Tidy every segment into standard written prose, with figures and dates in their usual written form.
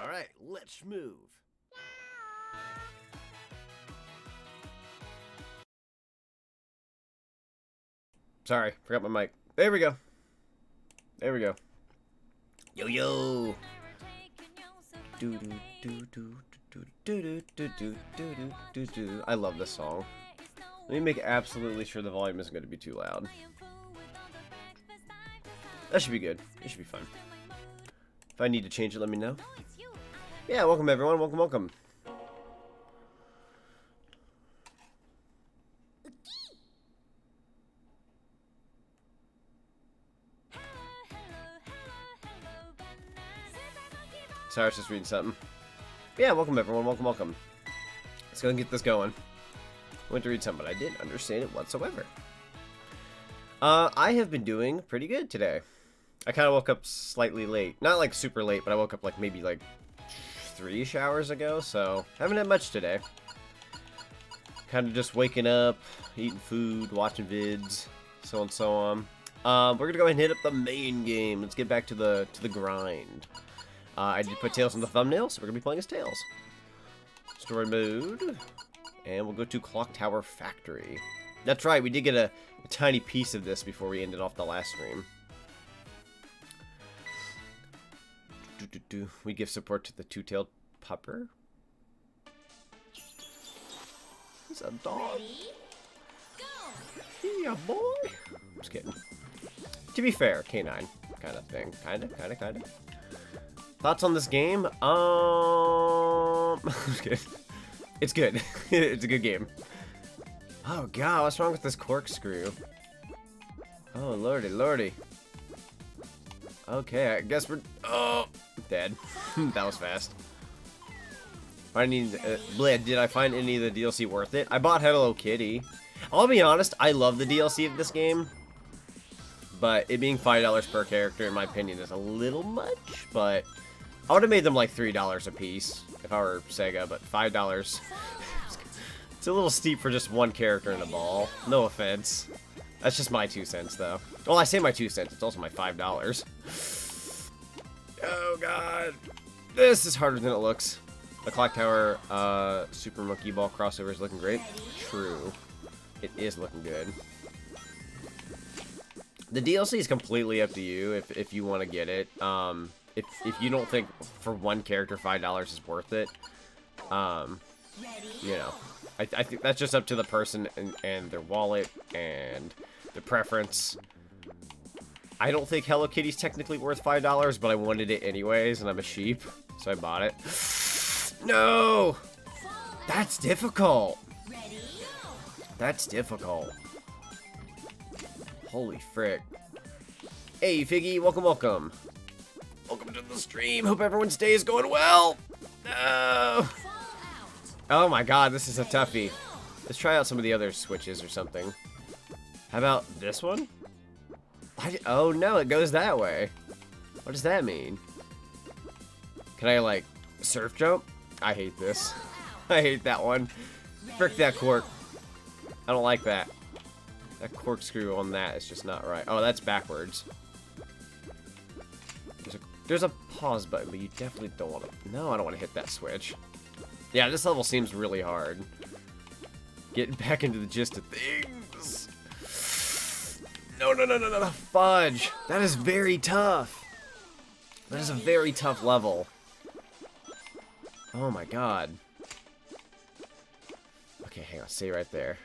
Alright, let's move. Sorry, forgot my mic. There we go. There we go. Yo yo. I love this song. Let me make absolutely sure the volume isn't going to be too loud. That should be good. It should be fun. If I need to change it, let me know. Yeah, welcome everyone. Welcome, welcome. Sorry, I was just reading something. Yeah, welcome everyone. Welcome, welcome. Let's go and get this going. I went to read something, but I didn't understand it whatsoever. I have been doing pretty good today. I kind of woke up slightly late. Not like super late, but I woke up like maybe like 3 hours ago, so haven't had much today. Kind of just waking up, eating food, watching vids, so on and so on. We're gonna go ahead and hit up the main game. Let's get back to the grind. I did put Tails in the thumbnail, so we're gonna be playing as Tails. Story mode, and we'll go to Clock Tower Factory. That's right, we did get a tiny piece of this before we ended off the last stream. We give support to the two-tailed pupper. He's a dog. Yeah, boy. Just kidding. To be fair, canine kind of thing. Kind of. Thoughts on this game? Just kidding. It's good. It's a good game. Oh god, what's wrong with this corkscrew? Oh lordy, lordy. Okay, I guess we're dead. That was fast. Blitz, did I find any of the DLC worth it? I bought Hello Kitty. I'll be honest, I love the DLC of this game, but it being $5 per character, in my opinion, is a little much. But I would have made them like $3 a piece if I were Sega, but $5. It's a little steep for just one character and a ball. No offense. That's just my 2 cents, though. Well, I say my 2 cents. It's also my $5. Oh, God. This is harder than it looks. The Clock Tower Super Monkey Ball crossover is looking great. True. It is looking good. The DLC is completely up to you if you want to get it. If you don't think for one character $5 is worth it, you know, I think that's just up to the person and their wallet and their preference. I don't think Hello Kitty's technically worth $5, but I wanted it anyways, and I'm a sheep, so I bought it. No! That's difficult. That's difficult. Holy frick. Hey, Figgy, welcome, welcome. Welcome to the stream. Hope everyone's day is going well. No! Oh my god, this is a toughie. Let's try out some of the other switches or something. How about this one? Oh no, it goes that way. What does that mean? Can I, like, surf jump? I hate this. I hate that one. Frick that cork. I don't like that. That corkscrew on that is just not right. Oh, that's backwards. There's a pause button, but you definitely don't want to... No, I don't want to hit that switch. Yeah, this level seems really hard. Getting back into the gist of things. No. Fudge. That is very tough. That is a very tough level. Oh my god. Okay, hang on. Stay right there.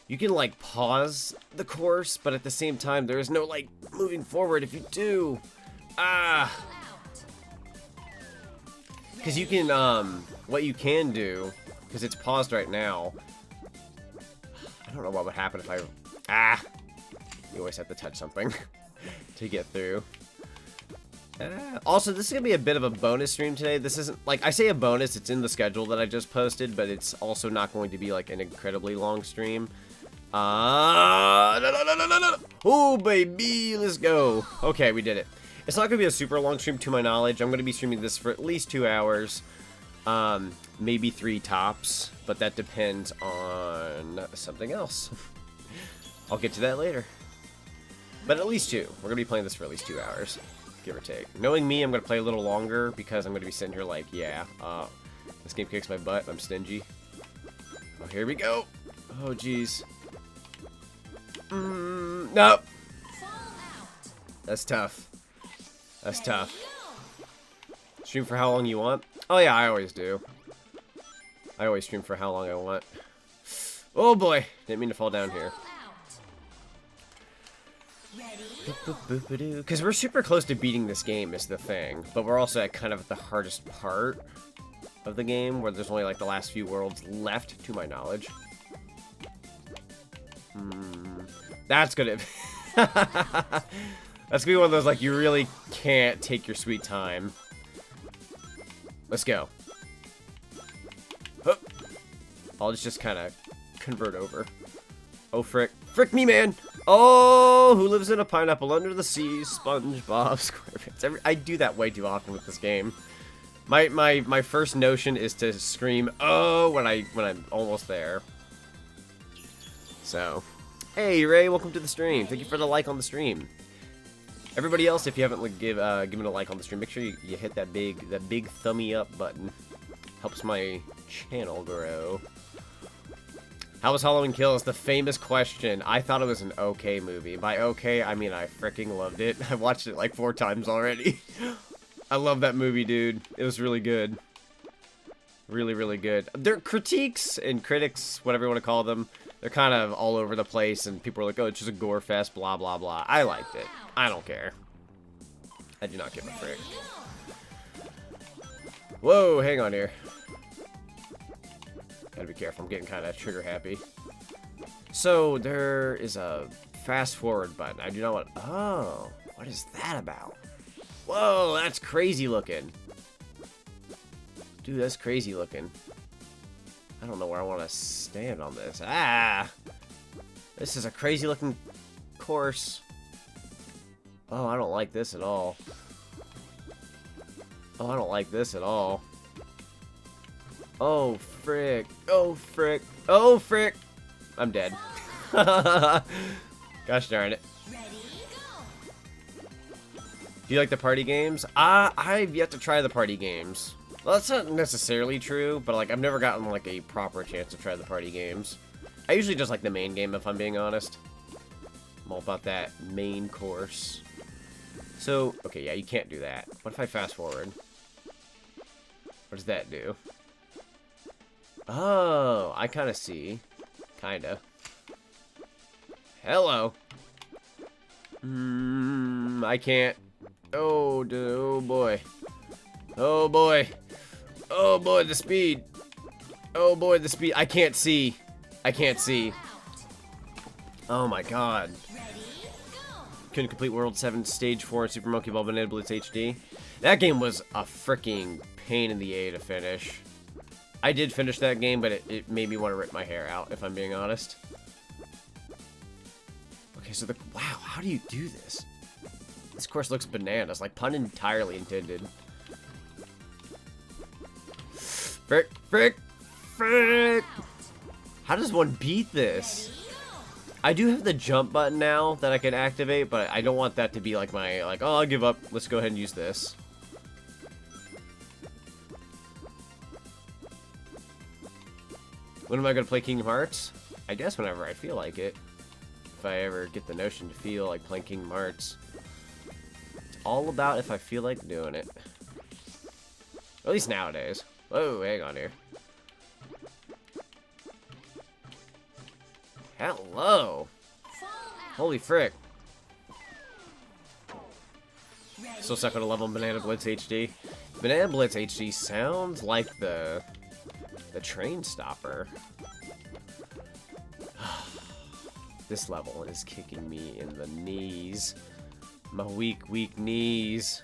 You can, like, pause the course, but at the same time, there is no, like, moving forward if you do. Ah. Because you can, what you can do, because it's paused right now. I don't know what would happen if I... Ah. You always have to touch something to get through. Also, this is going to be a bit of a bonus stream today. This isn't, like, I say a bonus, it's in the schedule that I just posted, but it's also not going to be, like, an incredibly long stream. No. Oh, baby, let's go. Okay, we did it. It's not going to be a super long stream to my knowledge. I'm going to be streaming this for at least 2 hours. Maybe 3 tops, but that depends on something else. I'll get to that later. But at least 2. We're going to be playing this for at least 2 hours. give or take. Knowing me, I'm gonna play a little longer because I'm gonna be sitting here like, yeah, this game kicks my butt. I'm stingy. Oh, here we go. Oh, jeez. Nope. That's tough. That's tough. Stream for how long you want? Oh yeah, I always do. I always stream for how long I want. Oh boy, didn't mean to fall down here. Because we're super close to beating this game is the thing, but we're also at kind of the hardest part of the game where there's only like the last few worlds left to my knowledge. That's gonna that's gonna be one of those like you really can't take your sweet time. Let's go. Oh. I'll just kind of convert over. Oh frick. Frick me, man! Oh, who lives in a pineapple under the sea? SpongeBob SquarePants. I do that way too often with this game. My first notion is to scream "oh" when I'm almost there. So, hey Ray, welcome to the stream. Thank you for the like on the stream. Everybody else, if you haven't given a like on the stream, make sure you hit that big thumbie up button. Helps my channel grow. How was Halloween Kills? The famous question. I thought it was an okay movie. By okay, I mean I freaking loved it. I watched it like 4 times already. I love that movie, dude. It was really good. Really, really good. Their critiques and critics, whatever you want to call them, they're kind of all over the place, and people are like, oh, it's just a gore fest, blah, blah, blah. I liked it. I don't care. I do not give a frick. Whoa, hang on here. Gotta be careful, I'm getting kind of trigger happy. So, there is a fast forward button. I do not want... Oh, what is that about? Whoa, that's crazy looking. Dude, that's crazy looking. I don't know where I want to stand on this. Ah! This is a crazy looking course. Oh, I don't like this at all. Oh, I don't like this at all. Oh, frick. Oh, frick. Oh, frick. I'm dead. Gosh darn it. Do you like the party games? I've yet to try the party games. Well, that's not necessarily true, but like I've never gotten like a proper chance to try the party games. I usually just like the main game if I'm being honest. I'm all about that main course. So, okay, yeah, you can't do that. What if I fast forward? What does that do? Oh, I kind of see. Kinda. Hello. I can't. Oh, oh boy. Oh boy. Oh boy, the speed. Oh boy, the speed. I can't see. I can't see. Oh my god. Couldn't complete World 7 Stage 4 in Super Monkey Ball Banana Blitz HD. That game was a freaking pain in the A to finish. I did finish that game, but it made me want to rip my hair out, if I'm being honest. Okay, so wow, how do you do this? This course looks bananas, like pun entirely intended. Frick, frick, frick! How does one beat this? I do have the jump button now that I can activate, but I don't want that to be like my, like, oh, I'll give up. Let's go ahead and use this. When am I going to play Kingdom Hearts? I guess whenever I feel like it. If I ever get the notion to feel like playing Kingdom Hearts. It's all about if I feel like doing it. At least nowadays. Whoa, hang on here. Hello! Holy frick. Still stuck on a level in Banana Blitz HD. Banana Blitz HD sounds like the train stopper. This level is kicking me in the knees. My weak knees.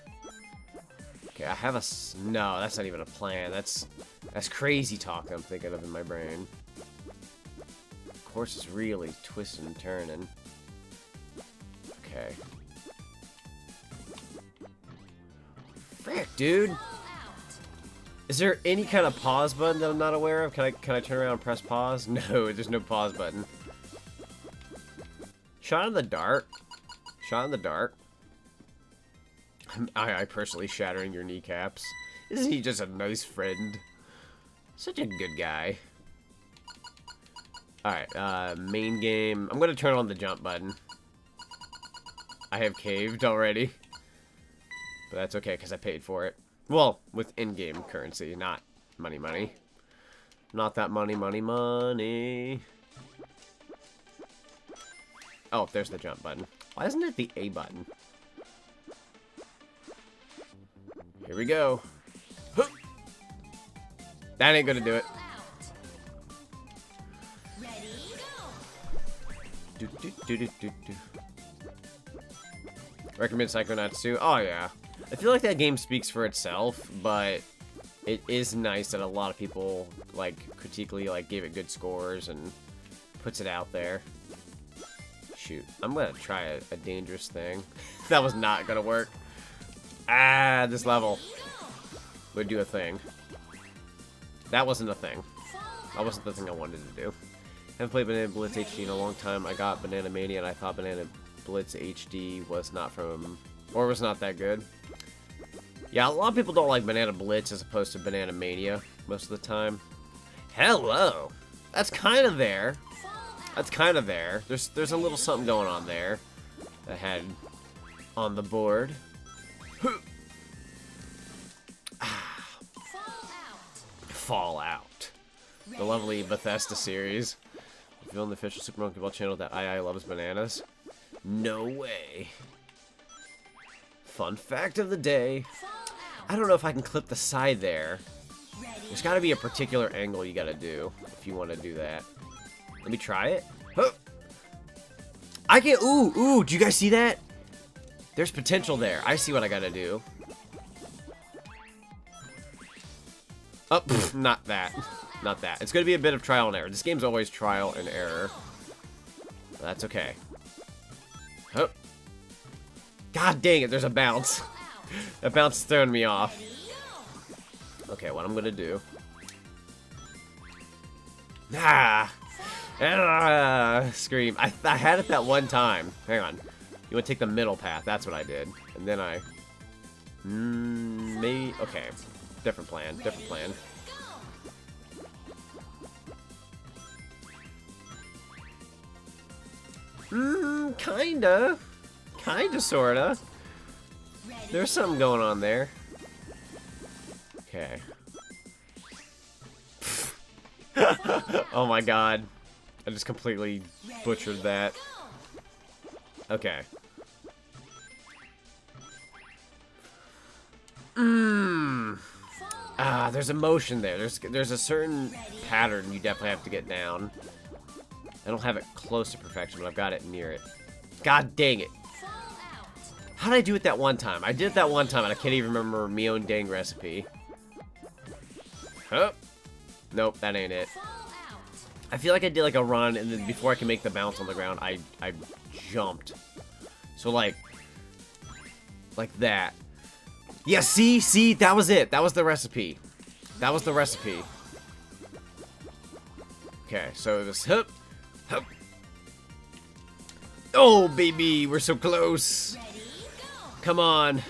Okay, I have a... No, that's not even a plan. That's crazy talk I'm thinking of in my brain. The course is really twisting and turning. Okay. Frick, dude! Is there any kind of pause button that I'm not aware of? Can I turn around and press pause? No, there's no pause button. Shot in the dark. Shot in the dark. I personally shattering your kneecaps. Isn't he just a nice friend? Such a good guy. Alright, main game. I'm gonna turn on the jump button. I have caved already. But that's okay, because I paid for it. Well, with in-game currency, not money. Not that money. Oh, there's the jump button. Why isn't it the A button? Here we go. Huh. That ain't gonna do it. Recommend Psychonauts 2? Oh yeah. I feel like that game speaks for itself, but it is nice that a lot of people like critically like gave it good scores and puts it out there. Shoot, I'm gonna try a dangerous thing. That was not gonna work. Ah, this level would do a thing. That wasn't a thing. That wasn't the thing I wanted to do. Haven't played Banana Blitz HD in a long time. I got Banana Mania and I thought Banana Blitz HD was not from, or was not that good. Yeah, a lot of people don't like Banana Blitz as opposed to Banana Mania most of the time. Hello! That's kind of there. That's kind of there. There's a little something going on there. I had on the board. Fallout. The lovely Bethesda series. Revealed the official Super Monkey Ball channel that II loves bananas. No way. Fun fact of the day. I don't know if I can clip the side there. There's got to be a particular angle you got to do if you want to do that. Let me try it. Huh. I can't. Ooh, do you guys see that? There's potential there. I see what I got to do. Oh, not that. Not that. It's going to be a bit of trial and error. This game's always trial and error. That's okay. Oh. God dang it, there's a bounce. That bounce is throwing me off. Okay, what I'm going to do. Scream. I had it that one time. Hang on. You want to take the middle path. That's what I did. And then I... maybe... Okay. Different plan. Kinda. Kinda, sorta. There's something going on there. Okay. Oh my god. I just completely butchered that. Okay. There's emotion there. There's a certain pattern you definitely have to get down. I don't have it close to perfection, but I've got it near it. God dang it. How did I do it that one time? I did it that one time, and I can't even remember my own dang recipe. Huh? Nope, that ain't it. I feel like I did like a run, and then before I can make the bounce on the ground, I jumped. So like that. Yeah, see, that was it. That was the recipe. That was the recipe. Okay, so this hup. Oh, baby, we're so close. Come on.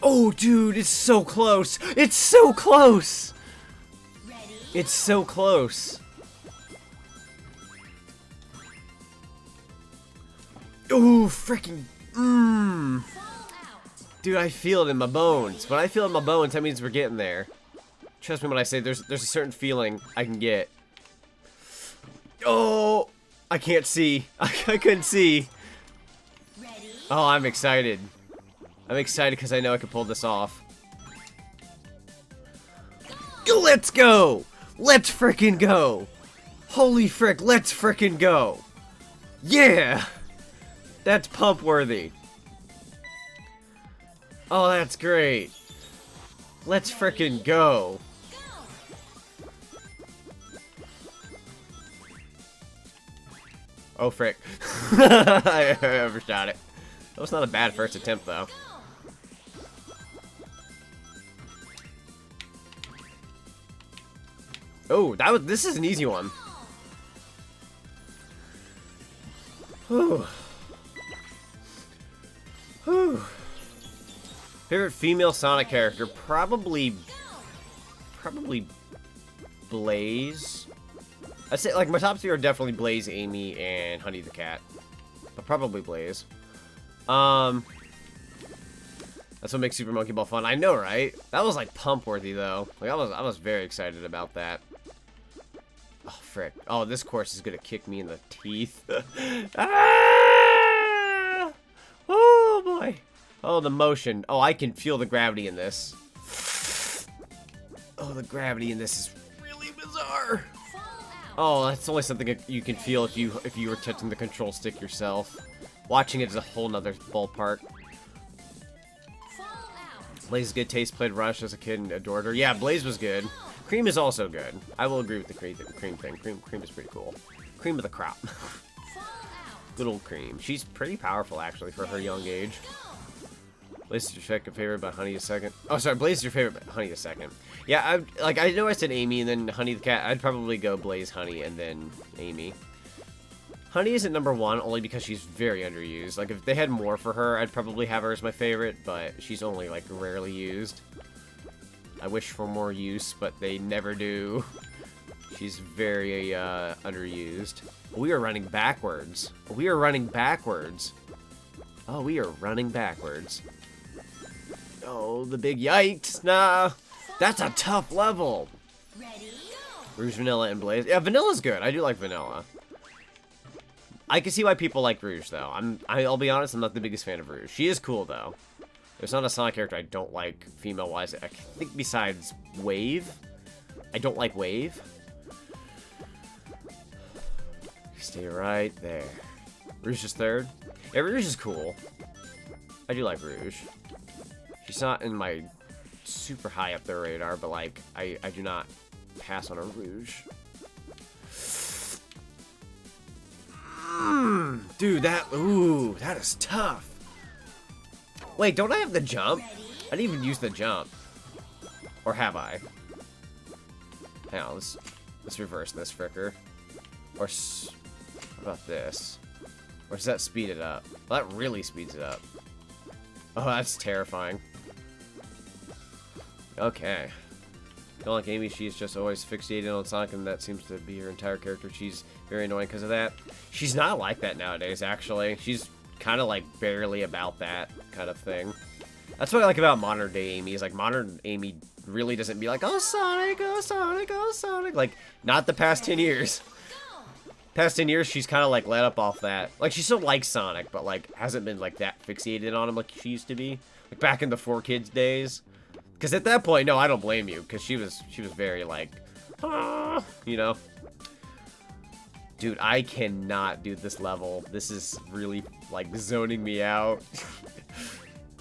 Oh, dude, it's so close. It's so close. It's so close. Oh, freaking. Dude, I feel it in my bones. When I feel it in my bones, that means we're getting there. Trust me when I say there's a certain feeling I can get. Oh, I can't see. I couldn't see. Oh, I'm excited. I'm excited because I know I can pull this off. Let's go! Let's frickin' go! Holy frick, let's frickin' go! Yeah! That's pump worthy. Oh, that's great. Let's frickin' go. Oh, frick. I overshot it. That was not a bad first attempt, though. Oh, this is an easy one. Whew. Whew. Favorite female Sonic character? Probably Blaze. I'd say, like, my top 3 are definitely Blaze, Amy, and Honey the Cat. But probably Blaze. That's what makes Super Monkey Ball fun. I know, right? That was, like, pump-worthy, though. Like, I was very excited about that. Oh, frick. Oh, this course is gonna kick me in the teeth. Ah! Oh, boy. Oh, the motion. Oh, I can feel the gravity in this. Oh, the gravity in this is really bizarre. Oh, that's only something you can feel if you were touching the control stick yourself. Watching it is a whole nother ballpark. Blaze's good taste. Played Rush as a kid and adored her. Yeah, Blaze was good. Cream is also good. I will agree with the cream thing. Cream is pretty cool. Cream of the crop. Good old Cream. She's pretty powerful, actually, for her young age. Blaze is your second favorite, but Honey is second. Oh, sorry, Blaze is your favorite, but Honey is second. Yeah, I know I said Amy and then Honey the Cat. I'd probably go Blaze, Honey, and then Amy. Honey isn't number 1 only because she's very underused. Like, if they had more for her, I'd probably have her as my favorite, but she's only, like, rarely used. I wish for more use, but they never do. She's very, underused. We are running backwards. We are running backwards. Oh, we are running backwards. Oh, the big yikes. Nah. That's a tough level. Rouge, Vanilla, and Blaze. Yeah, Vanilla's good. I do like Vanilla. I can see why people like Rouge, though. I'll be honest, I'm not the biggest fan of Rouge. She is cool, though. There's not a Sonic character I don't like female-wise. I think besides Wave. I don't like Wave. Stay right there. Rouge is third. Yeah, Rouge is cool. I do like Rouge. She's not in my super high up the radar, but like, I do not pass on a Rouge. Dude, that is tough. Wait, don't I have the jump? I didn't even use the jump. Or have I? Hang on, let's reverse this fricker. Or, how about this? Or does that speed it up? Well, that really speeds it up. Oh, that's terrifying. Okay. Don't like Amy, she's just always fixated on Sonic, and that seems to be her entire character. She's very annoying because of that. She's not like that nowadays, actually. She's kind of like barely about that kind of thing. That's what I like about modern day Amy, is like modern Amy really doesn't be like, oh Sonic, oh Sonic, oh Sonic. Like, not the past 10 years. Past 10 years, she's kind of like let up off that. Like, she still likes Sonic, but like hasn't been like that fixated on him like she used to be. Like back in the 4Kids days. Because at that point, no, I don't blame you, because she was very like, ah, you know. Dude, I cannot do this level. This is really like zoning me out.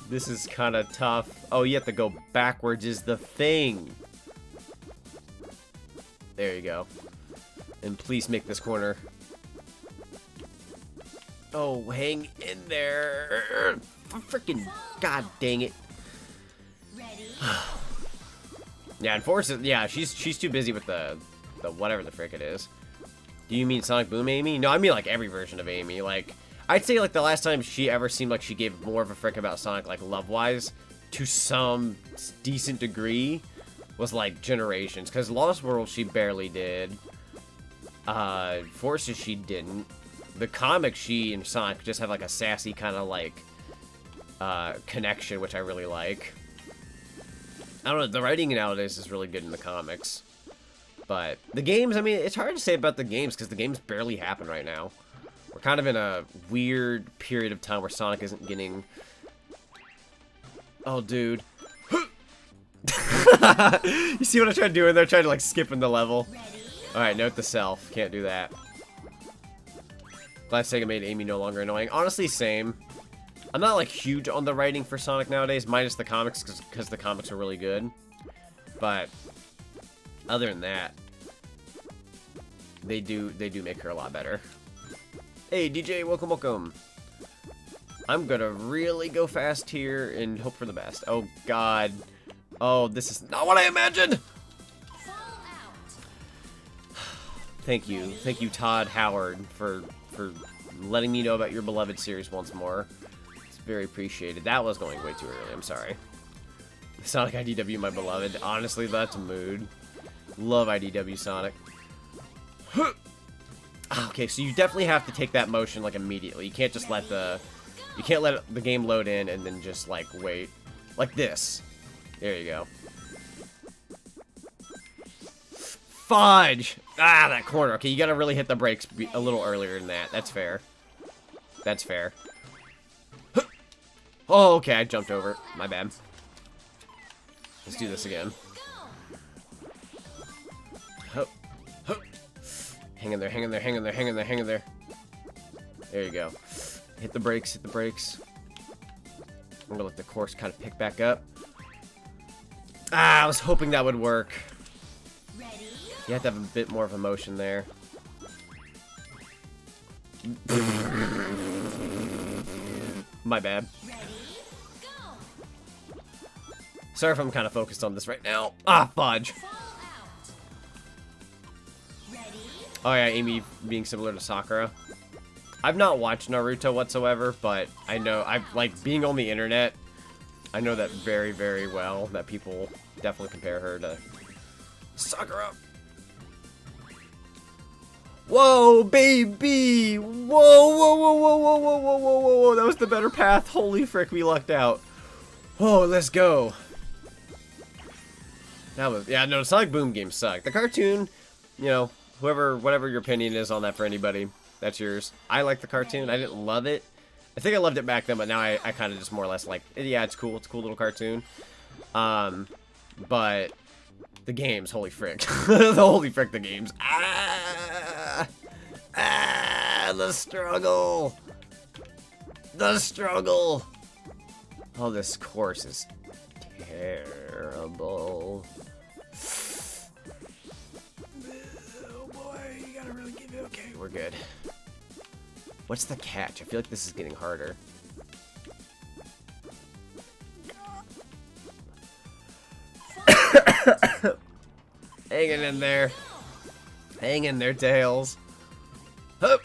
This is kind of tough. Oh, you have to go backwards is the thing. There you go. And please make this corner. Oh, hang in there. Freaking god dang it. Yeah, unfortunately, yeah, she's too busy with the whatever the frick it is. Do you mean Sonic Boom Amy? No, I mean like every version of Amy. Like, I'd say like the last time she ever seemed like she gave more of a frick about Sonic, like love-wise, to some decent degree, was like Generations. Because Lost World she barely did. Forces she didn't. The comic she and Sonic just have like a sassy kind of like connection, which I really like. I don't know, the writing nowadays is really good in the comics. But the games, I mean, it's hard to say about the games because the games barely happen right now. We're kind of in a weird period of time where Sonic isn't getting... Oh, dude. You see what I tried doing there? I tried to, like, skipping the level. Alright, note the self. Can't do that. Glad Sega made Amy no longer annoying. Honestly, same. I'm not, like, huge on the writing for Sonic nowadays, minus the comics, because the comics are really good. But, other than that, they do make her a lot better. Hey, DJ, welcome, welcome. I'm gonna really go fast here and hope for the best. Oh, God. Oh, this is not what I imagined! Thank you, Todd Howard, for letting me know about your beloved series once more. It's very appreciated. That was going way too early. I'm sorry. Sonic IDW, my beloved. Honestly, that's a mood. Love IDW Sonic. Okay, so you definitely have to take that motion like immediately. You can't just let the game load in and then just like wait. Like this. There you go. Fudge! Ah, that corner. Okay, you gotta really hit the brakes a little earlier than that. That's fair. That's fair. Oh, okay, I jumped over. My bad. Let's do this again. Hup, hup. Hang in there, hang in there, hang in there, hang in there, hang in there. There you go. Hit the brakes, hit the brakes. I'm gonna let the course kind of pick back up. Ah, I was hoping that would work. You have to have a bit more of emotion there. My bad. Sorry if I'm kind of focused on this right now. Ah, fudge. Oh yeah, Amy being similar to Sakura. I've not watched Naruto whatsoever, but I know, like, being on the internet, I know that very, very well, that people definitely compare her to Sakura. Whoa, baby! Whoa, whoa, whoa, whoa, whoa, whoa, whoa, whoa, whoa, whoa, that was the better path. Holy frick, we lucked out. Whoa, let's go. That was, yeah, no, Sonic Boom games suck. The cartoon, you know, whatever your opinion is on that for anybody, that's yours. I like the cartoon. I didn't love it. I think I loved it back then, but now I kind of just more or less like, yeah, it's cool. It's a cool little cartoon. But the games, holy frick. Holy frick, the games. The struggle. The struggle. Oh, this course is terrible. Oh boy, you gotta really give it. Okay, we're good. What's the catch? I feel like this is getting harder. Hanging in there. Hang in there, Tails. Hup.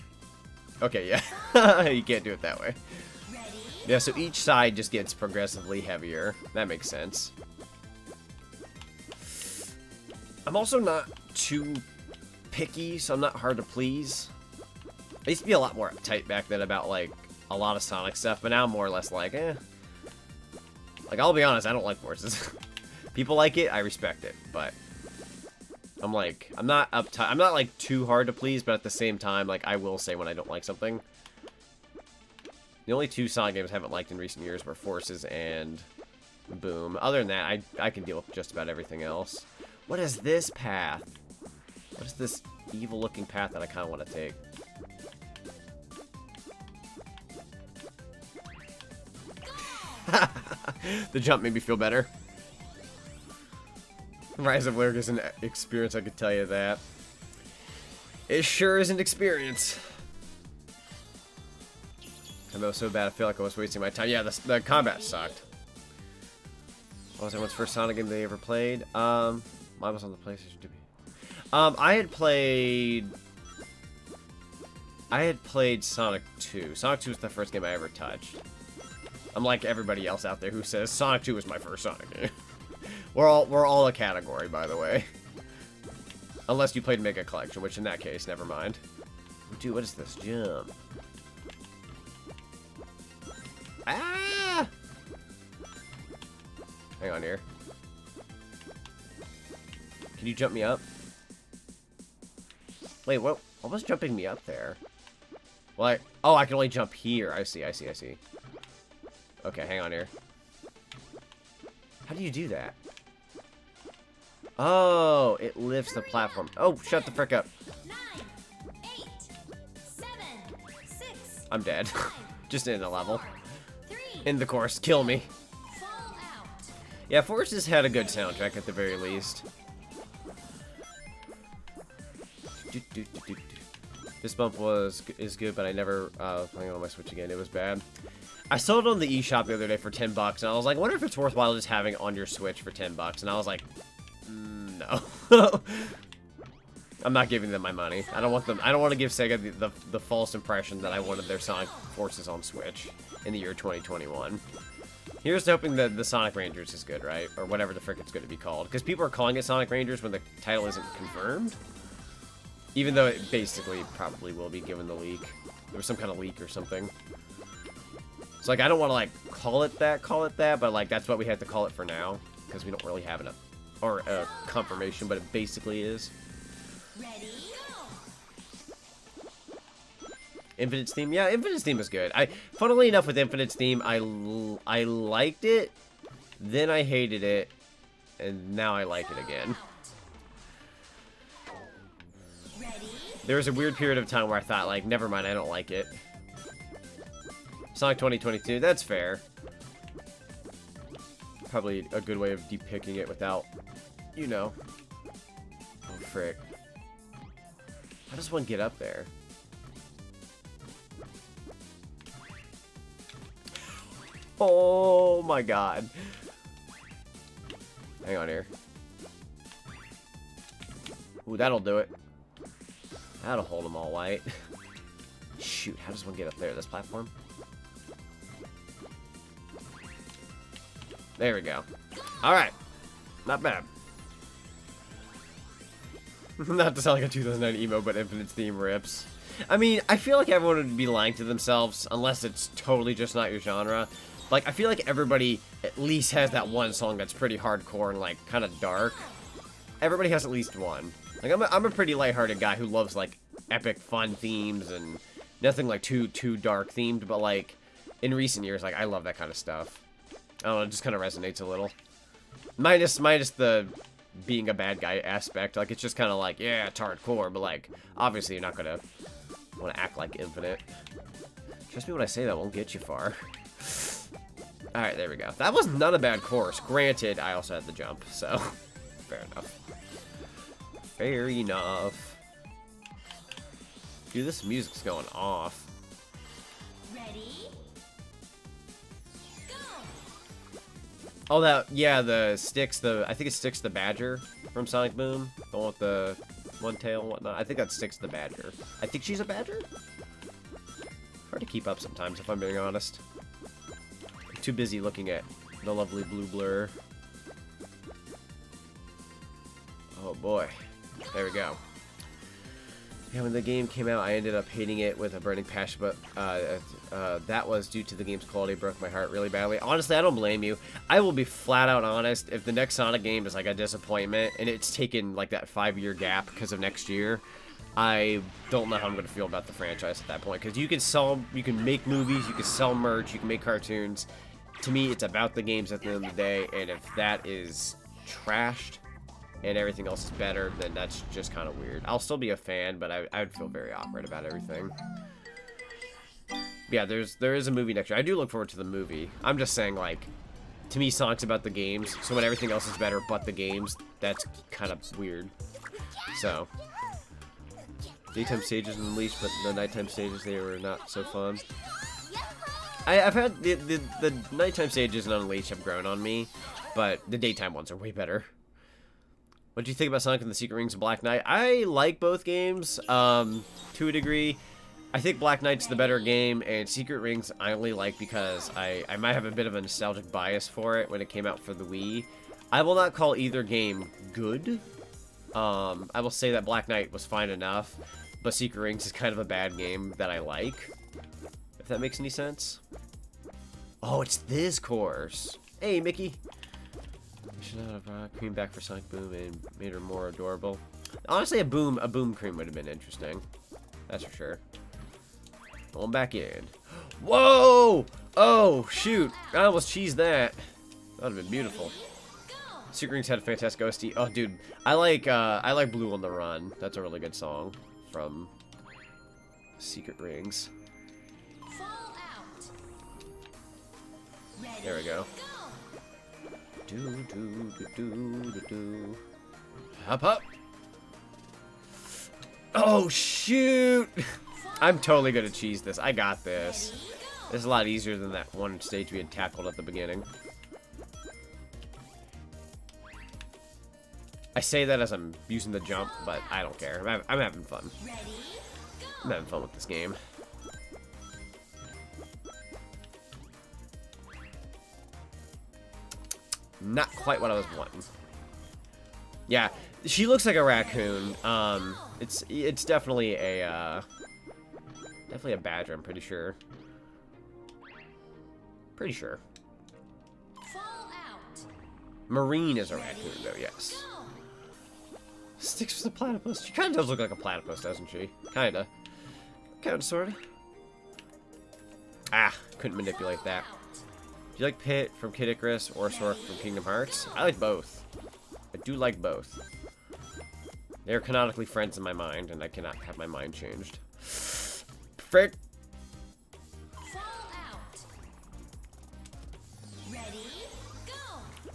Okay, yeah. You can't do it that way. Yeah, so each side just gets progressively heavier. That makes sense. I'm also not too picky, so I'm not hard to please. I used to be a lot more uptight back then about, like, a lot of Sonic stuff, but now I'm more or less like, eh. Like, I'll be honest, I don't like forces. People like it, I respect it, but I'm like, I'm not uptight. I'm not, like, too hard to please, but at the same time, like, I will say when I don't like something. The only two Sonic games I haven't liked in recent years were Forces and Boom. Other than that, I can deal with just about everything else. What is this path? What is this evil-looking path that I kind of want to take? The jump made me feel better. Rise of Lyric is an experience, I could tell you that. It sure is an experience. I was so bad, I feel like I was wasting my time. Yeah, the combat sucked. What was everyone's first Sonic game they ever played? Mine was on the PlayStation 2. I had played Sonic 2. Sonic 2 was the first game I ever touched. I'm like everybody else out there who says Sonic 2 was my first Sonic game. We're all a category, by the way. Unless you played Mega Collection, which in that case, never mind. Dude, what is this? Jump. Ah! Hang on here. Can you jump me up? Wait, what was jumping me up there? Well, oh, I can only jump here. I see. Okay, hang on here. How do you do that? Oh, it lifts the platform. Oh, shut the frick up. 9, 8, 7, 6, I'm dead. 5, Just in the level. 4, 3, In the course. Kill me. fall out. Yeah, Forces had a good soundtrack at the very least. This bump is good, but I never playing on my Switch again. It was bad. I saw it on the eShop the other day for $10, and I was like, I wonder if it's worthwhile just having it on your Switch for $10. And I was like, no. I'm not giving them my money. I don't want them. I don't want to give Sega the false impression that I wanted their Sonic Forces on Switch in the year 2021. Here's to hoping that the Sonic Rangers is good, right? Or whatever the frick it's going to be called. Because people are calling it Sonic Rangers when the title isn't confirmed. Even though it basically probably will be given the leak. There was some kind of leak or something. So, like, I don't want to, like, call it that, but, like, that's what we have to call it for now. Because we don't really have a confirmation, but it basically is. Ready? Infinite's theme? Yeah, Infinite's theme is good. Funnily enough, with Infinite's theme, I liked it, then I hated it, and now I like it again. Ready? There was a weird period of time where I thought, like, never mind, I don't like it. Sonic 2022, that's fair. Probably a good way of depicting it without, you know. Oh, frick. How does one get up there? Oh my god. Hang on here. Ooh, that'll do it. That'll hold them all white. Shoot, how does one get up there? This platform? There we go. Alright. Not bad. Not to sound like a 2009 emo, but Infinite's theme rips. I mean, I feel like everyone would be lying to themselves, unless it's totally just not your genre. Like, I feel like everybody at least has that one song that's pretty hardcore and, like, kind of dark. Everybody has at least one. Like, I'm a pretty lighthearted guy who loves, like, epic fun themes and nothing, like, too dark themed, but, like, in recent years, like, I love that kind of stuff. I don't know, it just kind of resonates a little. Minus the being a bad guy aspect. Like, it's just kind of like, yeah, it's hardcore, but, like, obviously you're not gonna want to act like Infinite. Trust me when I say that won't get you far. Alright, there we go. That was not a bad course. Granted, I also had the jump, so fair enough. Fair enough. Dude, this music's going off. Ready? Go! Oh, that, yeah, the Styx, I think it's Styx the Badger from Sonic Boom. The one with the one tail and whatnot. I think that's Styx the Badger. I think she's a badger? Hard to keep up sometimes, if I'm being honest. I'm too busy looking at the lovely blue blur. Oh boy. There we go. Yeah, when the game came out, I ended up hating it with a burning passion, but that was due to the game's quality. It broke my heart really badly. Honestly, I don't blame you. I will be flat out honest. If the next Sonic game is like a disappointment, and it's taken like that 5-year gap because of next year, I don't know how I'm going to feel about the franchise at that point. Because you can make movies, you can sell merch, you can make cartoons. To me, it's about the games at the end of the day, and if that is trashed, and everything else is better, then that's just kind of weird. I'll still be a fan, but I would feel very awkward about everything. Yeah, there is a movie next year. I do look forward to the movie. I'm just saying, like, to me, Sonic's about the games, so when everything else is better but the games, that's kind of weird. So, daytime stages Unleashed, but the nighttime stages, they were not so fun. I've had the nighttime stages in Unleashed have grown on me, but the daytime ones are way better. What do you think about Sonic and the Secret Rings and Black Knight? I like both games, to a degree. I think Black Knight's the better game, and Secret Rings I only like because I might have a bit of a nostalgic bias for it when it came out for the Wii. I will not call either game good. I will say that Black Knight was fine enough, but Secret Rings is kind of a bad game that I like. If that makes any sense. Oh, it's this course. Hey, Mickey. Should not have brought Cream back for Sonic Boom and made her more adorable. Honestly, a boom Cream would have been interesting. That's for sure. Going back in. Whoa! Oh, shoot. I almost cheesed that. That would have been beautiful. Secret Rings had a fantastic OST. Oh, dude. I like Blue on the Run. That's a really good song from Secret Rings. There we go. Hop, hop. Oh, shoot. I'm totally gonna cheese this. I got this. This is a lot easier than that one stage we had tackled at the beginning. I say that as I'm using the jump, but I don't care. I'm having fun. Ready, I'm having fun with this game. Not quite what I was wanting. Yeah, she looks like a raccoon. It's definitely a badger. I'm pretty sure. Pretty sure. fall out. Marine is a raccoon, though. Yes. Go. Sticks with a platypus. She kind of does look like a platypus, doesn't she? Kinda. Kinda, sorta. Ah, couldn't manipulate that. Do you like Pit from Kid Icarus or Sork from Kingdom Hearts? I like both. I do like both. They're canonically friends in my mind, and I cannot have my mind changed. Frick! Fall out. Ready, go.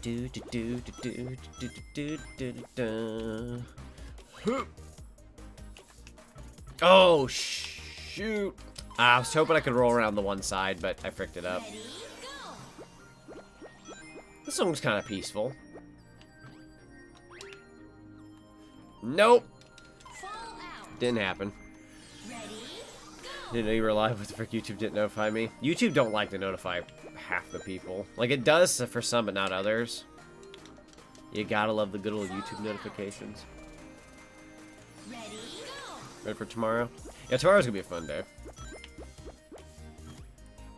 Do do do do do do do do do do. Huh. Oh shoot! I was hoping I could roll around the one side, but I fricked it up. Ready, go. This song's kind of peaceful. Nope, Fall out. didn't happen. Ready, go. Didn't know you were live. What the frick? YouTube didn't notify me. YouTube don't like to notify half the people. Like, it does for some, but not others. You gotta love the good old YouTube notifications. Ready, go. Ready for tomorrow? Yeah, tomorrow's gonna be a fun day.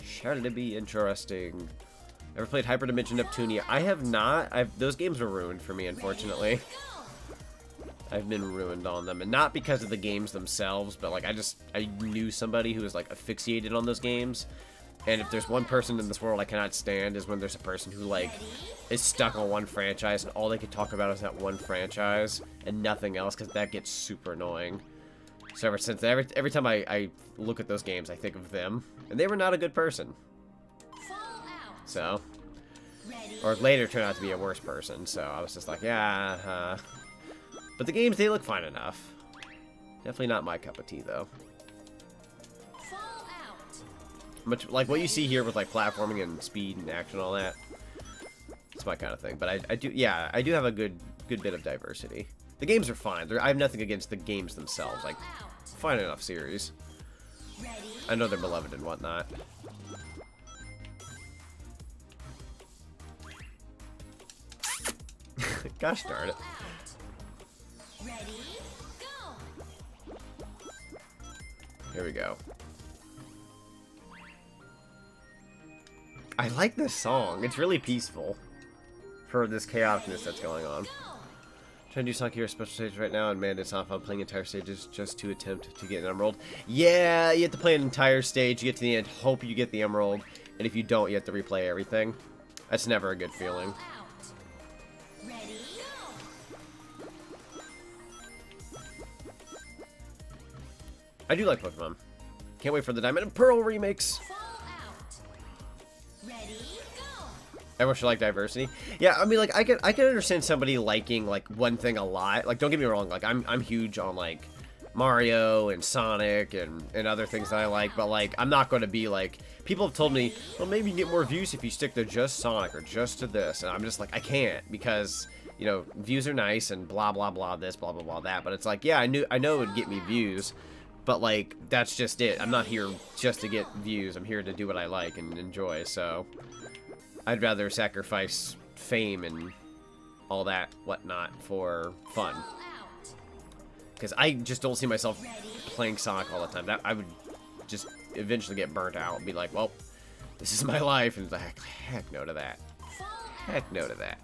Shall it be interesting? Ever played Hyperdimension Neptunia? I have not. Those games were ruined for me, unfortunately. I've been ruined on them, and not because of the games themselves, but like I knew somebody who was like asphyxiated on those games, and if there's one person in this world I cannot stand is when there's a person who like is stuck on one franchise and all they can talk about is that one franchise and nothing else, because that gets super annoying. So ever since every time I look at those games, I think of them, and they were not a good person. Fall out. So, Ready, or later turned out to be a worse person. So I was just like, yeah. But the games, they look fine enough. Definitely not my cup of tea, though. fall out. Much like what you see here with like platforming and speed and action and all that. It's my kind of thing. But I do have a good bit of diversity. The games are fine. I have nothing against the games themselves. Like, fine enough series. Ready, I know they're beloved and whatnot. Gosh darn it. ready, go. Here we go. I like this song. It's really peaceful for this chaoticness that's going on. Trying to do Sonic Hero special stage right now, and man, it's not fun playing entire stages just to attempt to get an emerald. Yeah, you have to play an entire stage, you get to the end, hope you get the emerald, and if you don't, you have to replay everything. That's never a good feeling. Out. Ready, go. I do like Pokemon. Can't wait for the Diamond and Pearl remakes. Fall out. Ready, go. Everyone should like diversity. Yeah, I mean, like, I can understand somebody liking like one thing a lot. Like, don't get me wrong. Like, I'm huge on like Mario and Sonic and other things that I like. But like, I'm not going to be like, people have told me, well, maybe you get more views if you stick to just Sonic or just to this. And I'm just like, I can't, because, you know, views are nice and blah blah blah this, blah blah blah that. But it's like, yeah, I know it would get me views, but like, that's just it. I'm not here just to get views. I'm here to do what I like and enjoy. So I'd rather sacrifice fame and all that whatnot for fun, Fall out. because I just don't see myself playing Sonic all the time. That I would just eventually get burnt out and be like, well, this is my life, and like, heck no to that. Fall Heck no to that.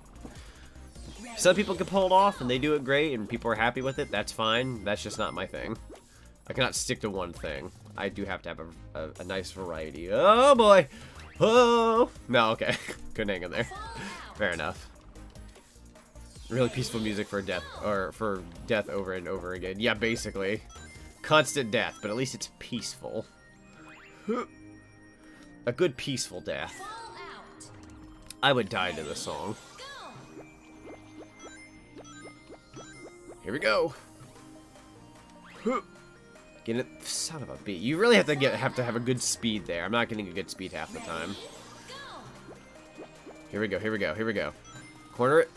Some people can pull it off and they do it great and people are happy with it. That's fine. That's just not my thing. I cannot stick to one thing. I do have to have a nice variety. Oh boy. Oh no, okay. Couldn't hang in there. Fair enough. Really peaceful music for death, or for death over and over again. Yeah, basically. Constant death, but at least it's peaceful. A good peaceful death. out. I would die to this song. Go. Here we go. Get it, son of a bee. You really have to have a good speed there. I'm not getting a good speed half the time. Go. Here we go. Here we go. Here we go. Corner it.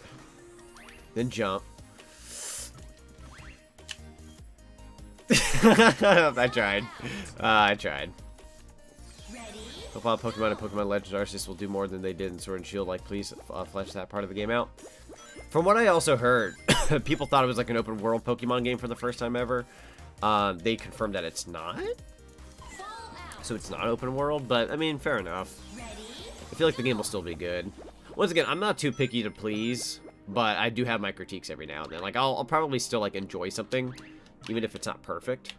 Then jump. I tried. I tried. Ready? Hope all Pokemon and Pokemon Legends Arceus will do more than they did in Sword and Shield. Like, please flesh that part of the game out. From what I also heard, people thought it was like an open world Pokemon game for the first time ever. They confirmed that it's not. Fall out. So it's not open world, but I mean, fair enough. Ready? I feel like the game will still be good. Once again, I'm not too picky to please, but I do have my critiques every now and then. Like, I'll probably still, like, enjoy something, even if it's not perfect.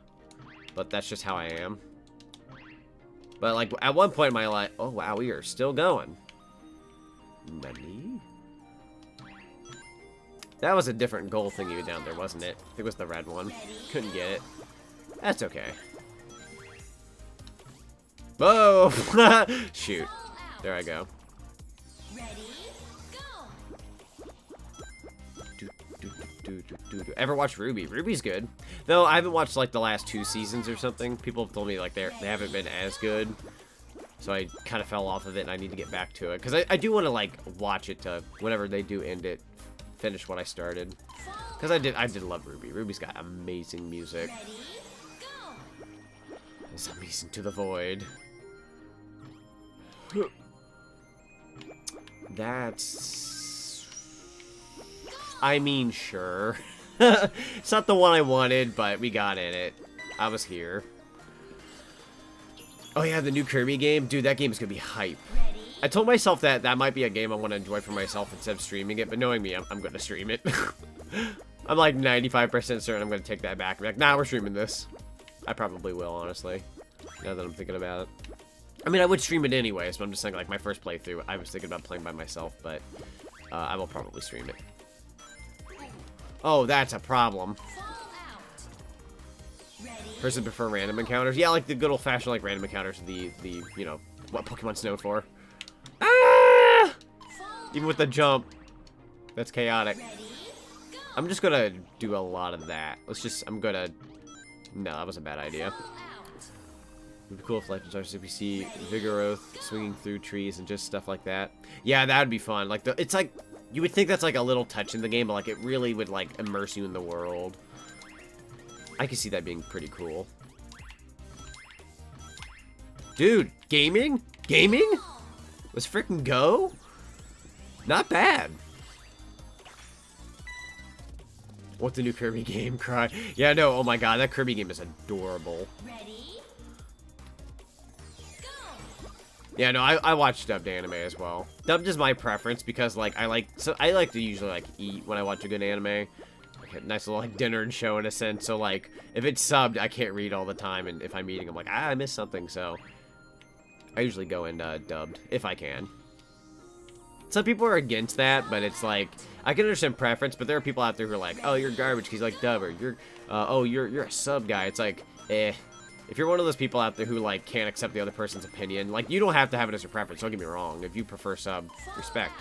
But that's just how I am. But, like, at one point in my life... Oh, wow, we are still going. Nani? That was a different goal thingy down there, wasn't it? I think it was the red one. Couldn't get it. That's okay. Whoa! Shoot. There I go. Ready? Go. Ever watch Ruby? Ruby's good. Though I haven't watched like the last 2 seasons or something. People have told me like they haven't been as good. So I kind of fell off of it and I need to get back to it. Because I do want to like watch it to whenever they do end it. Finish what I started. Because I did love Ruby. Ruby's got amazing music. Ready? Go. As I'm easing to the void. That's... I mean, sure. It's not the one I wanted, but we got in it. I was here. Oh yeah, the new Kirby game? Dude, that game is going to be hype. Ready? I told myself that might be a game I want to enjoy for myself instead of streaming it, but knowing me, I'm going to stream it. I'm like 95% certain I'm going to take that back and be like, nah, we're streaming this. I probably will, honestly, now that I'm thinking about it. I mean, I would stream it anyways, but I'm just saying, like, my first playthrough, I was thinking about playing by myself, but I will probably stream it. Oh, that's a problem. Fall out. Ready? Person prefer random encounters? Yeah, like the good old-fashioned, like, random encounters, the you know, what Pokemon's known for. Ah! Fall Even with the jump. That's chaotic. Ready? Go. I'm just gonna do a lot of that. I'm gonna... No, that was a bad idea. Fall out. It'd be cool if Legends Arceus, if we see Vigoroth swinging through trees and just stuff like that. Yeah, that would be fun. Like, it's like... You would think that's like a little touch in the game, but like it really would like immerse you in the world. I can see that being pretty cool. Dude, gaming? Gaming? Let's freaking go? Not bad. What's the new Kirby game? Cry. Yeah, no, oh my god, that Kirby game is adorable. Ready? Go. Yeah, no, I watch dubbed anime as well. Dubbed is my preference because, like, I like to usually, like, eat when I watch a good anime. Like a nice little, like, dinner and show in a sense. So, like, if it's subbed, I can't read all the time. And if I'm eating, I'm like, I missed something. So, I usually go in dubbed, if I can. Some people are against that, but it's like, I can understand preference, but there are people out there who are like, oh, you're garbage because you like dub, or you're a sub guy. It's like, if you're one of those people out there who, like, can't accept the other person's opinion, like, you don't have to have it as your preference, don't get me wrong. If you prefer sub, respect.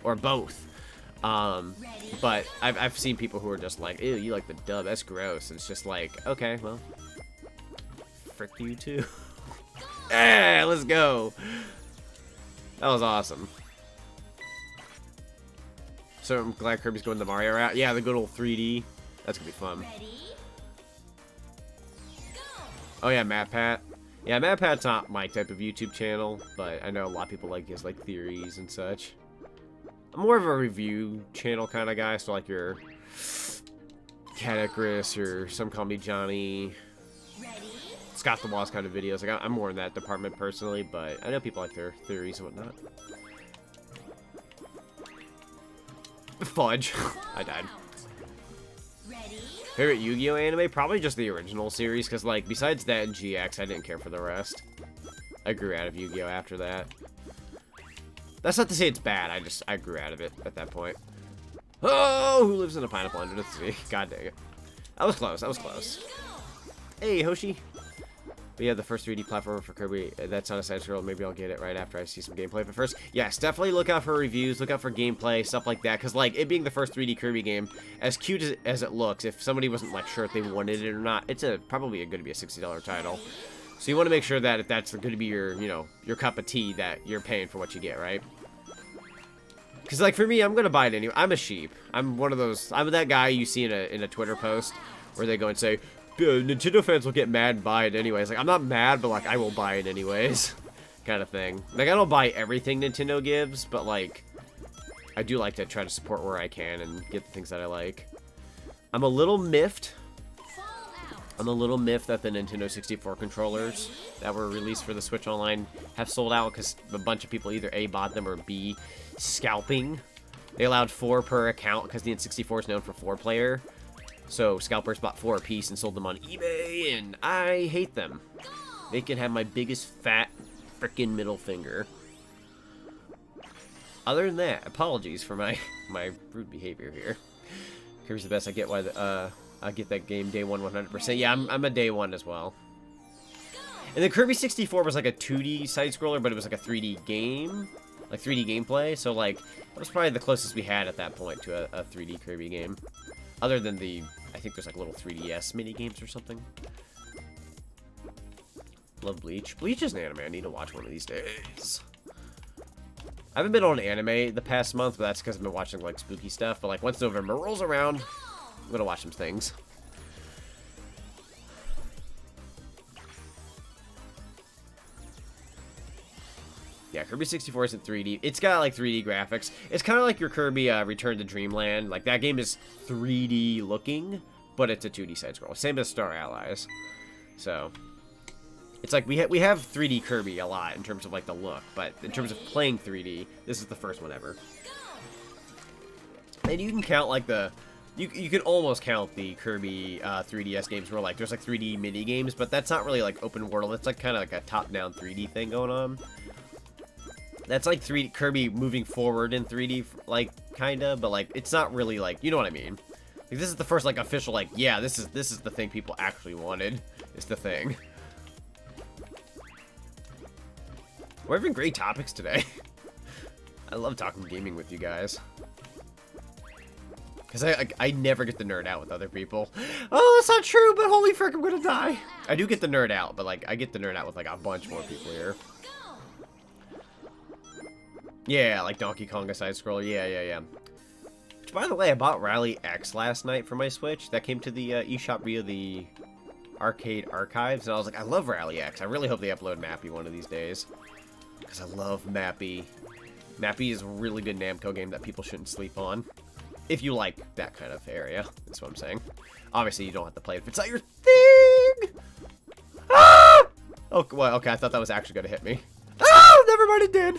Or both. But I've seen people who are just like, ew, you like the dub, that's gross. And it's just like, okay, well, frick you too. Yeah, let's go. That was awesome. So I'm glad Kirby's going the Mario route. Yeah, the good old 3D. That's gonna be fun. Ready? Oh yeah, MatPat. Yeah, MatPat's not my type of YouTube channel, but I know a lot of people like his like theories and such. I'm more of a review channel kind of guy, so like your Catacris or Some Call Me Johnny, Ready? Scott the Boss kind of videos. Like I'm more in that department personally, but I know people like their theories and whatnot. Fudge. I died. Ready? Favorite Yu-Gi-Oh anime? Probably just the original series, because, like, besides that and GX, I didn't care for the rest. I grew out of Yu-Gi-Oh after that. That's not to say it's bad, I grew out of it at that point. Oh, who lives in a pineapple under the sea? God dang it. That was close, that was close. Hey, Hoshi. But yeah, the first 3D platformer for Kirby, that's not a side scroll. Maybe I'll get it right after I see some gameplay. But first, yes, definitely look out for reviews, look out for gameplay, stuff like that. Because, like, it being the first 3D Kirby game, as cute as it looks, if somebody wasn't, like, sure if they wanted it or not, it's probably going to be a $60 title. So you want to make sure that if that's going to be your, you know, your cup of tea, that you're paying for what you get, right? Because, like, for me, I'm going to buy it anyway. I'm a sheep. I'm one of those, I'm that guy you see in a Twitter post where they go and say, Nintendo fans will get mad and buy it anyways. Like, I'm not mad, but, like, I will buy it anyways. Kind of thing. Like, I don't buy everything Nintendo gives, but, like, I do like to try to support where I can and get the things that I like. I'm a little miffed. I'm a little miffed that the Nintendo 64 controllers that were released for the Switch Online have sold out because a bunch of people either A, bought them, or B, scalping. They allowed 4 per account because the N64 is known for 4-player. So scalpers bought 4 apiece and sold them on eBay, and I hate them. They can have my biggest fat frickin' middle finger. Other than that, apologies for my rude behavior here. Here's the best. I get why I get that game day 1 100%. Yeah, I'm a day 1 as well. And the Kirby 64 was like a 2D side scroller, but it was like a 3D game, like 3D gameplay. So like that was probably the closest we had at that point to a 3D Kirby game. Other than I think there's like little 3DS mini games or something. Love Bleach. Bleach is an anime I need to watch one of these days. I haven't been on anime the past month, but that's because I've been watching like spooky stuff. But like once November rolls around, I'm gonna watch some things. Yeah, Kirby 64 isn't 3D. It's got like 3D graphics. It's kind of like your Kirby Return to Dreamland. Like that game is 3D looking, but it's a 2D side scroll. Same as Star Allies. So it's like we have 3D Kirby a lot in terms of like the look, but in terms of playing 3D, this is the first one ever. And you can count like you can almost count the Kirby 3DS games where like there's like 3D mini games, but that's not really like open world. It's like kind of like a top-down 3D thing going on. That's like Kirby moving forward in 3D, like kinda, but like it's not really like, you know what I mean? Like, this is the first like official like, yeah, this is the thing people actually wanted. It's the thing. We're having great topics today. I love talking gaming with you guys. Because I never get to nerd out with other people. Oh, that's not true, but holy frick, I'm gonna die. I do get to nerd out, but like I get to nerd out with like a bunch more people here. Yeah, like Donkey Kong, a side scroller. Yeah. Which, by the way, I bought Rally X last night for my Switch. That came to the eShop via the Arcade Archives, and I was like, I love Rally X. I really hope they upload Mappy one of these days. Because I love Mappy. Mappy is a really good Namco game that people shouldn't sleep on. If you like that kind of area, that's what I'm saying. Obviously, you don't have to play it if it's not your thing! Ah! Oh, well, okay, I thought that was actually going to hit me. Oh, never mind, it did!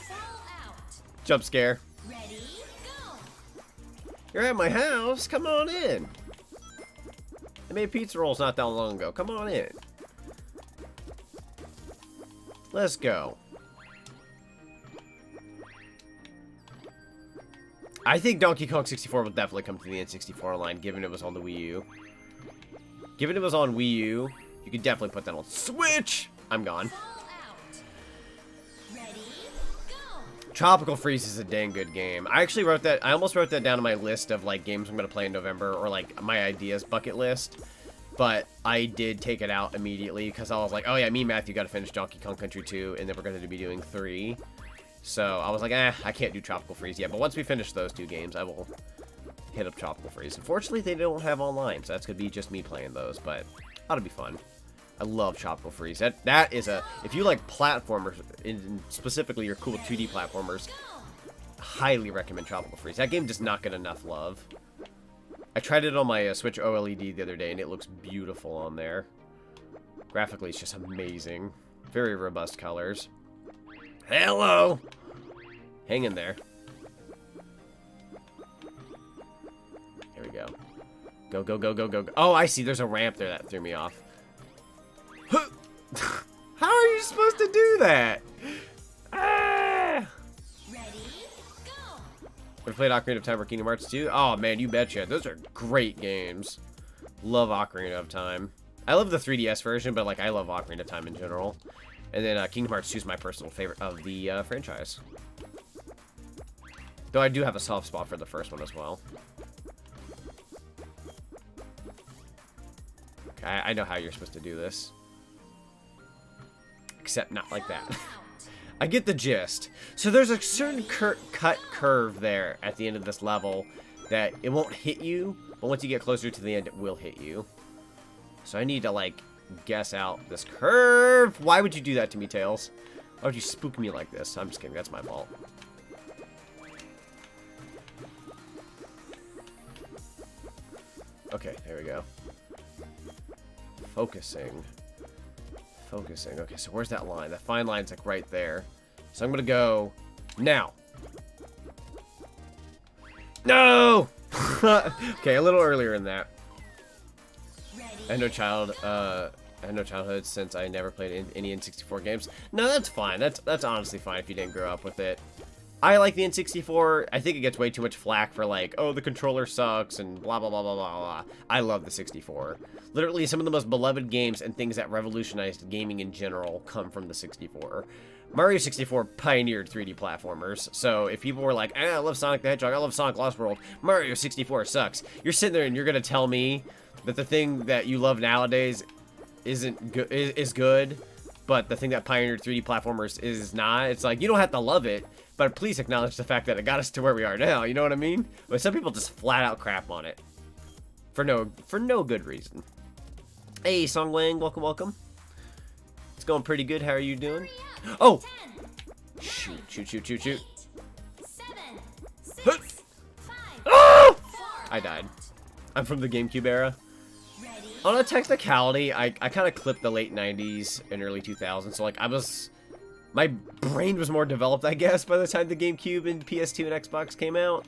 Jump scare. Ready, go. You're at my house. Come on in. I made pizza rolls not that long ago. Come on in. Let's go. I think Donkey Kong 64 will definitely come to the N64 line, given it was on the Wii U. Given it was on Wii U, you could definitely put that on Switch. I'm gone. Tropical Freeze is a dang good game. I actually wrote that. I almost wrote that down on my list of like games I'm gonna play in November, or like my ideas bucket list. But I did take it out immediately because I was like, oh yeah, me and Matthew got to finish Donkey Kong Country 2, and then we're going to be doing 3. So I was like, I can't do Tropical Freeze yet. But once we finish those 2 games, I will hit up Tropical Freeze. Unfortunately, they don't have online, so that's gonna be just me playing those. But ought to be fun. I love Tropical Freeze. That is a, if you like platformers, and specifically your cool 2D platformers, highly recommend Tropical Freeze. That game does not get enough love. I tried it on my Switch OLED the other day, and it looks beautiful on there. Graphically, it's just amazing. Very robust colors. Hello! Hang in there. Here we go. Go, go, go, go, go, go. Oh, I see. There's a ramp there that threw me off. How are you supposed to do that? Ah! Ready, go. Ever played Ocarina of Time or Kingdom Hearts 2? Oh, man, you betcha. Those are great games. Love Ocarina of Time. I love the 3DS version, but, like, I love Ocarina of Time in general. And then Kingdom Hearts 2 is my personal favorite of the franchise. Though I do have a soft spot for the first one as well. Okay, I know how you're supposed to do this. Except not like that. I get the gist. So there's a certain cut curve there at the end of this level that it won't hit you, but once you get closer to the end, it will hit you. So I need to, like, guess out this curve. Why would you do that to me, Tails? Why would you spook me like this? I'm just kidding. That's my fault. Okay, there we go. Focusing. Focusing. Okay, so where's that line? That fine line's, like, right there. So I'm gonna go now. No! Okay, a little earlier than that. I had no childhood since I never played any N64 games. No, that's fine. That's honestly fine if you didn't grow up with it. I like the N64. I think it gets way too much flack for like, oh, the controller sucks and blah, blah, blah, blah, blah, blah. I love the 64. Literally, some of the most beloved games and things that revolutionized gaming in general come from the 64. Mario 64 pioneered 3D platformers, so if people were like, I love Sonic the Hedgehog, I love Sonic Lost World, Mario 64 sucks, you're sitting there and you're going to tell me that the thing that you love nowadays is good, but the thing that pioneered 3D platformers is not. It's like, you don't have to love it, but please acknowledge the fact that it got us to where we are now, you know what I mean? But some people just flat out crap on it. For no good reason. Hey, Song Lang, welcome, welcome. It's going pretty good. How are you doing? Oh! 10, shoot, shoot, shoot, shoot, shoot. 7, 6, 5, oh! 4, I died. I'm from the GameCube era. ready, On a technicality, I kind of clipped the late 90s and early 2000s, so like my brain was more developed, I guess, by the time the GameCube and PS2 and Xbox came out.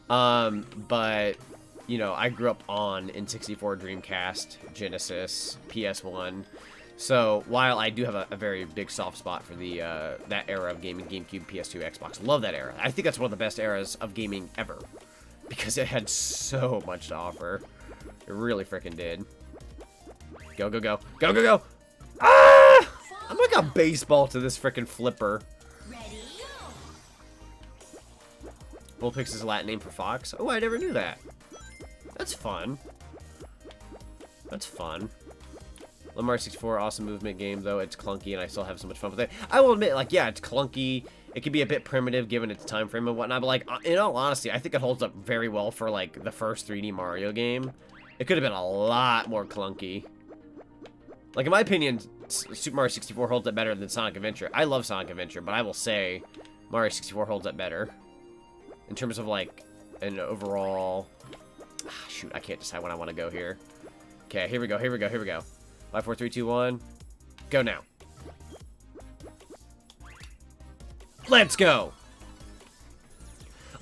But, you know, I grew up on N64, Dreamcast, Genesis, PS1. So, while I do have a very big soft spot for the that era of gaming, GameCube, PS2, Xbox, love that era. I think that's one of the best eras of gaming ever. Because it had so much to offer. It really freaking did. Go, go, go. Go, go, go! Ah! I'm like a baseball to this freaking flipper. ready, go. Bullpix is a Latin name for fox. Oh, I never knew that. That's fun. That's fun. Mario 64, awesome movement game, though. It's clunky, and I still have so much fun with it. I will admit, like, yeah, it's clunky. It can be a bit primitive, given its time frame and whatnot, but, like, in all honesty, I think it holds up very well for, like, the first 3D Mario game. It could have been a lot more clunky. Like, in my opinion, Super Mario 64 holds up better than Sonic Adventure. I love Sonic Adventure, but I will say Mario 64 holds up better. In terms of, like, an overall... shoot, I can't decide when I want to go here. Okay, here we go, here we go, here we go. 5, 4, 3, 2, 1. Go now. Let's go!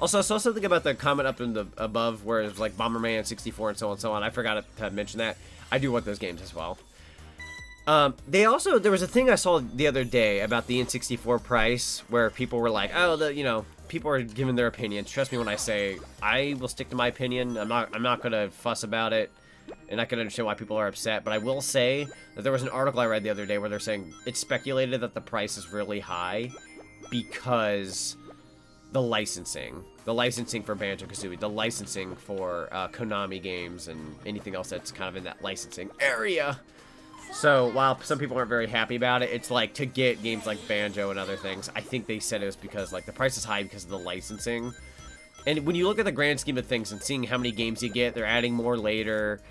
Also, I saw something about the comment up in the above where it was like Bomberman 64 and so on and so on. I forgot to mention that. I do want those games as well. There was a thing I saw the other day about the N64 price where people were like, oh, people are giving their opinions. Trust me when I say I will stick to my opinion. I'm not gonna fuss about it. And I can understand why people are upset, but I will say that there was an article I read the other day where they're saying it's speculated that the price is really high because the licensing for Banjo-Kazooie, the licensing for Konami games and anything else that's kind of in that licensing area. So while some people aren't very happy about it, it's like to get games like Banjo and other things, I think they said it was because like the price is high because of the licensing. And when you look at the grand scheme of things and seeing how many games you get, they're adding more later.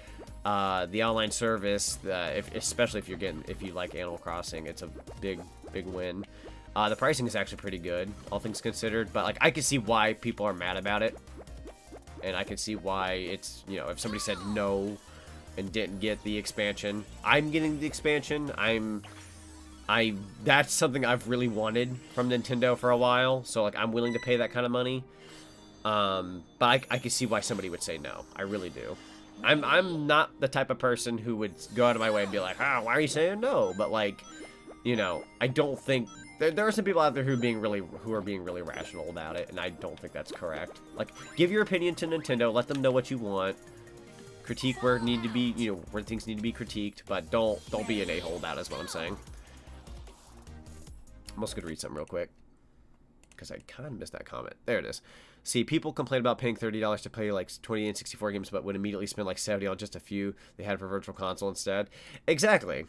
The online service, especially if you like Animal Crossing, it's a big win. The pricing is actually pretty good, all things considered. But like, I can see why people are mad about it, and I can see why it's, if somebody said no and didn't get the expansion, I'm getting the expansion. That's something I've really wanted from Nintendo for a while. So like, I'm willing to pay that kind of money. But I can see why somebody would say no. I really do. I'm not the type of person who would go out of my way and be like, why are you saying no? But like, I don't think there are some people out there who are being really rational about it, and I don't think that's correct. Like, give your opinion to Nintendo, let them know what you want, critique where it need to be, where things need to be critiqued, but don't be an a-hole. That is what I'm saying. I'm also gonna read something real quick because I kind of missed that comment. There it is. See, people complain about paying $30 to play like 20 and 64 games, but would immediately spend like $70 on just a few they had for Virtual Console instead. Exactly.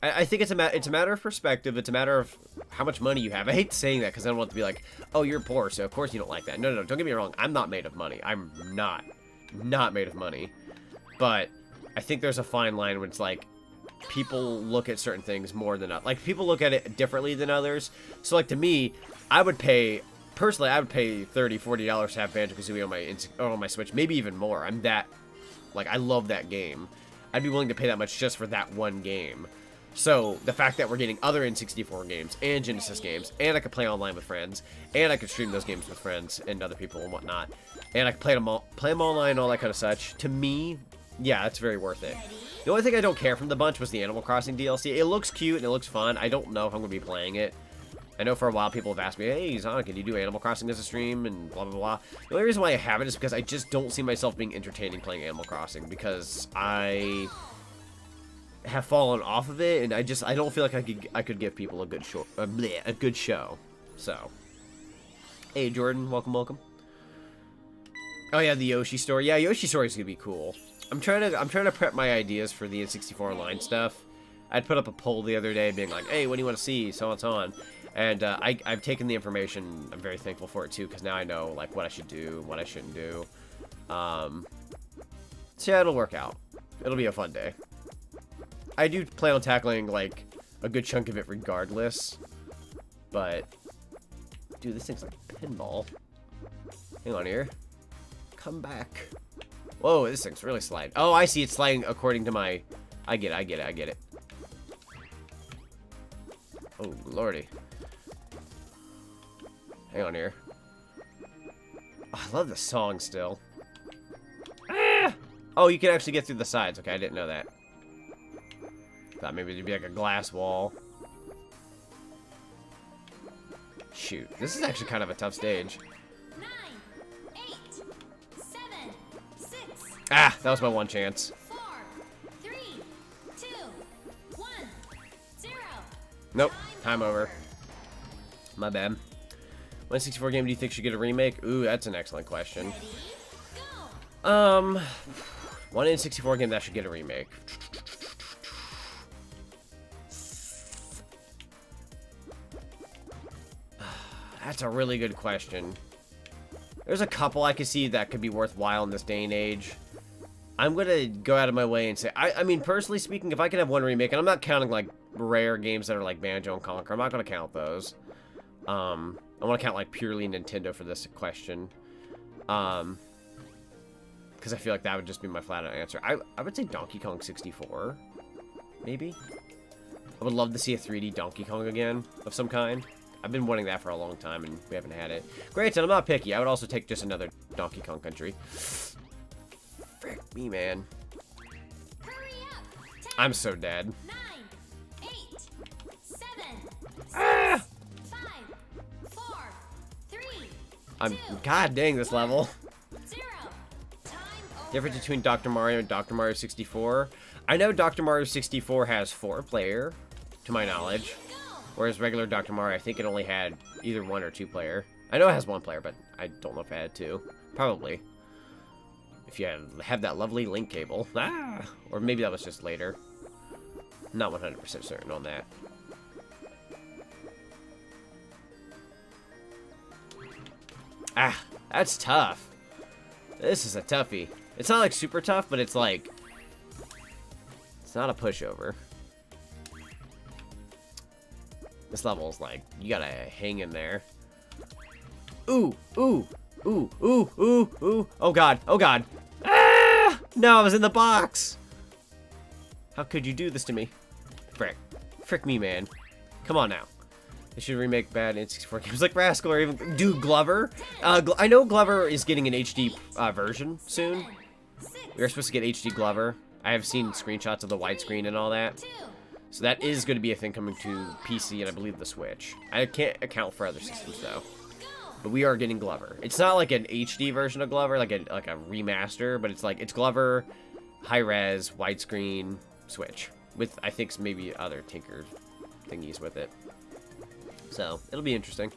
I think it's a matter of perspective. It's a matter of how much money you have. I hate saying that because I don't want to be like, oh, you're poor, so of course you don't like that. No, don't get me wrong. I'm not made of money. I'm not made of money. But I think there's a fine line when it's like, people look at certain things more than others. Like, people look at it differently than others. So, like, to me, I would pay, personally, I would pay $30, $40 to have Banjo-Kazooie on my Switch. Maybe even more. I'm that, like, I love that game. I'd be willing to pay that much just for that one game. So, the fact that we're getting other N64 games and Genesis games, and I could play online with friends, and I could stream those games with friends and other people and whatnot, and I could play them online, all that kind of such, to me, yeah, it's very worth it. The only thing I don't care from the bunch was the Animal Crossing DLC. It looks cute and it looks fun. I don't know if I'm going to be playing it. I know for a while people have asked me, hey, Zonic, can you do Animal Crossing as a stream? And blah, blah, blah. The only reason why I haven't is because I just don't see myself being entertaining playing Animal Crossing, because I have fallen off of it, and I don't feel like I could give people a good show. So, hey, Jordan, welcome. Oh yeah, the Yoshi story. Yeah, Yoshi story is gonna be cool. I'm trying to prep my ideas for the N64 Online stuff. I'd put up a poll the other day being like, hey, what do you want to see? So on, so on. And I've taken the information. I'm very thankful for it too, because now I know like what I should do, what I shouldn't do. So yeah, it'll work out. It'll be a fun day. I do plan on tackling like a good chunk of it regardless. But dude, this thing's like pinball. Hang on here. Come back. Whoa, this thing's really sliding. Oh, I see. It's sliding according to my... I get it. Oh, lordy. Hang on here. Oh, I love the song still. Ah! Oh, you can actually get through the sides. Okay, I didn't know that. Thought maybe it'd be like a glass wall. Shoot. This is actually kind of a tough stage. 9, 8, 7, 6. Ah, that was my one chance. 4, 3, 2, 1, 0. Nope, time over. My bad. What N64 game do you think should get a remake? Ooh, that's an excellent question. Ready, go. One N64 game that should get a remake. That's a really good question. There's a couple I could see that could be worthwhile in this day and age. I'm gonna go out of my way and say, I mean, personally speaking, if I could have one remake, and I'm not counting like rare games that are like Banjo and Conquer, I'm not gonna count those. I want to count like purely Nintendo for this question, because I feel like that would just be my flat out answer. I would say Donkey Kong 64, maybe. I would love to see a 3D Donkey Kong again of some kind. I've been wanting that for a long time, and we haven't had it. Granted, I'm not picky. I would also take just another Donkey Kong Country. Frick me, man. Hurry up. 10, I'm so dead. 9, 8, 7, 6, Ah! 5, 4, 3, I'm 2, god dang this level. 0. Time over. Difference between Dr. Mario and Dr. Mario 64. I know Dr. Mario 64 has 4-player, to my knowledge. Go. Whereas regular Dr. Mario, I think it only had either 1 or 2-player. I know it has 1-player, but I don't know if it had 2. Probably. If you have that lovely link cable. Ah! Or maybe that was just later. Not 100% certain on that. Ah, that's tough. This is a toughie. It's not like super tough, but it's like... It's not a pushover. This level is like, you gotta hang in there. Ooh, ooh, ooh, ooh, ooh, ooh. Oh god, oh god. Ah! No, I was in the box. How could you do this to me? Frick. Frick me, man. Come on now. They should remake bad N64 games like Rascal or even... Dude, Glover. I know Glover is getting an HD version soon. 10, 6, We're supposed to get HD Glover. I have seen screenshots of the widescreen and all that. 2. So that is going to be a thing coming to PC and I believe the Switch. I can't account for other systems though. But we are getting Glover. It's not like an HD version of Glover, like a remaster, but it's like it's Glover, high res, widescreen, Switch with I think maybe other tinker thingies with it. So it'll be interesting,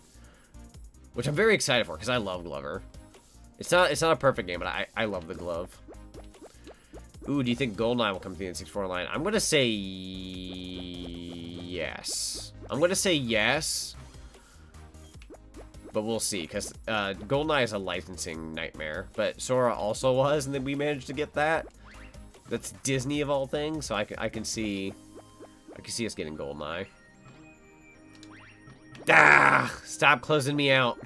which I'm very excited for because I love Glover. It's not a perfect game, but I love the glove. Ooh, do you think GoldenEye will come to the N64 line? I'm gonna say yes. I'm gonna say yes. But we'll see, because GoldenEye is a licensing nightmare. But Sora also was, and then we managed to get that. That's Disney of all things, so I can see us getting GoldenEye. Ah! Stop closing me out.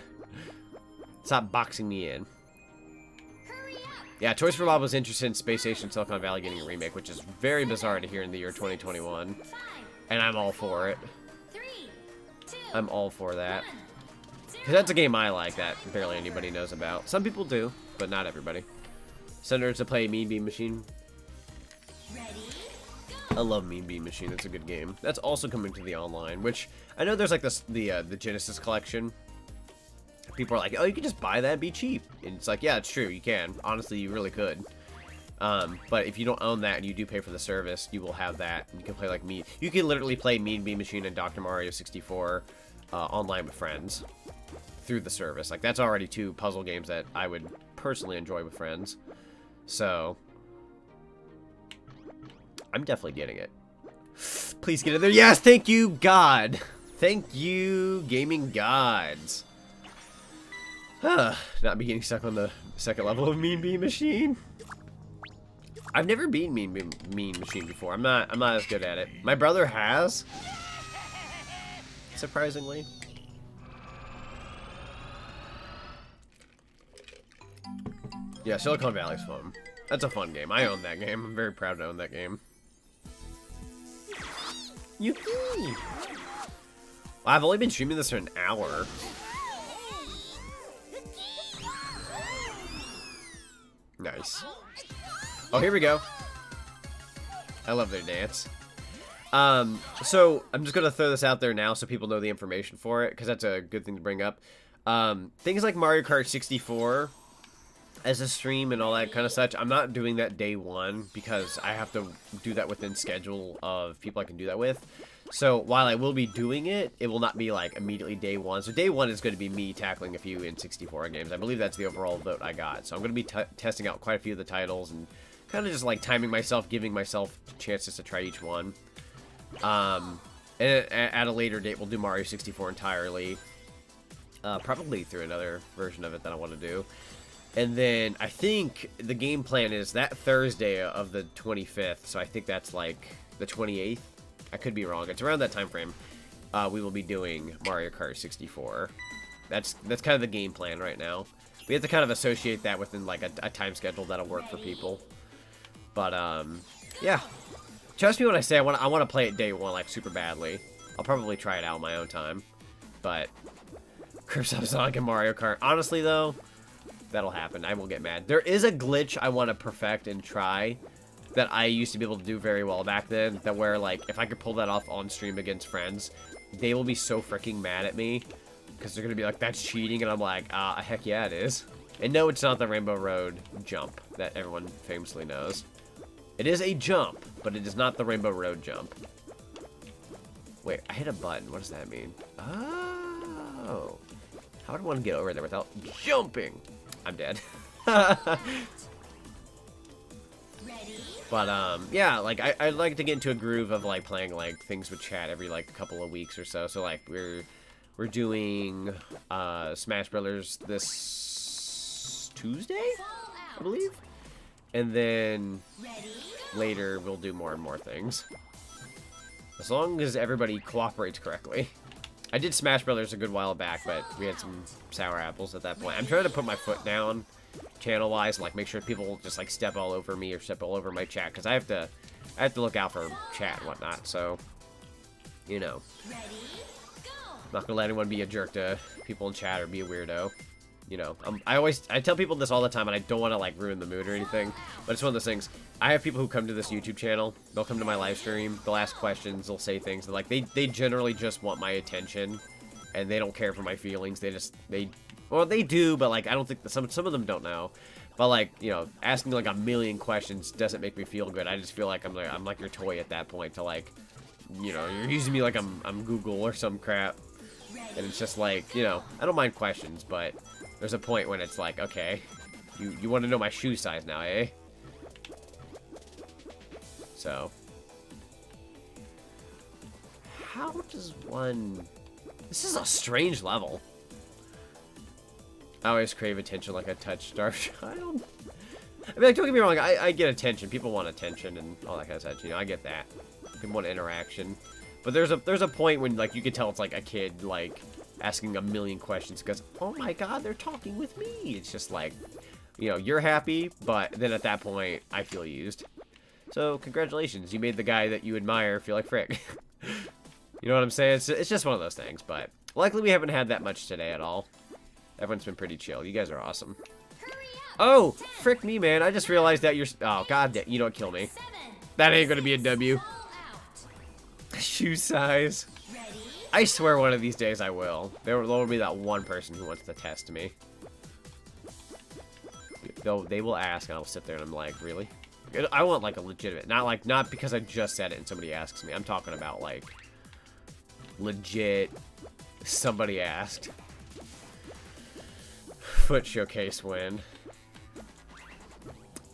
Stop boxing me in. Yeah, Toys for Bob was interested in Space Station Silicon Valley getting a remake, which is very bizarre to hear in the year 2021. And I'm all for it. I'm all for that. Because that's a game I like that barely anybody knows about. Some people do, but not everybody. Senators to play Mean Bean Machine. I love Mean Bean Machine. It's a good game. That's also coming to the online, which I know there's like the Genesis collection. People are like, oh, you can just buy that and be cheap. And it's like, yeah, it's true. You can. Honestly, you really could. But if you don't own that and you do pay for the service, you will have that. And you can play like me. You can literally play Mean Bean Machine and Dr. Mario 64 online with friends through the service. Like, that's already 2 puzzle games that I would personally enjoy with friends. So, I'm definitely getting it. Please get in there. Yes, thank you, God. Thank you, gaming gods. Not be getting stuck on the second level of Mean Bean Machine. I've never beaten Mean Machine before. I'm not as good at it. My brother has, surprisingly. Yeah, Silicon Valley's fun. That's a fun game. I own that game. I'm very proud to own that game. Yuki! I've only been streaming this for an hour. Nice. Oh, here we go. I love their dance. So I'm just gonna throw this out there now so people know the information for it, because that's a good thing to bring up. Things like Mario Kart 64 as a stream and all that kind of such, I'm not doing that day one because I have to do that within schedule of people I can do that with. So while I will be doing it, it will not be like immediately day one. So day one is going to be me tackling a few in 64 games. I believe that's the overall vote I got. So I'm going to be testing out quite a few of the titles and kind of just like timing myself, giving myself chances to try each one. And at a later date, we'll do Mario 64 entirely. Probably through another version of it that I want to do. And then I think the game plan is that Thursday of the 25th. So I think that's like the 28th. I could be wrong. It's around that time frame. We will be doing Mario Kart 64. That's kind of the game plan right now. We have to kind of associate that within like a time schedule that'll work for people. But yeah, trust me when I say I want to play it day one like super badly. I'll probably try it out on my own time. But Curse of Sonic and Mario Kart. Honestly though, that'll happen. I will get mad. There is a glitch I want to perfect and try that I used to be able to do very well back then, that where, like, if I could pull that off on stream against friends, they will be so freaking mad at me, because they're going to be like, that's cheating, and I'm like, heck yeah, it is. And no, it's not the Rainbow Road jump that everyone famously knows. It is a jump, but it is not the Rainbow Road jump. Wait, I hit a button. What does that mean? Oh. How would I want to get over there without jumping? I'm dead. But, yeah, like, I'd like to get into a groove of, like, playing, like, things with chat every, like, couple of weeks or so. So, like, we're doing, Smash Brothers this Tuesday, I believe? And then later we'll do more and more things. As long as everybody cooperates correctly. I did Smash Brothers a good while back, but we had some sour apples at that point. I'm trying to put my foot down channel-wise, like make sure people just like step all over me or step all over my chat, because I have to look out for chat and whatnot. So, you know, I'm not gonna let anyone be a jerk to people in chat or be a weirdo. You know, I tell people this all the time, and I don't want to like ruin the mood or anything, but it's one of those things. I have people who come to this YouTube channel. They'll come to my live stream. They'll ask questions. They'll say things. They're like, they generally just want my attention, and they don't care for my feelings. Well, they do, but like I don't think some of them don't know. But like, you know, asking like a million questions doesn't make me feel good. I just feel like I'm like your toy at that point. To like, you know, you're using me like I'm Google or some crap, and it's just like, you know, I don't mind questions, but there's a point when it's like, okay, you want to know my shoe size now, eh? So, how does one... This is a strange level. I always crave attention like a touch-starved child. I mean, like, don't get me wrong, I get attention. People want attention and all that kind of stuff, you know, I get that. People want interaction. But there's a point when, like, you can tell it's, like, a kid, like, asking a million questions because, oh my god, they're talking with me. It's just like, you know, you're happy, but then at that point, I feel used. So, congratulations, you made the guy that you admire feel like frick. You know what I'm saying? It's just one of those things, but luckily we haven't had that much today at all. Everyone's been pretty chill. You guys are awesome. Oh, frick me, man. I just realized that you're... Oh, god, you don't kill me. That ain't gonna be a W. Shoe size. I swear one of these days I will. There will be that one person who wants to test me. They will ask, and I'll sit there and I'm like, really? I want, like, a legitimate... Not because I just said it and somebody asks me. I'm talking about, like... legit... somebody asked. Foot showcase win.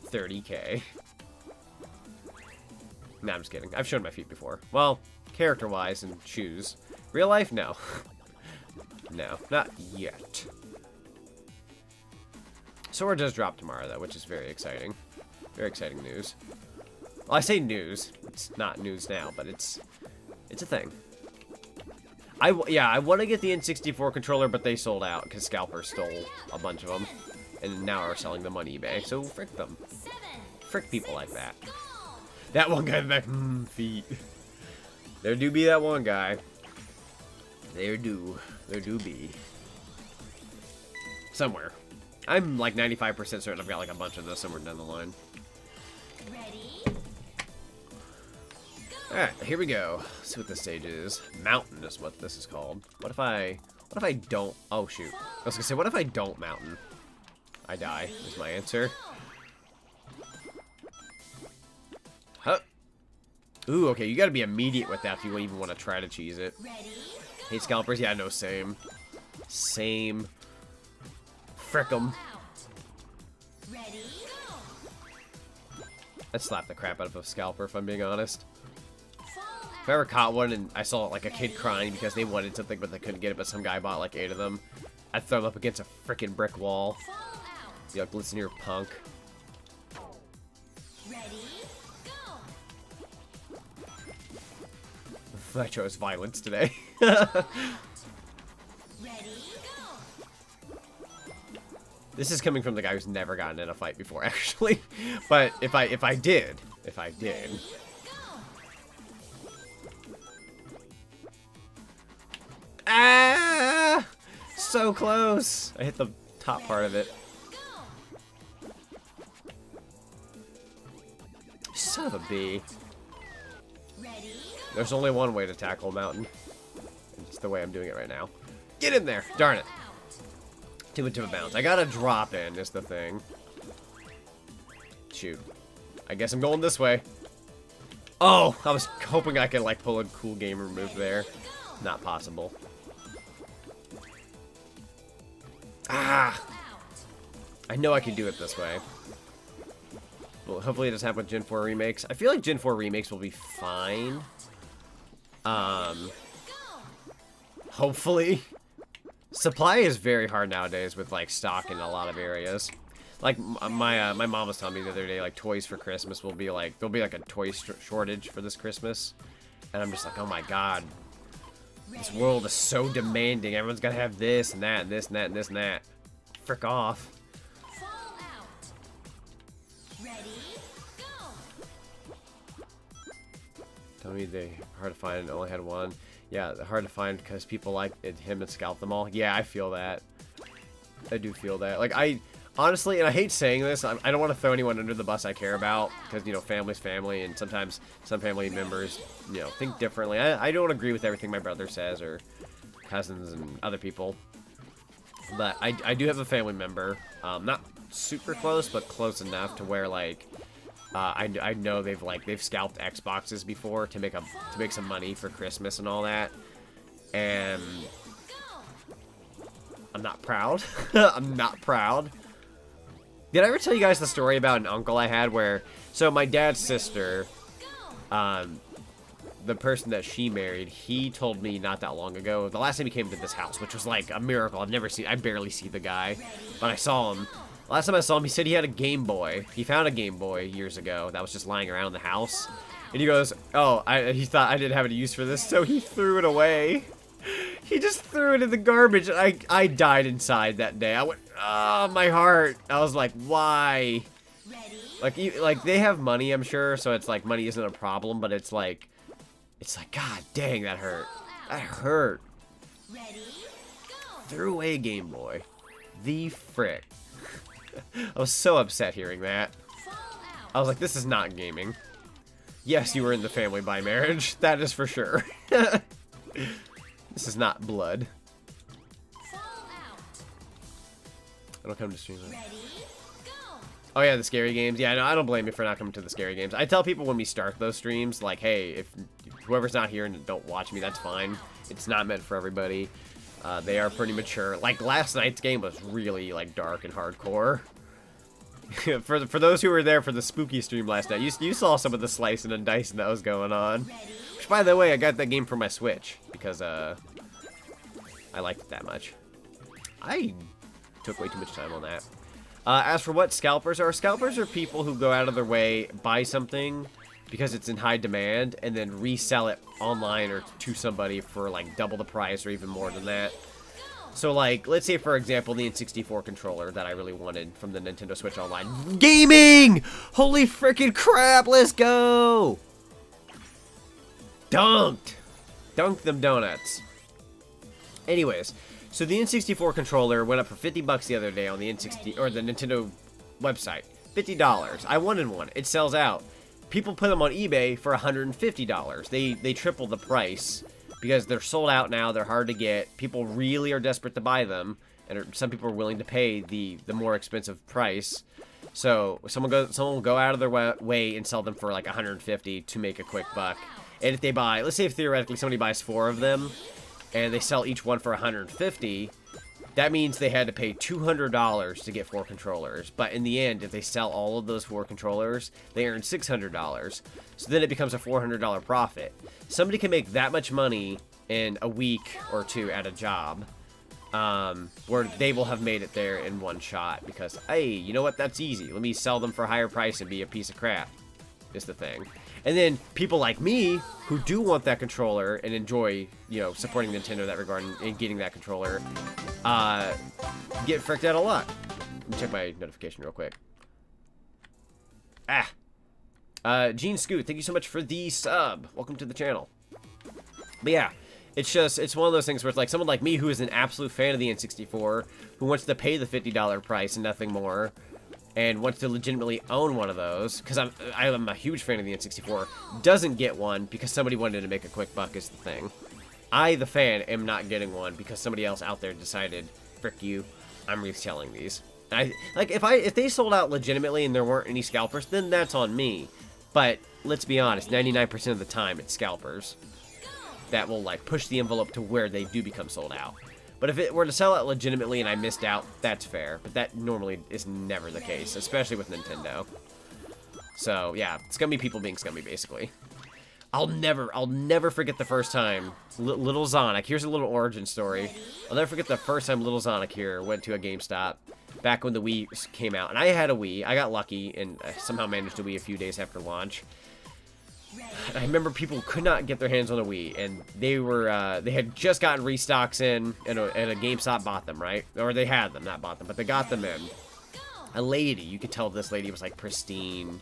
30K. Nah, I'm just kidding. I've shown my feet before. Well, character-wise and shoes. Real life? No. No, not yet. Sword does drop tomorrow, though, which is very exciting. Very exciting news. Well, I say news. It's not news now, but it's a thing. I want to get the N64 controller, but they sold out because Scalper stole a bunch of them. And now are selling them on eBay, so frick them. Frick people like that. That one guy back, feet. There do be that one guy. There do be. Somewhere. I'm like 95% certain I've got like a bunch of those somewhere down the line. Alright, here we go. Let's see what this stage is. Mountain is what this is called. What if I don't... Oh, shoot. I was gonna say, what if I don't mountain? I die, is my answer. Huh. Ooh, okay, you gotta be immediate with that if you even want to try to cheese it. Hey, scalpers? Yeah, no, same. Same. Frick 'em. I'd slap the crap out of a scalper, if I'm being honest. If I ever caught one and I saw like a kid crying because they wanted something but they couldn't get it, but some guy bought like 8 of them, I'd throw them up against a freaking brick wall. Be like, listen here, punk. I chose violence today. This is coming from the guy who's never gotten in a fight before, actually. But if I did. Ah! So close. I hit the top part of it. Son of a bee. There's only one way to tackle mountain. It's the way I'm doing it right now. Get in there! Darn it. Too much of a bounce. I gotta drop in is the thing. Shoot. I guess I'm going this way. Oh! I was hoping I could like pull a cool gamer move there. Not possible. Ah! I know I can do it this way. Well, hopefully it doesn't happen with Gen 4 remakes. I feel like Gen 4 remakes will be fine. Hopefully. Supply is very hard nowadays with like stock in a lot of areas. Like my mom was telling me the other day, like toys for Christmas will be like there'll be like a toy shortage for this Christmas, and I'm just like, oh my god, this world is so demanding. Everyone's gotta have this and that and this and that and this and that. Frick off. Tell me they hard to find and only had one. Yeah, hard to find because people like him and scalp them all. Yeah, I feel that. I do feel that. Like, I honestly, and I hate saying this, I don't want to throw anyone under the bus I care about because, you know, family's family, and sometimes some family members, you know, think differently. I don't agree with everything my brother says or cousins and other people. But I do have a family member, not super close, but close enough to where, like, I know they've scalped Xboxes before to make some money for Christmas and all that, and I'm not proud. I'm not proud. Did I ever tell you guys the story about an uncle I had where, so my dad's sister, the person that she married, he told me not that long ago, the last time he came to this house, which was like a miracle. I barely see the guy, but I saw him Last time I saw him, he said he had a Game Boy. He found a Game Boy years ago that was just lying around in the house. And he goes, oh, he thought I didn't have any use for this, so he threw it away. He just threw it in the garbage. And I died inside that day. I went, oh, my heart. I was like, why? Like they have money, I'm sure, so it's like money isn't a problem, but it's like, God dang, that hurt. That hurt. Threw away a Game Boy. The frick. I was so upset hearing that. I was like, this is not gaming. Yes, you were in the family by marriage. That is for sure. This is not blood. I don't come to stream. Oh yeah, the scary games. Yeah, no, I don't blame you for not coming to the scary games. I tell people when we start those streams, like, hey, if whoever's not here and don't watch me, that's fine. It's not meant for everybody. They are pretty mature. Like, last night's game was really, like, dark and hardcore. for those who were there for the spooky stream last night, you saw some of the slicing and dicing that was going on. Which, by the way, I got that game for my Switch because I liked it that much. I took way too much time on that. As for what scalpers are people who go out of their way, buy something because it's in high demand, and then resell it online or to somebody for like double the price or even more than that. So like, let's say for example, the N64 controller that I really wanted from the Nintendo Switch Online. Gaming! Holy freaking crap, let's go! Dunked! Dunked them donuts. Anyways, so the N64 controller went up for 50 bucks the other day on the N60 or the Nintendo website. $50. I wanted one. It sells out. People put them on eBay for $150. They triple the price because they're sold out now. They're hard to get. People really are desperate to buy them, and some people are willing to pay the more expensive price. So someone will go out of their way and sell them for like $150 to make a quick buck. And if they buy, let's say if theoretically somebody buys 4 of them, and they sell each one for $150, that means they had to pay $200 to get 4 controllers. But in the end, if they sell all of those 4 controllers, they earn $600. So then it becomes a $400 profit. Somebody can make that much money in a week or 2 at a job, where they will have made it there in one shot because, hey, you know what? That's easy. Let me sell them for a higher price and be a piece of crap. Is the thing. And then people like me who do want that controller and enjoy, you know, supporting Nintendo in that regard and getting that controller, get fricked out a lot. Let me check my notification real quick. Gene Scoot, thank you so much for the sub. Welcome to the channel. But yeah, it's one of those things where it's like someone like me who is an absolute fan of the N64, who wants to pay the $50 price and nothing more, and wants to legitimately own one of those, because I'm a huge fan of the N64, doesn't get one because somebody wanted to make a quick buck is the thing. I, the fan, am not getting one because somebody else out there decided, frick you, I'm reselling these. If they sold out legitimately and there weren't any scalpers, then that's on me. But let's be honest, 99% of the time it's scalpers that will like push the envelope to where they do become sold out. But if it were to sell out legitimately and I missed out, that's fair. But that normally is never the case, especially with Nintendo. So, yeah, scummy people being scummy, basically. I'll never forget the first time Little Zonic, here's a little origin story. I'll never forget the first time Little Zonic here went to a GameStop back when the Wii came out. And I had a Wii. I got lucky and I somehow managed a Wii a few days after launch. I remember people could not get their hands on a Wii, and they had just gotten restocks in, and a GameStop bought them, right? Or they had them, not bought them, but they got them in. A lady, you could tell this lady was like pristine,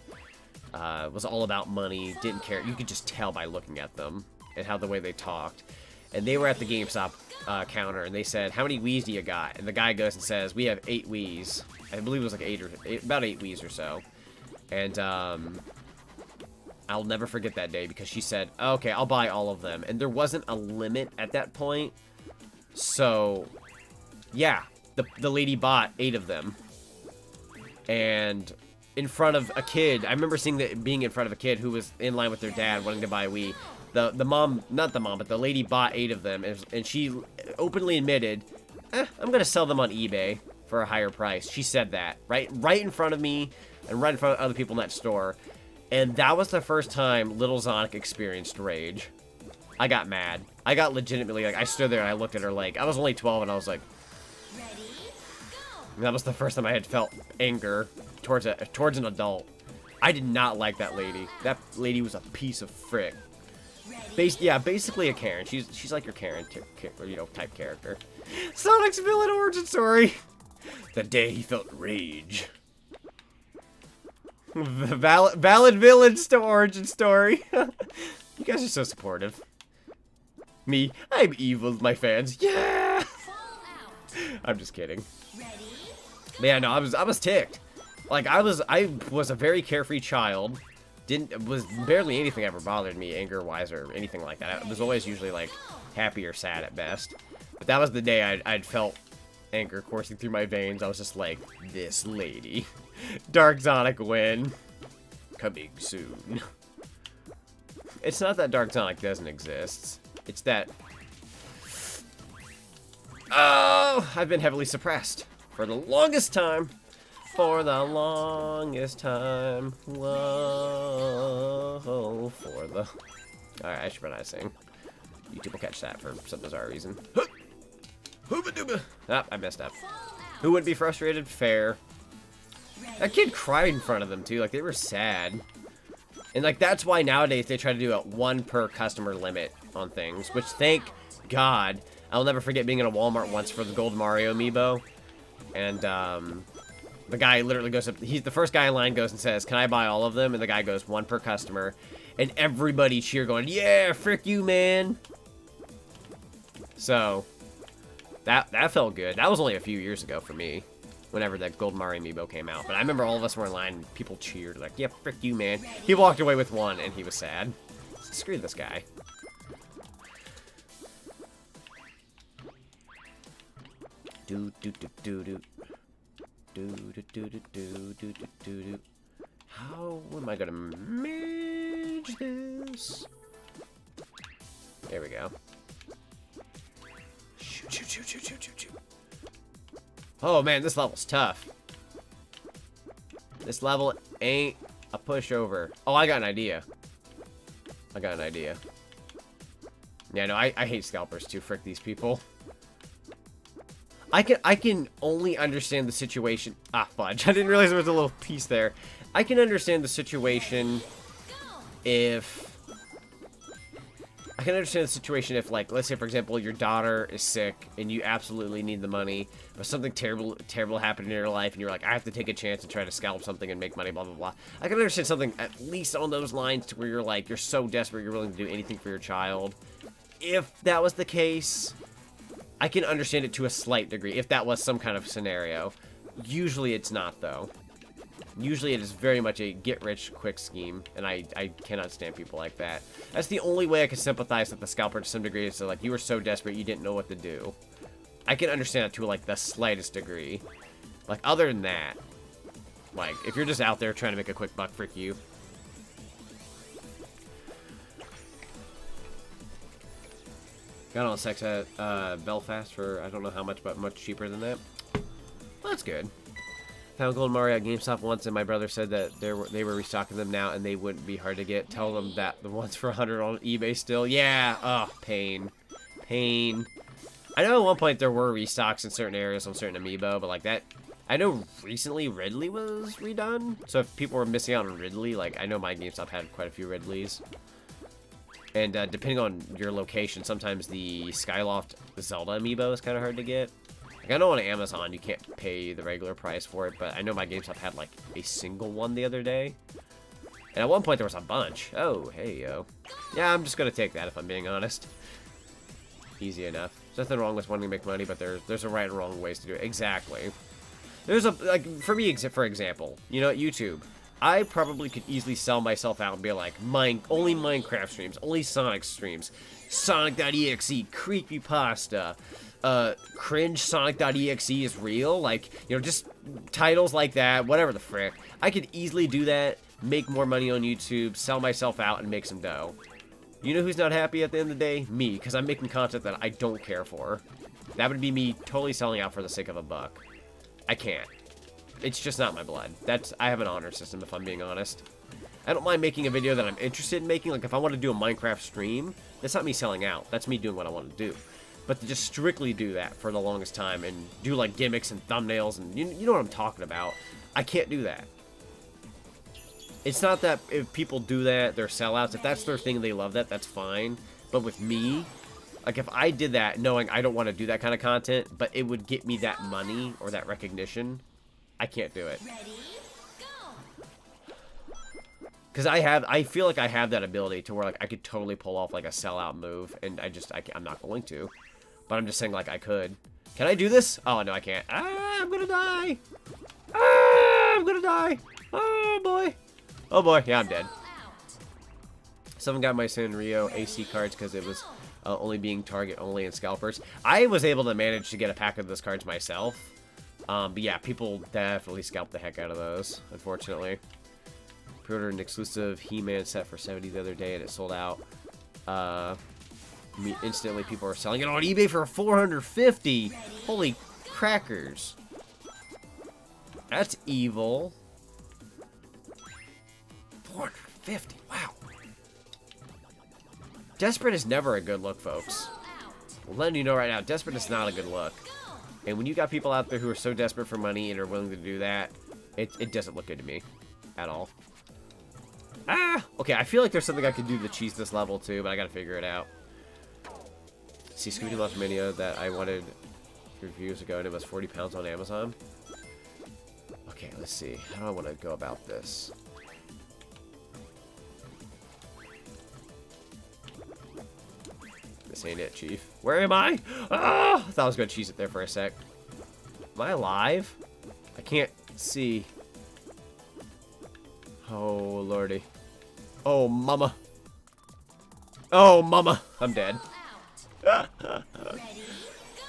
was all about money, didn't care. You could just tell by looking at them and how the way they talked. And they were at the GameStop counter, and they said, "How many Wiis do you got?" And the guy goes and says, "We have 8 Wiis." I believe it was like about 8 Wiis or so. And I'll never forget that day because she said, "Okay, I'll buy all of them." And there wasn't a limit at that point. So, yeah, the lady bought 8 of them. And in front of a kid, I remember seeing that being in front of a kid who was in line with their dad wanting to buy a Wii. The mom, not the mom, but the lady bought 8 of them. And she openly admitted, I'm going to sell them on eBay for a higher price. She said that right in front of me and right in front of other people in that store. And that was the first time Little Zonic experienced rage. I got mad. I got legitimately, like, I stood there and I looked at her like, I was only 12 and I was like, And that was the first time I had felt anger towards an adult. I did not like that lady. That lady was a piece of frick. Basically a Karen. She's like your Karen, type character. Sonic's villain origin story. The day he felt rage. The valid villain's origin story. You guys are so supportive. Me, I'm evil, my fans. Yeah. I'm just kidding. But yeah, no, I was ticked. Like I was a very carefree child. Was barely anything ever bothered me anger-wise or anything like that. I was always usually like happy or sad at best. But that was the day I'd felt anger coursing through my veins. I was just like, this lady. Dark Zonic win. Coming soon. It's not that Dark Zonic doesn't exist. It's that... Oh, I've been heavily suppressed. For the longest time. For the longest time. Whoa. For the... Alright, I should run out of sing. YouTube will catch that for some bizarre reason. Ah, I messed up. Who wouldn't be frustrated? Fair. That kid cried in front of them, too. Like, they were sad. And, like, that's why nowadays they try to do a 1 per customer limit on things. Which, thank God. I'll never forget being in a Walmart once for the Gold Mario amiibo. And, the guy literally goes up... He's the first guy in line goes and says, can I buy all of them? And the guy goes, 1 per customer. And everybody cheer going, yeah, frick you, man. So, that felt good. That was only a few years ago for me. Whenever that Gold Mario amiibo came out. But I remember all of us were in line and people cheered. Like, yeah, frick you, man. He walked away with 1 and he was sad. Screw this guy. How am I gonna manage this? There we go. Shoot. Oh man, this level's tough. This level ain't a pushover. Oh, I got an idea. Yeah, no, I hate scalpers too. Frick these people. I can only understand the situation. Ah, fudge. I didn't realize there was a little piece there. I can understand the situation if... like, let's say, for example, your daughter is sick and you absolutely need the money, but something terrible happened in your life and you're like, I have to take a chance and try to scalp something and make money, blah, blah, blah. I can understand something at least on those lines to where you're like, you're so desperate you're willing to do anything for your child. If that was the case, I can understand it to a slight degree, if that was some kind of scenario. Usually it's not, though. Usually it is very much a get-rich-quick scheme, and I cannot stand people like that. That's the only way I can sympathize with the scalper to some degree, is that, like, you were so desperate you didn't know what to do. I can understand that to, like, the slightest degree. Like, other than that, like, if you're just out there trying to make a quick buck, frick you. Got on sex at Belfast for I don't know how much, but much cheaper than that. Well, that's good. Found Gold Mario at GameStop once, and my brother said that they were restocking them now, and they wouldn't be hard to get. Tell them that the ones for 100 on eBay still. Yeah, oh, pain. I know at one point there were restocks in certain areas on certain amiibo, but like that, I know recently Ridley was redone. So if people were missing out on Ridley, like I know my GameStop had quite a few Ridleys. And depending on your location, sometimes the Skyloft Zelda amiibo is kind of hard to get. Like, I know on Amazon you can't pay the regular price for it, but I know my GameStop had like a single one the other day. And at one point there was a bunch. Oh, hey, yo. Yeah, I'm just going to take that if I'm being honest. Easy enough. There's nothing wrong with wanting to make money, but there's a right and wrong ways to do it. Exactly. There's a, like, for me, for example, you know, YouTube. I probably could easily sell myself out and be like, only Minecraft streams, only Sonic streams, Sonic.exe, creepypasta, cringe Sonic.exe is real, like, you know, just titles like that, whatever the frick. I could easily do that, make more money on YouTube, sell myself out, and make some dough. You know who's not happy at the end of the day? Me, because I'm making content that I don't care for. That would be me totally selling out for the sake of a buck. I can't. It's just not my blood. I have an honor system, if I'm being honest. I don't mind making a video that I'm interested in making. Like, if I want to do a Minecraft stream, that's not me selling out. That's me doing what I want to do. But to just strictly do that for the longest time and do like gimmicks and thumbnails and you know what I'm talking about. I can't do that. It's not that if people do that, they're sellouts. If that's their thing and they love that, that's fine. But with me, like if I did that knowing I don't want to do that kind of content, but it would get me that money or that recognition, I can't do it. Because I feel like I have that ability to where like I could totally pull off like a sellout move, and I'm not going to. But I'm just saying like I could. Can I do this? Oh no, I can't. Ah, I'm gonna die. Ah, I'm gonna die. Oh boy. Oh boy, yeah, I'm dead. Someone got my Sanrio AC cards because it was only being target only and scalpers. I was able to manage to get a pack of those cards myself. But yeah, people definitely scalp the heck out of those, unfortunately. Pre-ordered an exclusive He-Man set for $70 the other day and it sold out. Instantly people are selling it on eBay for $450. Holy crackers. That's evil. 450, wow. Desperate is never a good look, folks. I'm letting you know right now, desperate is not a good look. And when you got people out there who are so desperate for money and are willing to do that, it doesn't look good to me. At all. Ah! Okay, I feel like there's something I could do to cheese this level too, but I gotta figure it out. See, Scooby Lost Mania that I wanted reviews ago and it was 40 pounds on Amazon. Okay, let's see. How do I want to go about this? This ain't it, Chief. Where am I? Ah! I thought I was gonna cheese it there for a sec. Am I alive? I can't see. Oh, lordy. Oh, mama. Oh, mama. I'm dead.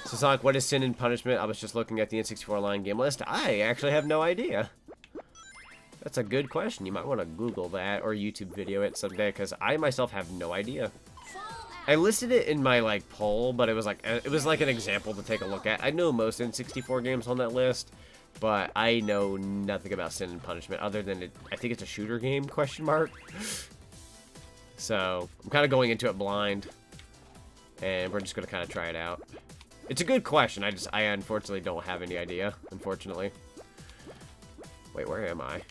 So, Sonic, what is sin and punishment? I was just looking at the N64 line game list. I actually have no idea. That's a good question. You might want to Google that or YouTube video it someday, because I myself have no idea. I listed it in my like poll, but it was like an example to take a look at. I know most N64 games on that list, but I know nothing about Sin and Punishment other than it. I think it's a shooter game? Question mark. So I'm kind of going into it blind, and we're just gonna kind of try it out. It's a good question. I unfortunately don't have any idea. Unfortunately. Wait, where am I?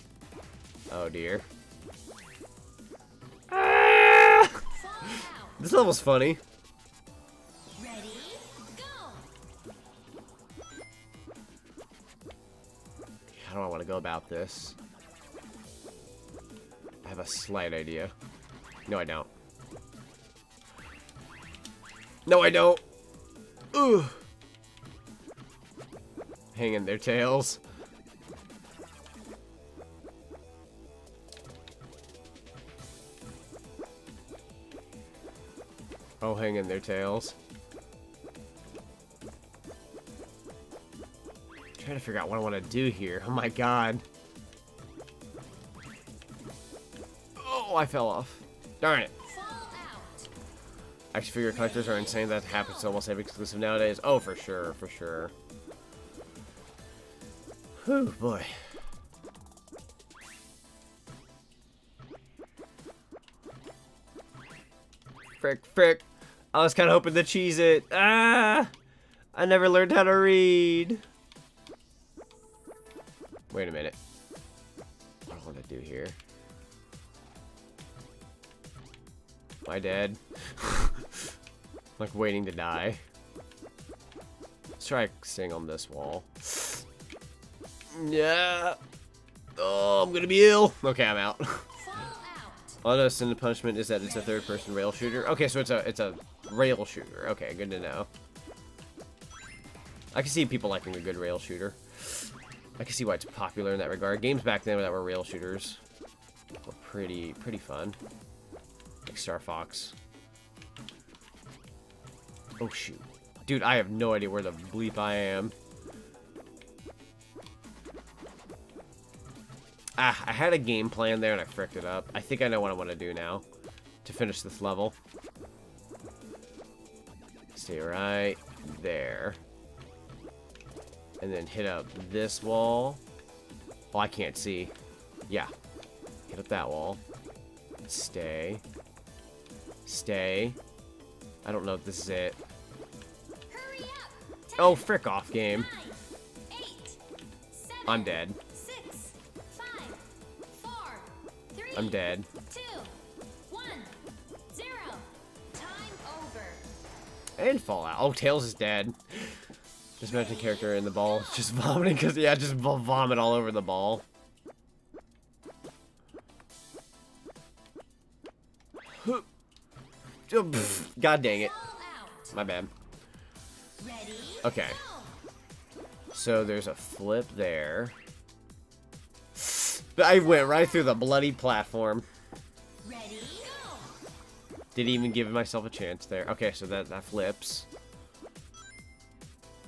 Oh dear. Ah! This level's funny. Ready, go. How do I want to go about this? I have a slight idea. No, I don't. No, I don't. Ooh. Hang in their tails. Oh, hang in their tails. I'm trying to figure out what I want to do here. Oh my god. Oh, I fell off. Darn it. Action figure collectors are insane. That happens to almost every exclusive nowadays. Oh, for sure, for sure. Whew, boy. Frick, frick. I was kind of hoping to cheese it. Ah! I never learned how to read. Wait a minute. What do I want to do here? Am I dead? Like waiting to die. Let's try sing on this wall. Yeah. Oh, I'm gonna be ill. Okay, I'm out. All I know Sin and Punishment is that it's a third-person rail shooter. Okay, so it's a rail shooter. Okay, good to know. I can see people liking a good rail shooter. I can see why it's popular in that regard. Games back then that were rail shooters were pretty fun. Like Star Fox. Oh shoot, dude! I have no idea where the bleep I am. Ah, I had a game plan there and I fricked it up. I think I know what I want to do now to finish this level. Stay right there. And then hit up this wall. Oh, I can't see. Yeah. Hit up that wall. Stay. Stay. I don't know if this is it. Oh, frick off, game. 9, 8, 7, I'm dead. 6, 5, 4, 3, I'm dead. 2, 1, 0. Time over. And Fallout. Oh, Tails is dead. Just imagine a character in the ball just vomiting because, yeah, just vomit all over the ball. God dang it. Fallout. My bad. Ready? Okay. Go. So there's a flip there. I went right through the bloody platform. Ready? Go. Didn't even give myself a chance there. Okay, so that flips.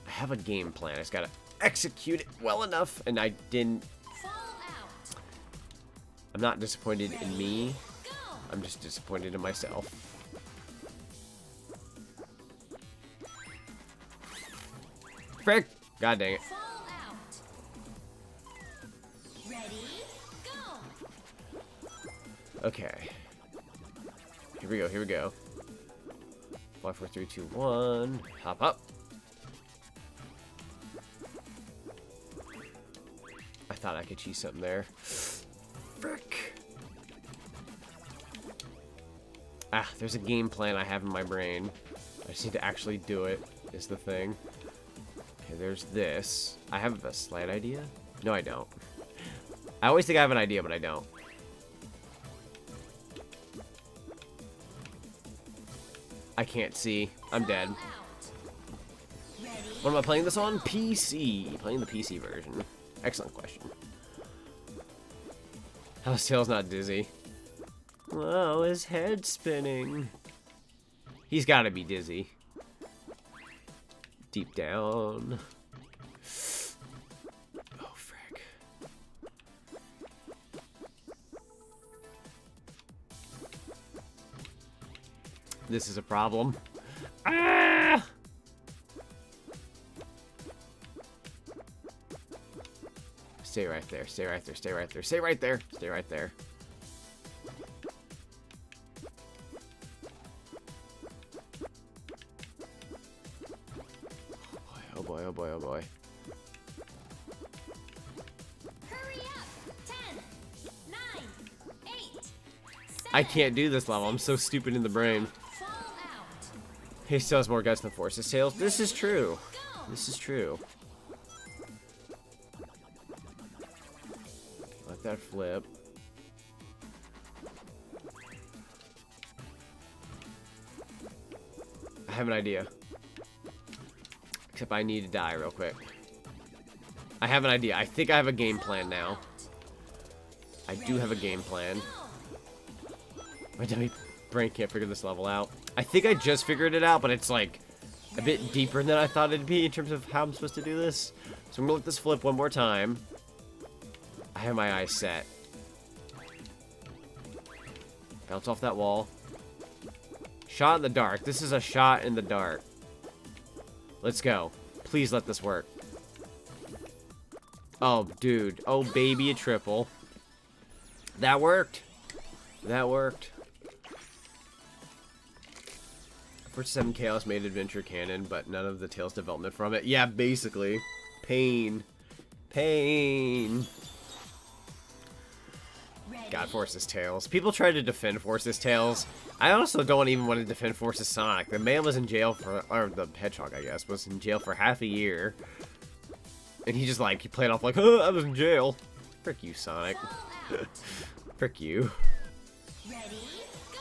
I have a game plan. I just gotta execute it well enough, and I didn't. Fallout. I'm not disappointed in me. Go. I'm just disappointed in myself. Frick! God dang it. Fallout. Ready? Go. Okay. Here we go, here we go. 5, 4, 3, 2, 1. Hop up. I thought I could cheese something there. Frick. Ah, there's a game plan I have in my brain. I just need to actually do it, is the thing. Okay, there's this. I have a slight idea? No, I don't. I always think I have an idea, but I don't. I can't see. I'm dead. Fallout. Ready? What am I playing this on? PC. Playing the PC version. Excellent question. How's Tails not dizzy? Oh, his head's spinning. He's gotta be dizzy. Deep down. Oh, frick. This is a problem. Ah! Stay right there, stay right there, stay right there, stay right there, stay right there. Oh boy, oh boy, oh boy. Hurry up. 10, 9, 8, 7. I can't do this level, I'm so stupid in the brain. Fallout. He still has more guts than Force's Tails. This is true. Go. This is true. Let that flip. I have an idea. Except I need to die real quick. I have an idea. I think I have a game plan now. I do have a game plan. My dummy brain can't figure this level out. I think I just figured it out, but it's like a bit deeper than I thought it'd be in terms of how I'm supposed to do this. So I'm gonna let this flip one more time. I have my eyes set. Bounce off that wall. Shot in the dark. This is a shot in the dark. Let's go. Please let this work. Oh, dude. Oh, baby, a triple. That worked. That worked. First 7 Chaos made Adventure canon, but none of the Tails development from it. Yeah, basically. Pain. Pain. God, Force's Tails. People try to defend Force's Tails. I also don't even want to defend Force's Sonic. The man was in jail for, or the Hedgehog, I guess, was in jail for half a year. And he just like, he played off like, oh, I was in jail. Frick you, Sonic. Frick you. Ready? Go.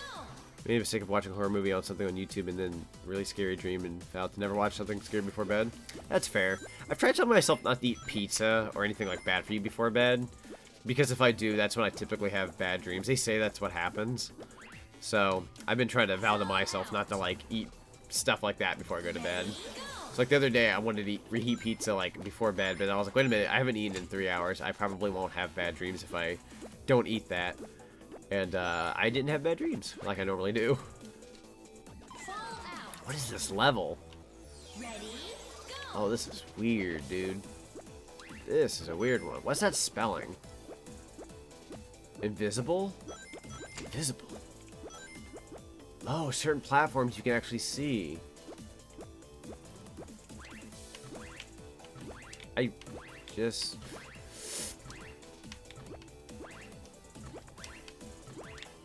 Made a mistake of watching a horror movie on something on YouTube and then really scary dream and vowed to never watch something scary before bed. That's fair. I've tried telling myself not to eat pizza or anything like bad for you before bed. Because if I do, that's when I typically have bad dreams. They say that's what happens. So, I've been trying to vow to myself not to, like, eat stuff like that before I go to bed. So, like, the other day, I wanted to reheat pizza, like, before bed. But I was like, wait a minute, I haven't eaten in 3 hours. I probably won't have bad dreams if I don't eat that. And, I didn't have bad dreams, like I normally do. Fallout. What is this level? Ready? Go. Oh, this is weird, dude. This is a weird one. What's that spelling? Invisible? Invisible. Oh, certain platforms you can actually see. I just...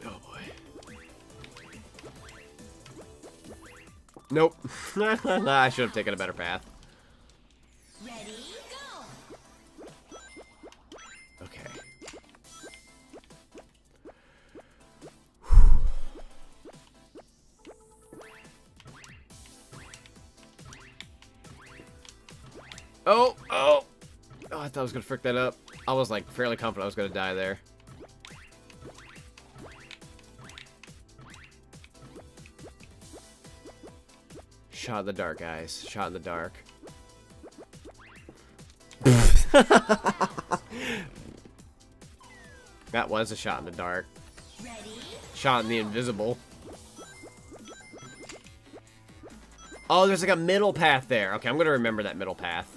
Oh boy. Nope. I should have taken a better path. Ready, go. Okay. Oh, oh! Oh, I thought I was gonna frick that up. I was like fairly confident I was gonna die there. Shot in the dark, guys. Shot in the dark. That was a shot in the dark. Ready, Shot in the invisible. Oh, there's like a middle path there. Okay, I'm gonna remember that middle path.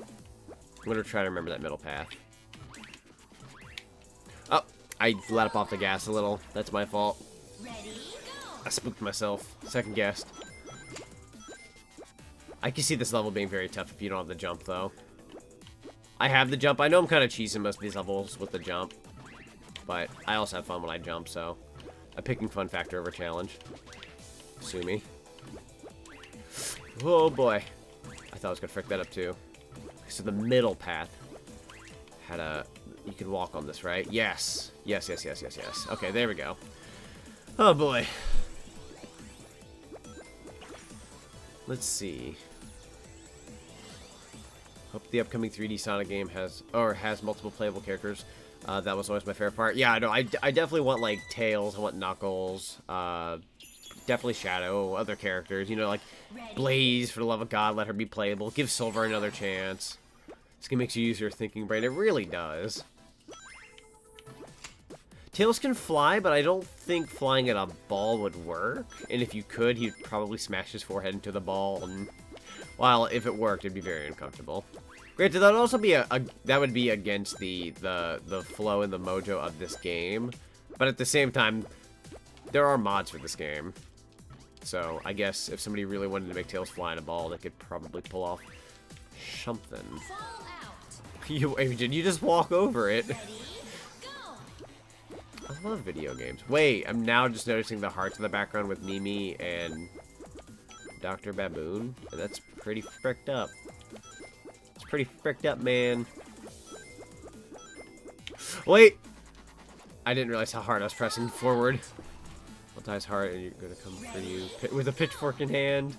I'm gonna try to remember that middle path. Oh, I let up off the gas a little. That's my fault. ready, go. I spooked myself. Second guessed. I can see this level being very tough if you don't have the jump, though. I have the jump. I know I'm kind of cheesing most of these levels with the jump. But I also have fun when I jump, so... I'm picking fun factor over challenge. Sue me. Oh, boy. I thought I was going to frick that up, too. So the middle path had a... You could walk on this, right? Yes. Yes, yes, yes, yes, yes. Okay, there we go. Oh, boy. Let's see. Hope the upcoming 3D Sonic game has multiple playable characters. That was always my favorite part. Yeah, no, I definitely want, like, Tails. I want Knuckles. Definitely Shadow. Other characters. You know, like, Blaze, for the love of God, let her be playable. Give Silver another chance. This game makes you use your thinking brain. It really does. Tails can fly, but I don't think flying at a ball would work. And if you could, he'd probably smash his forehead into the ball. And, well, if it worked, it'd be very uncomfortable. Granted, that would also be that would be against the flow and the mojo of this game. But at the same time, there are mods for this game. So I guess if somebody really wanted to make Tails fly in a ball, they could probably pull off something. Fall out. Did you just walk over it? Ready, go. I love video games. Wait, I'm now just noticing the hearts in the background with Mimi and Dr. Baboon. And that's pretty fricked up. It's pretty fricked up, man. Wait! I didn't realize how hard I was pressing forward. Multi's heart, and you're gonna come for you with a pitchfork in hand.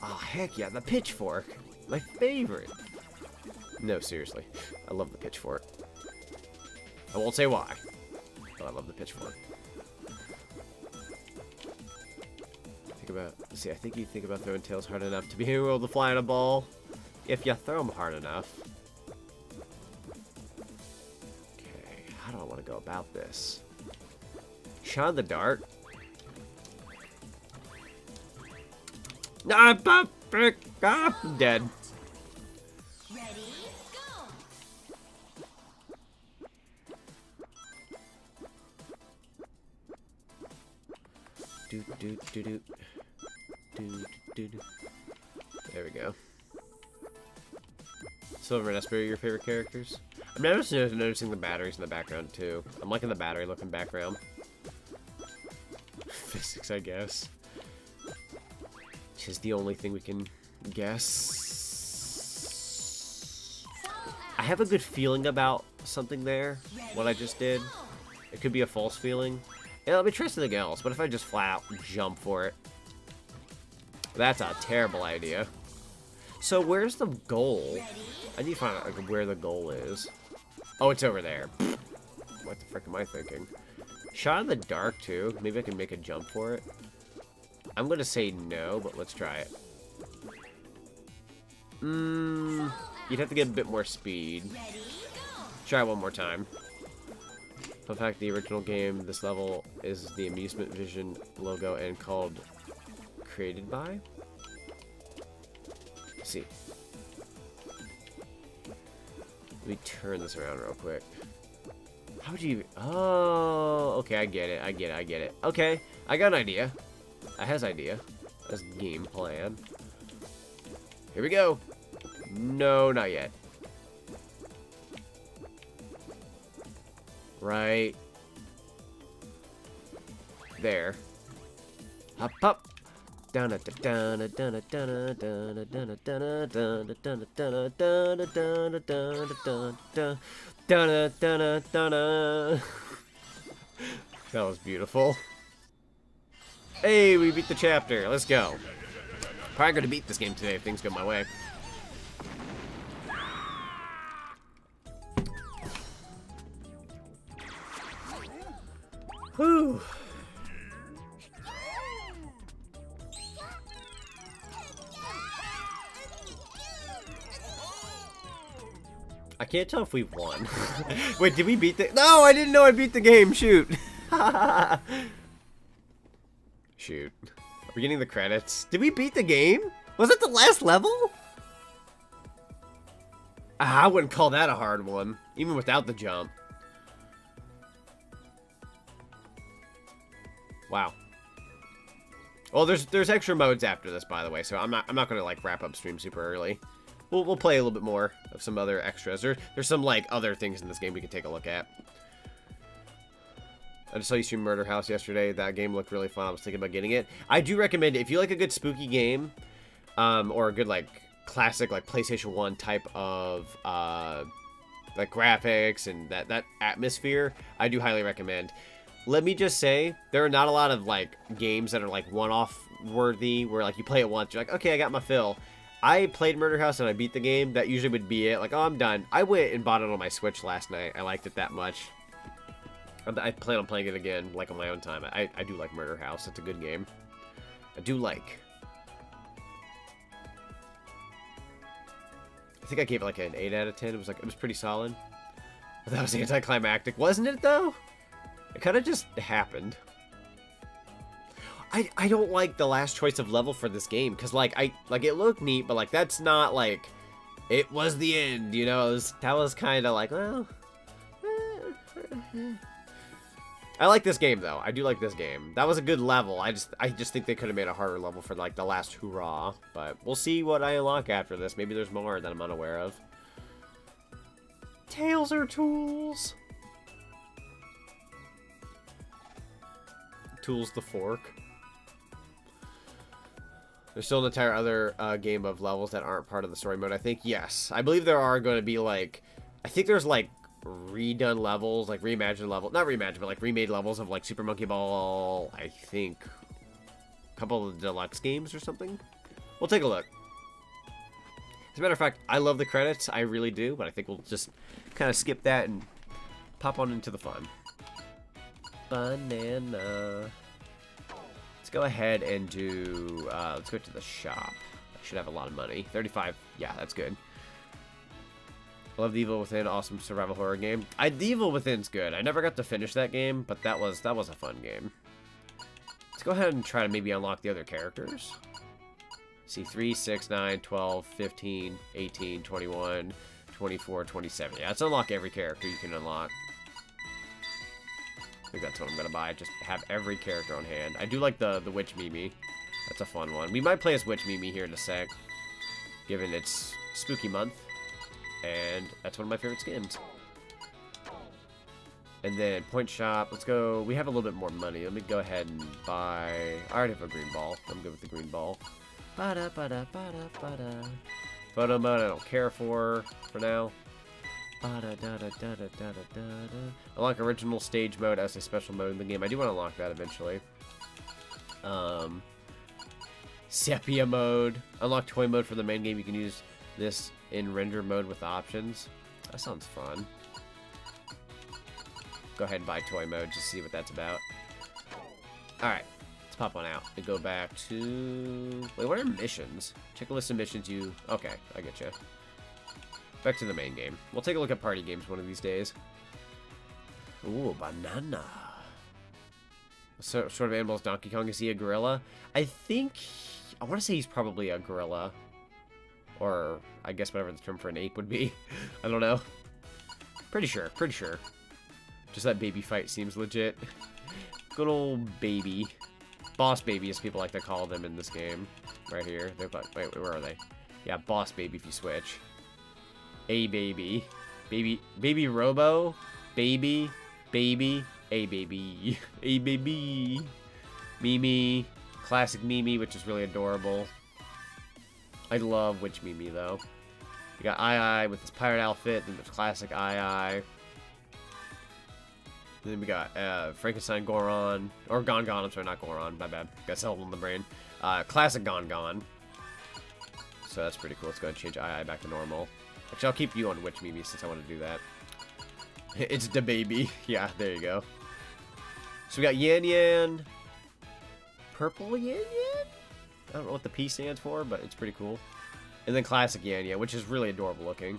Oh, heck yeah, the pitchfork. My favorite. No, seriously. I love the pitchfork. I won't say why, but I love the pitchfork. I think you think about throwing Tails hard enough to be able to fly on a ball. If you throw them hard enough. Okay, how do I want to go about this? Shot in the dark. I'm dead. Ready, go. There we go. Silver and Esper are your favorite characters? I'm noticing the batteries in the background too. I'm liking the battery looking background. Physics, I guess. Which is the only thing we can guess. I have a good feeling about something there, what I just did. It could be a false feeling. Yeah, let me try something else. What if I just flat out jump for it? That's a terrible idea. So where's the goal? I need to find out like, where the goal is. Oh, it's over there. What the frick am I thinking? Shot in the dark, too. Maybe I can make a jump for it. I'm going to say no, but let's try it. You'd have to get a bit more speed. Try it one more time. Fun fact, the original game, this level is the Amusement Vision logo and called Created By. Let's see. Let me turn this around real quick. How would you... Oh, okay, I get it. I get it. Okay, I got an idea. I has idea. That's game plan. Here we go. No, not yet. right there. Hop, hop. Dun dun dun dun dun dun dun dun dun dun dun dun dun dun dun dun dun. That was beautiful. Hey, we beat the chapter. Let's go. Probably gonna beat this game today if things go my way. Whew. I can't tell if we won. Wait, did we beat the... No, I didn't know I beat the game. Shoot. Shoot. Are we getting the credits? Did we beat the game? Was it the last level? I wouldn't call that a hard one, even without the jump. Wow. Well, there's extra modes after this, by the way, so I'm not gonna like wrap up stream super early. We'll play a little bit more of some other extras. There's some like other things in this game we can take a look at. I just saw you stream Murder House yesterday. That game looked really fun. I was thinking about getting it. I do recommend it if you like a good spooky game, or a good like classic like PlayStation 1 type of like graphics and that atmosphere. I do highly recommend. Let me just say, there are not a lot of like games that are like one-off worthy where like you play it once, you're like, okay, I got my fill. I played Murder House and I beat the game. That usually would be it. Like, oh, I'm done. I went and bought it on my Switch last night. I liked it that much. I plan on playing it again, like on my own time. I do like Murder House. It's a good game. I do like. I think I gave it like an 8 out of 10. It was pretty solid. But that was anticlimactic, wasn't it though? It kind of just happened. I don't like the last choice of level for this game because like it looked neat, but like that's not like it was the end, you know. That was kind of like, well, I like this game though. I do like this game. That was a good level. I just think they could have made a harder level for like the last hurrah. But we'll see what I unlock after this. Maybe there's more that I'm unaware of. Tails are tools. Tools the fork. There's still an entire other game of levels that aren't part of the story mode, I think. Yes. I believe there are going to be, like... I think there's, like, redone levels, like, reimagined levels. Not reimagined, but, like, remade levels of, like, Super Monkey Ball, I think. A couple of the deluxe games or something. We'll take a look. As a matter of fact, I love the credits. I really do, but I think we'll just kind of skip that and pop on into the fun. Banana... Go ahead and do, let's go to the shop. I should have a lot of money. 35, yeah, that's good. I love The Evil Within, awesome survival horror game. The Evil Within's good. I never got to finish that game, but that was a fun game. Let's go ahead and try to maybe unlock the other characters. See, 3, 6, 9, 12, 15, 18, 21, 24, 27. Yeah, let's unlock every character you can unlock. I think that's what I'm going to buy. Just have every character on hand. I do like the Witch Mimi. That's a fun one. We might play as Witch Mimi here in a sec, given it's spooky month. And that's one of my favorite skins. And then Point Shop. Let's go. We have a little bit more money. Let me go ahead and buy... I already have a green ball. I'm good with the green ball. Photo mode I don't care for now. Unlock original stage mode as a special mode in the game. I do want to unlock that eventually. Sepia mode. Unlock toy mode for the main game. You can use this in render mode with options. That sounds fun. Go ahead and buy toy mode just to see what that's about. Alright. Let's pop on out and go back to... Wait, what are missions? Check a list of missions you... Okay, I get you. Back to the main game. We'll take a look at party games one of these days. Ooh, banana. What sort of animal is Donkey Kong? Is he a gorilla? I think... I want to say he's probably a gorilla. Or, I guess whatever the term for an ape would be. I don't know. Pretty sure. Just that baby fight seems legit. Good old baby. Boss baby, as people like to call them in this game. Right here. They're like, wait, where are they? Yeah, boss baby if you switch. A baby. Baby Robo. Baby. Baby. A baby. A baby. Mimi. Classic Mimi, which is really adorable. I love Witch Mimi, though. You got Ai with his pirate outfit, then there's classic Ai. Then we got Frankenstein Goron. Or Gon Gon, I'm sorry, not Goron, my bad. Got settled on the brain. Classic Gon Gon. So that's pretty cool. Let's go ahead and change Ai back to normal. Actually, I'll keep you on Witch Mimi since I want to do that. It's the baby. Yeah, there you go. So we got Yan Yan. Purple Yan Yan? I don't know what the P stands for, but it's pretty cool. And then classic Yan Yan, which is really adorable looking.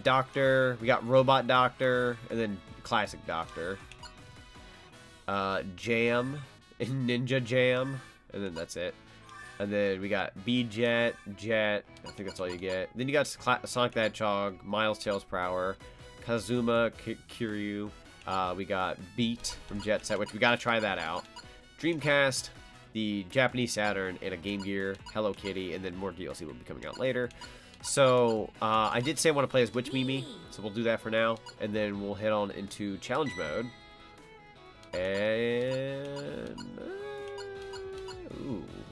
Doctor. We got Robot Doctor. And then classic Doctor. Jam. Ninja Jam. And then that's it. And then we got B-Jet, Jet. I think that's all you get. Then you got Sonic the Hedgehog, Miles Tails Prower, Kazuma Kiryu. We got Beat from Jet Set, which we got to try that out. Dreamcast, the Japanese Saturn, and a Game Gear, Hello Kitty, and then more DLC will be coming out later. So, I did say I want to play as Witch Mimi, so we'll do that for now. And then we'll head on into challenge mode. And...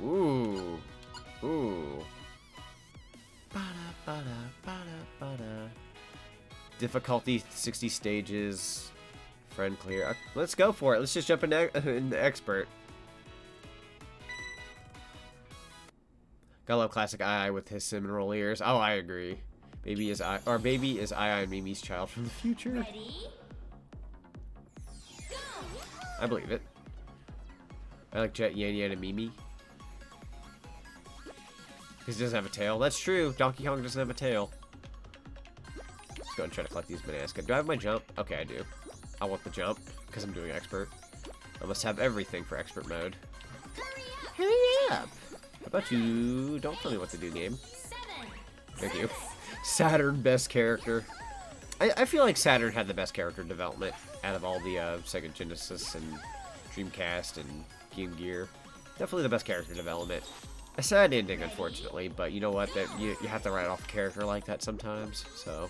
Ooh. Difficulty 60 stages. Friend clear. Let's go for it. Let's just jump into expert. Gotta love classic Ai with his cinnamon ears. Oh, I agree. Baby is Ai and Mimi's child from the future. Ready? Go. I believe it. I like Jet, Yan Yan, and Mimi. Because he doesn't have a tail. That's true. Donkey Kong doesn't have a tail. Let's go and try to collect these bananas. Do I have my jump? Okay, I do. I want the jump because I'm doing expert. I must have everything for expert mode. Hurry up! How about you? Don't tell me what to do, game. 7. Thank you. Saturn, best character. I feel like Saturn had the best character development out of all the Sega Genesis and Dreamcast and Game Gear. Definitely the best character development. A sad ending, unfortunately, but you know what? That you have to write off a character like that sometimes. So,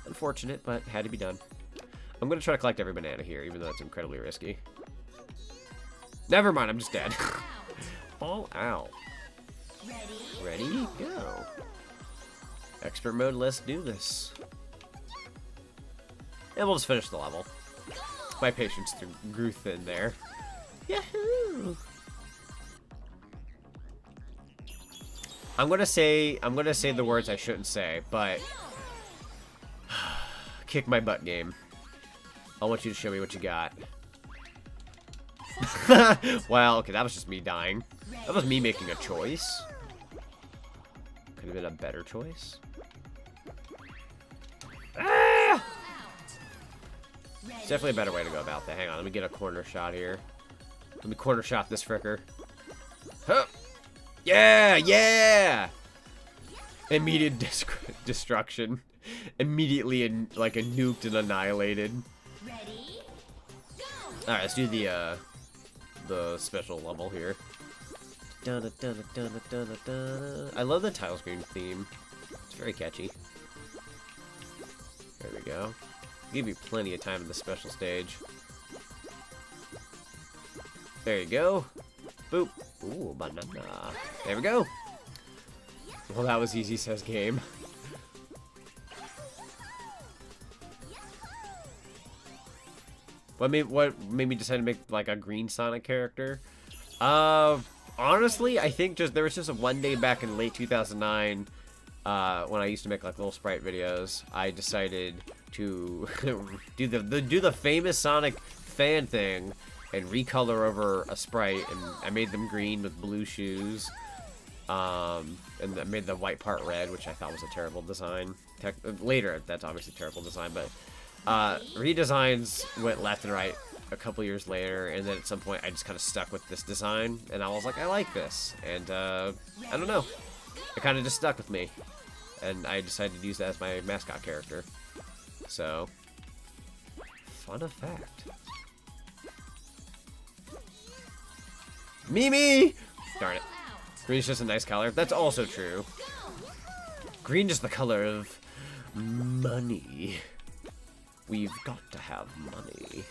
unfortunate, but had to be done. I'm going to try to collect every banana here, even though it's incredibly risky. Never mind, I'm just dead. Fall out. Ready? Go. Expert mode, let's do this. And we'll just finish the level. My patience grew thin there. Yahoo! I'm gonna say the words I shouldn't say, but kick my butt, game. I want you to show me what you got. Well, okay, that was just me dying. That was me making a choice. Could have been a better choice. Ah! It's definitely a better way to go about that. Hang on, let me get a corner shot here. Let me corner shot this fricker. Huh. Yeah! Immediate destruction. Immediately, like, a nuked and annihilated. Ready? Go. Alright, let's do the special level here. I love the tile screen theme. It's very catchy. There we go. Give you plenty of time in the special stage. There you go. Boop. Ooh, banana. There we go. Well, that was easy, says game. What made me decide to make like a green Sonic character? Honestly, I think there was just a one day back in late 2009 when I used to make like little sprite videos. I decided to do the famous Sonic fan thing and recolor over a sprite, and I made them green with blue shoes. And I made the white part red, which I thought was a terrible design. Later, that's obviously a terrible design, but redesigns went left and right a couple years later, and then at some point I just kind of stuck with this design, and I was like, I like this, and I don't know, it kind of just stuck with me, and I decided to use that as my mascot character. So, fun effect. Mimi! Darn it. Green's just a nice color. That's also true. Green is the color of money. We've got to have money.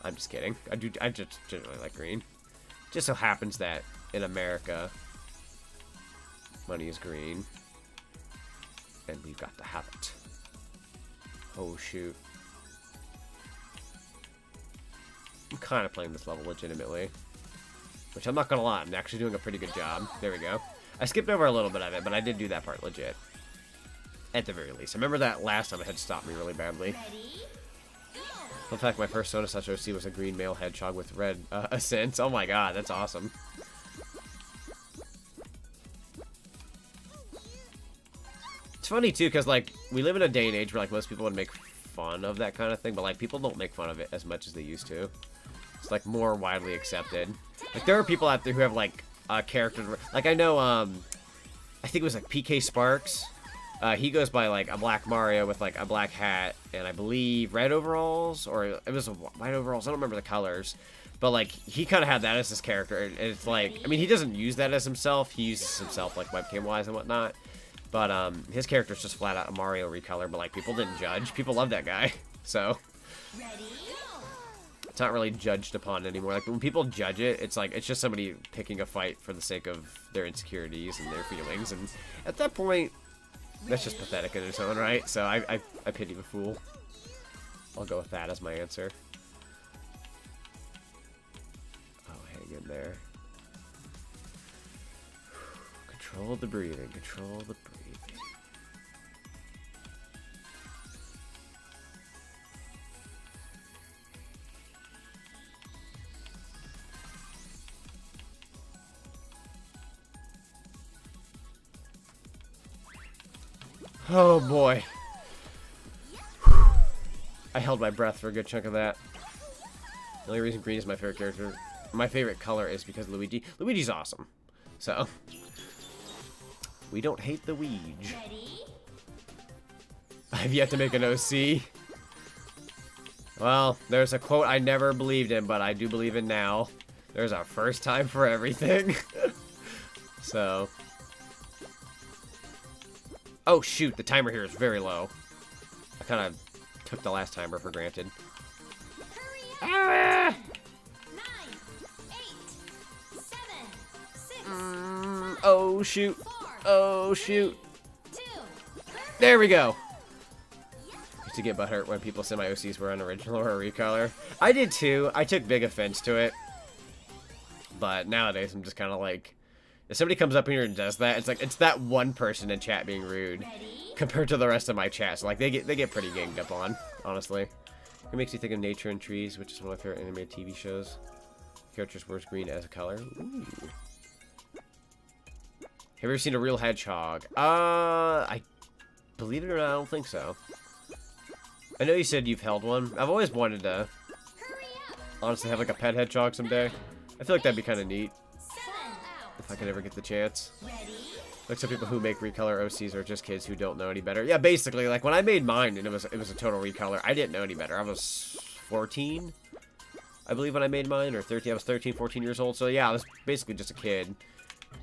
I'm just kidding. I just generally like green. Just so happens that in America, money is green. And we've got to have it. Oh, shoot. I'm kind of playing this level legitimately. Which I'm not gonna lie, I'm actually doing a pretty good job. There we go. I skipped over a little bit of it, but I did do that part legit. At the very least. I remember that last time it had stopped me really badly. In fact, my first Sona Such OC was a green male hedgehog with red ascents. Oh my god, that's awesome. It's funny too, because like we live in a day and age where like most people would make fun of that kind of thing, but like people don't make fun of it as much as they used to. It's like more widely accepted. Like there are people out there who have like characters. Like I know, I think it was like PK Sparks. He goes by like a black Mario with like a black hat and I believe red overalls, or it was a white overalls. I don't remember the colors, but like he kind of had that as his character. And it's like, I mean, he doesn't use that as himself. He uses himself like webcam wise and whatnot. But his character's just flat out a Mario recolor. But like people didn't judge. People love that guy. So it's not really judged upon anymore. Like when people judge it, it's like it's just somebody picking a fight for the sake of their insecurities and their feelings. And at that point, that's just pathetic in its own right, so I pity the fool. I'll go with that as my answer. Oh, hang in there. Control the breathing, control the breathing. Oh boy. I held my breath for a good chunk of that. The only reason green is my favorite character, my favorite color, is because Luigi. Luigi's awesome. So, we don't hate the Weege. I've yet to make an OC. Well, there's a quote I never believed in, but I do believe in now. There's a first time for everything. So. Oh shoot, the timer here is very low. I kind of took the last timer for granted. Ah! 9, 8, 7, 6, Oh shoot. 4, Oh shoot. 2, There we go. I used to get butthurt when people said my OCs were unoriginal or a recolor. I did too. I took big offense to it. But nowadays I'm just kind of like, if somebody comes up here and does that, it's like it's that one person in chat being rude compared to the rest of my chat. So like they get pretty ganged up on, honestly. It makes you think of Nature and Trees, which is one of my favorite animated TV shows. Characters wears green as a color. Ooh. Have you ever seen a real hedgehog? I believe it or not, I don't think so. I know you said you've held one. I've always wanted to honestly have like a pet hedgehog someday. I feel like that'd be kind of neat. If I could ever get the chance. Like some people who make recolor OCs are just kids who don't know any better. Yeah, basically, like when I made mine and it was a total recolor, I didn't know any better. I was 14, I believe, when I made mine, or 13. I was 13, 14 years old. So yeah, I was basically just a kid.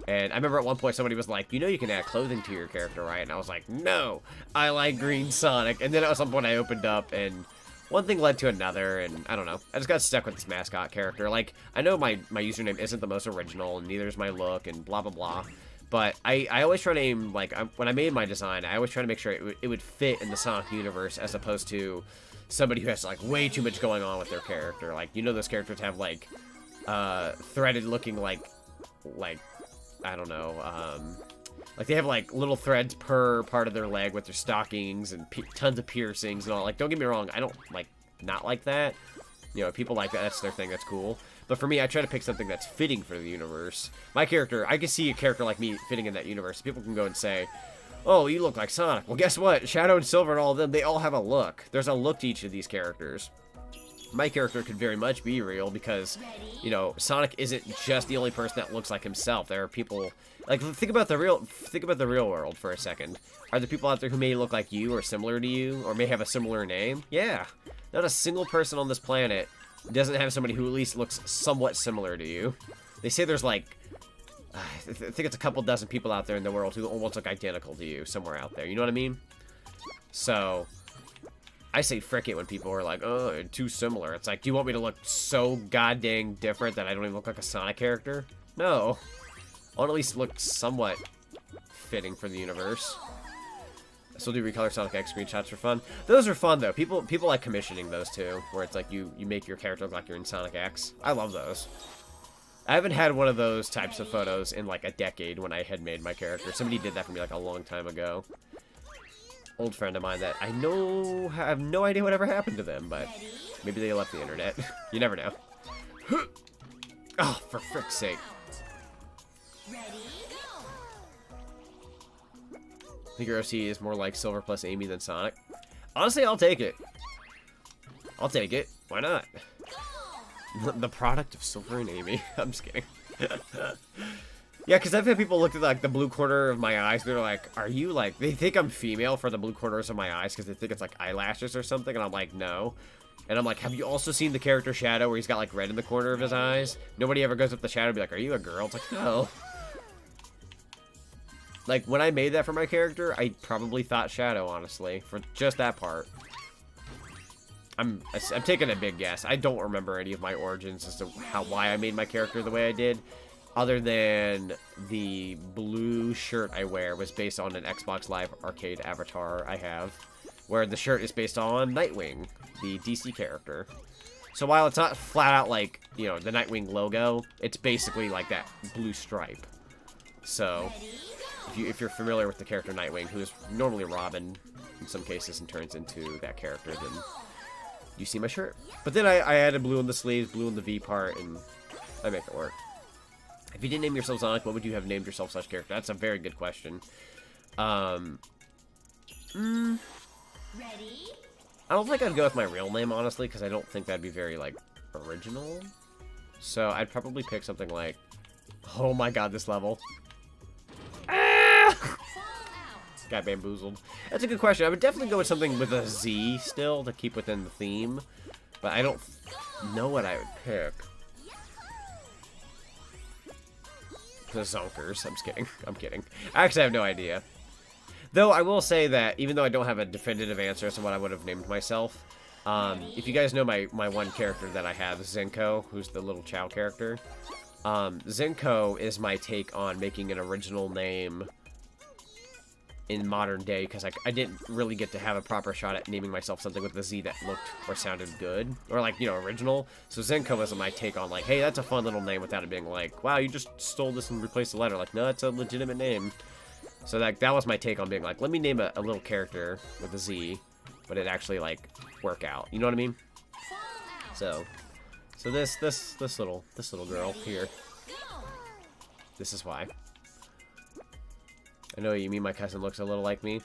And I remember at one point somebody was like, you know you can add clothing to your character, right? And I was like, no, I like green Sonic. And then at some point I opened up and one thing led to another, and I don't know. I just got stuck with this mascot character. Like, I know my username isn't the most original, and neither is my look, and blah, blah, blah. But I always try to aim, like, when I made my design, I always try to make sure it would fit in the Sonic universe, as opposed to somebody who has, like, way too much going on with their character. Like, you know those characters have, like, threaded looking, like, I don't know, like, they have, like, little threads per part of their leg with their stockings and tons of piercings and all. Like, don't get me wrong, I don't, like, not like that. You know, people like that, that's their thing, that's cool. But for me, I try to pick something that's fitting for the universe. My character, I can see a character like me fitting in that universe. People can go and say, oh, you look like Sonic. Well, guess what? Shadow and Silver and all of them, they all have a look. There's a look to each of these characters. My character could very much be real because, you know, Sonic isn't just the only person that looks like himself. There are people, like, think about the real world for a second. Are there people out there who may look like you or similar to you or may have a similar name? Yeah. Not a single person on this planet doesn't have somebody who at least looks somewhat similar to you. They say there's like, I think it's a couple dozen people out there in the world who almost look identical to you somewhere out there. You know what I mean? So, I say frick it when people are like, oh, too similar. It's like, do you want me to look so goddamn different that I don't even look like a Sonic character? No. I want to at least look somewhat fitting for the universe. I still do recolor Sonic X screenshots for fun. Those are fun, though. People like commissioning those, too. Where it's like you make your character look like you're in Sonic X. I love those. I haven't had one of those types of photos in like a decade when I had made my character. Somebody did that for me like a long time ago. Old friend of mine that I have no idea whatever happened to them, but maybe they left the internet. You never know. Oh, for frick's sake. I think your OC is more like Silver plus Amy than Sonic. Honestly, I'll take it. I'll take it. Why not? The product of Silver and Amy. I'm just kidding. Yeah, because I've had people look at like the blue corner of my eyes. They're like, "Are you like?" They think I'm female for the blue corners of my eyes because they think it's like eyelashes or something. And I'm like, no. And I'm like, have you also seen the character Shadow where he's got like red in the corner of his eyes? Nobody ever goes up to Shadow and be like, "Are you a girl?" It's like, no. Like, when I made that for my character, I probably thought Shadow, honestly, for just that part. I'm taking a big guess. I don't remember any of my origins as to why I made my character the way I did, other than the blue shirt I wear was based on an Xbox Live Arcade avatar I have, where the shirt is based on Nightwing, the DC character. So while it's not flat out like, you know, the Nightwing logo, it's basically like that blue stripe. So if you're familiar with the character Nightwing, who is normally Robin in some cases and turns into that character, then you see my shirt. But then I added blue in the sleeves, blue in the V part, and I make it work. If you didn't name yourself Sonic, what would you have named yourself slash character? That's a very good question. Ready? I don't think I'd go with my real name, honestly, because I don't think that'd be very, like, original. So I'd probably pick something like... Oh my god, this level. Got bamboozled. That's a good question. I would definitely go with something with a Z still to keep within the theme. But I don't know what I would pick. The Zonkers. I'm just kidding. I'm kidding. I actually have no idea. Though I will say that even though I don't have a definitive answer as to what I would have named myself, if you guys know my one character that I have, Zenko, who's the little Chow character, Zenko is my take on making an original name in modern day, because I didn't really get to have a proper shot at naming myself something with a Z that looked or sounded good, or like, you know, original. So Zenko is my take on like, hey, that's a fun little name without it being like, wow, you just stole this and replaced the letter. Like, no, it's a legitimate name. So that was my take on being like, let me name a little character with a Z, but it actually like work out. You know what I mean? So this little girl here. This is why. I know you mean my cousin looks a little like me.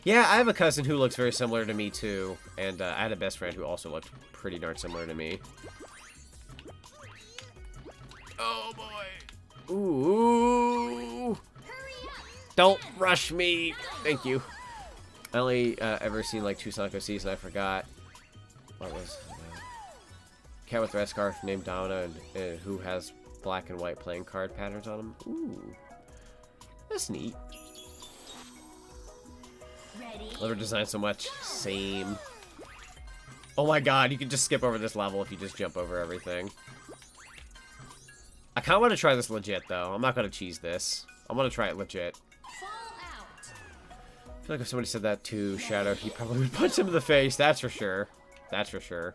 Yeah, I have a cousin who looks very similar to me too, and I had a best friend who also looked pretty darn similar to me. Oh boy. Ooh. Don't rush me. Thank you. I only ever seen like 2 Sonic OCs and I forgot. What was cat with red scarf named Donna and who has black and white playing card patterns on him. Ooh. That's neat. Love her design so much. Same. Oh my god, you can just skip over this level if you just jump over everything. I kind of want to try this legit, though. I'm not going to cheese this. I want to try it legit. I feel like if somebody said that to Shadow, he probably would punch him in the face. That's for sure. That's for sure.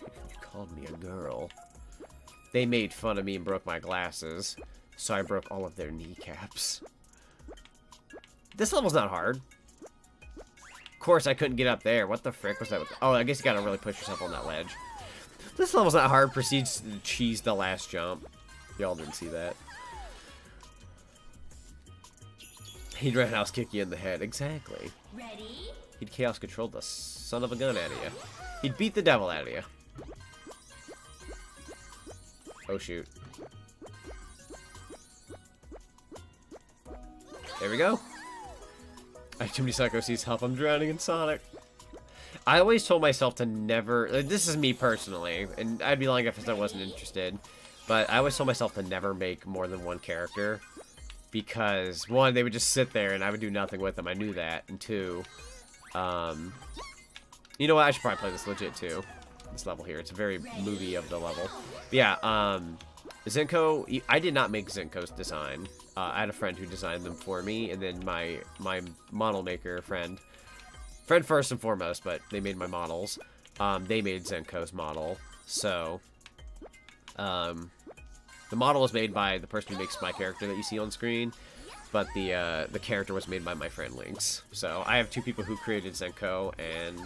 You called me a girl. They made fun of me and broke my glasses, so I broke all of their kneecaps. This level's not hard. Of course, I couldn't get up there. What the frick was that? Oh, I guess you gotta really push yourself on that ledge. This level's not hard. Proceeds to cheese the last jump. Y'all didn't see that. He'd roundhouse kick you in the head. Exactly. Ready? He'd chaos control the son of a gun out of you. He'd beat the devil out of you. Oh shoot. There we go. I have too many Psycho Seas help. I'm drowning in Sonic. I always told myself to never... this is me personally, and I'd be lying if I wasn't interested. But I always told myself to never make more than one character. because one, they would just sit there and I would do nothing with them. I knew that. And two, you know what? I should probably play this legit too. This level here. It's a very movie of the level. But yeah, Zenko, I did not make Zenko's design. I had a friend who designed them for me, and then my model maker friend first and foremost, but they made my models. They made Zenko's model. So, the model was made by the person who makes my character that you see on screen, but the character was made by my friend Lynx. So I have two people who created Zenko, and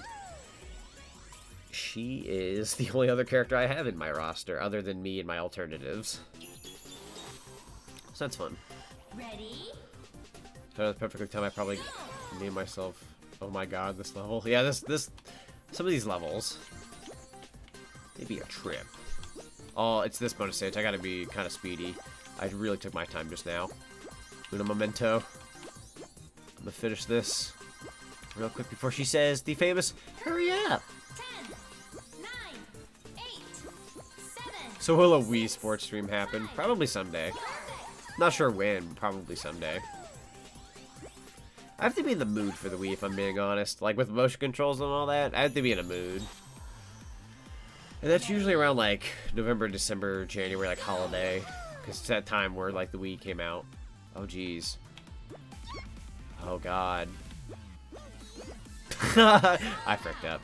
she is the only other character I have in my roster, other than me and my alternatives. So that's fun. Ready? So the perfect time I probably name myself. Oh my god, this level. Yeah, this. Some of these levels. Maybe a trip. Oh, it's this bonus stage. I gotta be kind of speedy. I really took my time just now. Una momento. I'm gonna finish this real quick before she says the famous hurry up. 10, 9, 8, 7. So will a Wii Sports stream happen? Probably someday. Not sure when, probably someday. I have to be in the mood for the Wii, if I'm being honest. Like, with motion controls and all that, I have to be in a mood. And that's usually around, like, November, December, January, like, holiday. Because it's that time where, like, the Wii came out. Oh, jeez. Oh, God. I fricked up.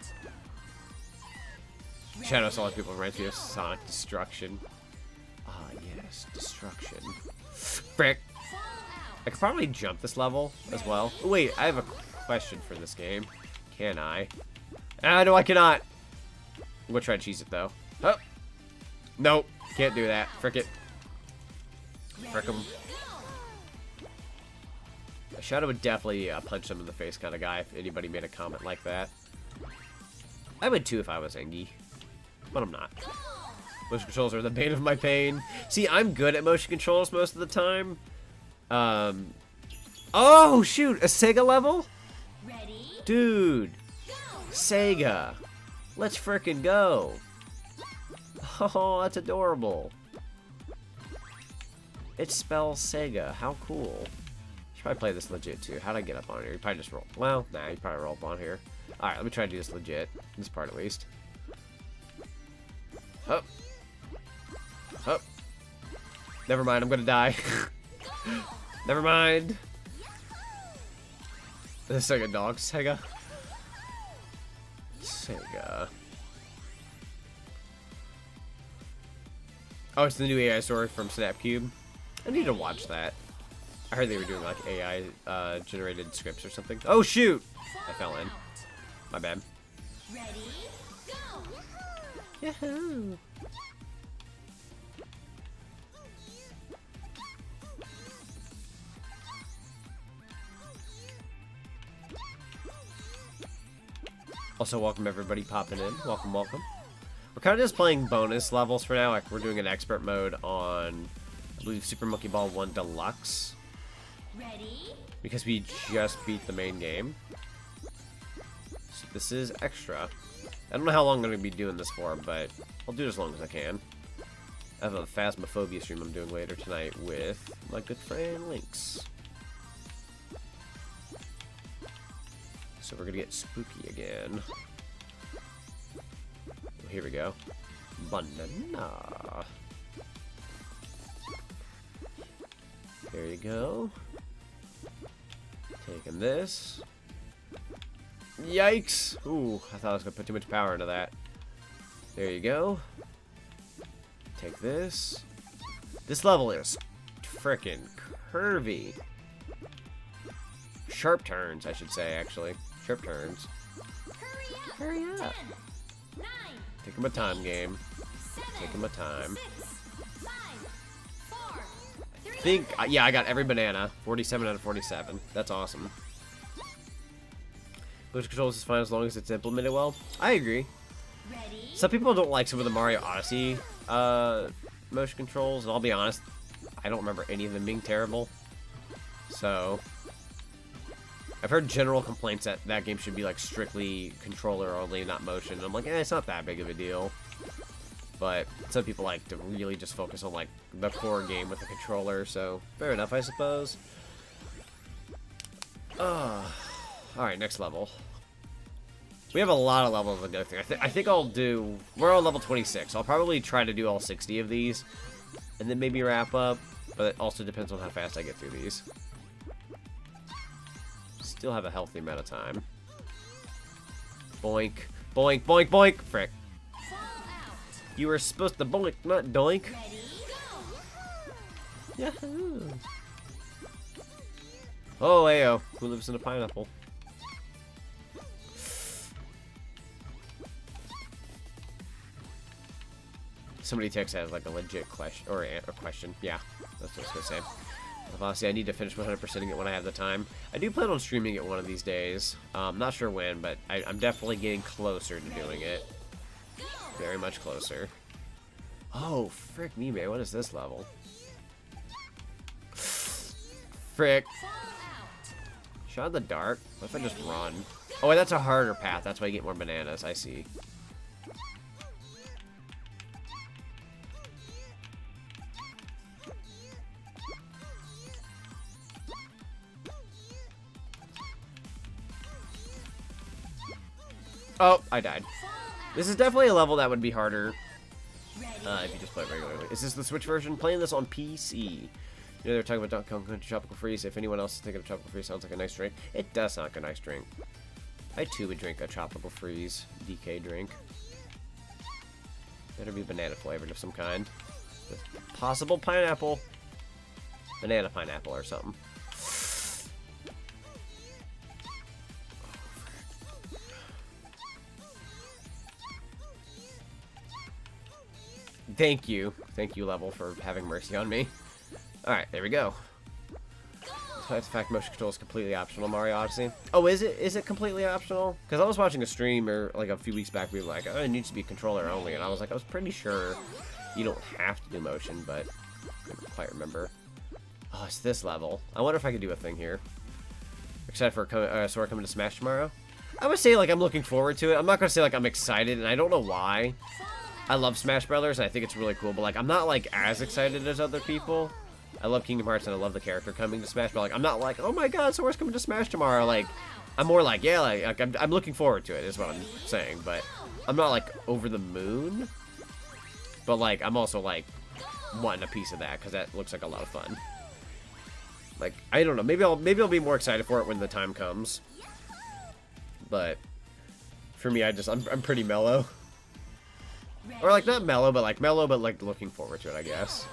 Shadow Solid people reminds me of Sonic Destruction. Ah, yes, Destruction. Frick. I could probably jump this level as well. Oh, wait, I have a question for this game. Can I? Ah, no, I cannot. I'm gonna try to cheese it, though. Oh. Nope, can't do that. Frick it. Frick 'em. Shadow would definitely punch him in the face kind of guy if anybody made a comment like that. I would too if I was Engie. But I'm not. Motion controls are the bane of my pain. See, I'm good at motion controls most of the time. Oh, shoot! A SEGA level? Ready? Dude. SEGA. Let's frickin' go. Oh, that's adorable. It spells SEGA. How cool. Should probably play this legit, too. How'd I get up on here? You probably just roll. Well, nah, you probably roll up on here. Alright, let me try to do this legit. This part, at least. Hup. Hup. Never mind, I'm gonna die. Never mind. This is like a dog. SEGA. SEGA. Oh, it's the new AI story from Snapcube. I need to watch that. I heard they were doing like AI generated scripts or something. Oh shoot! I fell in. My bad. Ready? Go! Yahoo! Also, welcome everybody popping in. Welcome, welcome. We're kind of just playing bonus levels for now. Like, we're doing an expert mode on, I believe, Super Monkey Ball 1 Deluxe. Ready? Because we just beat the main game. So this is extra. I don't know how long I'm going to be doing this for, but I'll do it as long as I can. I have a Phasmophobia stream I'm doing later tonight with my good friend Lynx. So we're gonna get spooky again. Here we go. Banana. There you go. Taking this. Yikes! Ooh, I thought I was gonna put too much power into that. There you go. Take this. This level is frickin' curvy. Sharp turns, I should say, actually. Sharp turns. Hurry up! Hurry up. 10, 9, Take him a time game. 7, Take him a time. 6, 5, 4, 3, I think, yeah, I got every banana. 47 out of 47. That's awesome. Motion controls is fine as long as it's implemented well. I agree. ready? Some people don't like some of the Mario Odyssey motion controls, and I'll be honest, I don't remember any of them being terrible. So, I've heard general complaints that that game should be like strictly controller only, not motion. And I'm like, it's not that big of a deal. But some people like to really just focus on like the core game with the controller, so fair enough, I suppose. Alright, next level. We have a lot of levels to go through. I think I'll do... We're on level 26. I'll probably try to do all 60 of these. And then maybe wrap up. But it also depends on how fast I get through these. Still have a healthy amount of time. Boink. Boink, boink, boink! Frick. You were supposed to boink, not doink. Yahoo! Oh, ayo. Who lives in a pineapple? Somebody texts has like a legit question or a question. Yeah, that's what I was gonna say. Obviously, I need to finish 100%ing it when I have the time. I do plan on streaming it one of these days. Not sure when, but I'm definitely getting closer to doing it. Very much closer. Oh, frick me, man. What is this level? Frick. Shot in the dark? What if I just run? Oh, wait, that's a harder path. That's why you get more bananas. I see. Oh, I died. This is definitely a level that would be harder if you just play it regularly. Is this the Switch version? Playing this on PC. You know, they're talking about Donkey Kong Country Tropical Freeze. If anyone else is thinking of Tropical Freeze, sounds like a nice drink. It does sound like a nice drink. I too would drink a Tropical Freeze DK drink. Better be banana flavored of some kind. With possible pineapple. Banana pineapple or something. Thank you, level, for having mercy on me. Alright, there we go. Despite the fact motion control is completely optional, Mario Odyssey. Oh, is it? Is it completely optional? Because I was watching a streamer like a few weeks back. We were like, oh, it needs to be controller only, and I was like, I was pretty sure you don't have to do motion, but I couldn't quite remember. Oh, it's this level. I wonder if I could do a thing here. Except for Sora coming to Smash tomorrow. I would say like I'm looking forward to it. I'm not gonna say like I'm excited, and I don't know why. I love Smash Brothers, and I think it's really cool, but like I'm not like as excited as other people. I love Kingdom Hearts, and I love the character coming to Smash, but like I'm not like, oh my god, Sora's coming to Smash tomorrow. Like I'm more like, yeah, like I'm looking forward to it, is what I'm saying, but I'm not like over the moon. But like I'm also like wanting a piece of that because that looks like a lot of fun. Like I don't know, maybe I'll be more excited for it when the time comes. But for me, I'm pretty mellow. Or like not mellow, but like looking forward to it, I guess.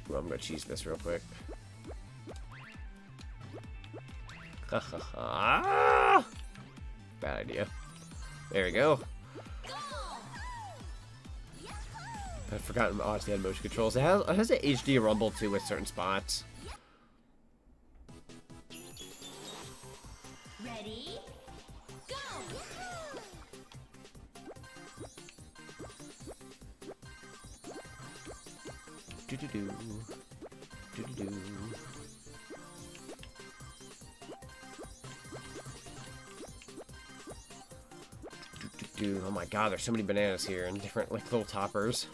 Well, I'm gonna cheese this real quick. Bad idea. There we go. I've forgotten Odyssey had motion controls. It has an HD rumble too with certain spots. Ready? Go! Do-do-do. Do-do-do. Do-do-do. Oh my god, there's so many bananas here and different like little toppers.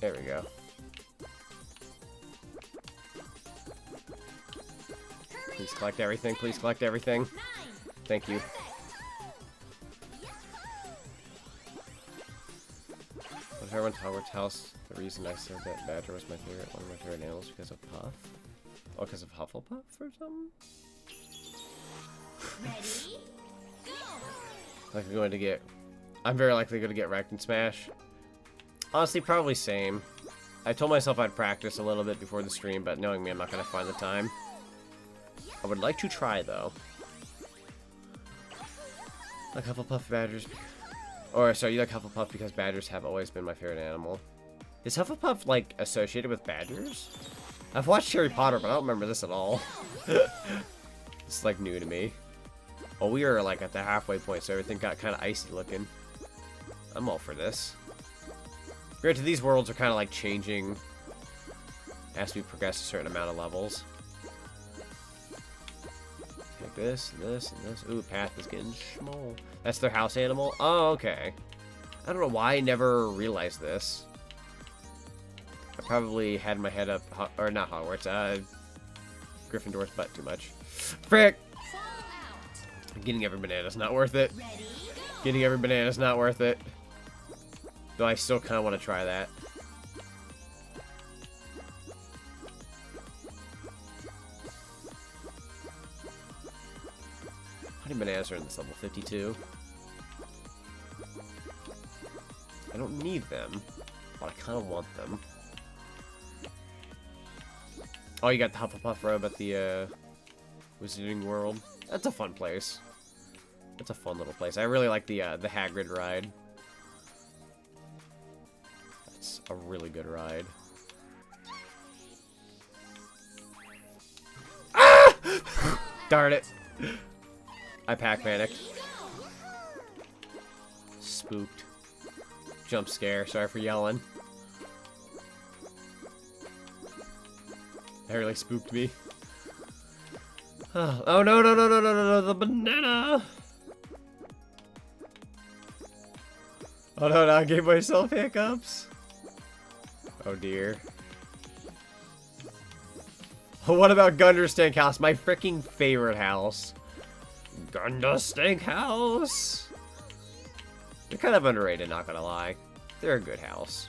There we go. Please collect everything. Please collect everything. Thank you. But everyone Howard's house, the reason I said that Badger was one of my favorite animals because of Puff. Oh, because of Hufflepuff or something? Ready? Go! Like I'm very likely going to get wrecked in Smash. Honestly, probably same. I told myself I'd practice a little bit before the stream, but knowing me, I'm not going to find the time. I would like to try, though. Like Hufflepuff badgers. Or, sorry, you like Hufflepuff because badgers have always been my favorite animal. Is Hufflepuff, like, associated with badgers? I've watched Harry Potter, but I don't remember this at all. It's like new to me. Well, we are like at the halfway point, so everything got kind of icy looking. I'm all for this. Granted, these worlds are kind of like changing as we progress a certain amount of levels. Like this, and this, and this. Ooh, path is getting small. That's their house animal? Oh, okay. I don't know why I never realized this. I probably had my head up, or not Hogwarts, Gryffindor's butt too much. Frick! Getting every banana's not worth it. Getting every banana's not worth it. Though I still kind of want to try that. How many bananas are in this level? 52? I don't need them, but I kind of want them. Oh, you got the Hufflepuff robe at the Wizarding World. That's a fun place. That's a fun little place. I really like the Hagrid ride. That's a really good ride. Ah! Darn it. I pack panicked. Spooked. Jump scare. Sorry for yelling. That really spooked me. Oh no, no, no, no, no, no, no, the banana! Oh no, no, I gave myself hiccups. Oh dear. What about Gunderstank House? My freaking favorite house. Gunderstank House! They're kind of underrated, not gonna lie. They're a good house.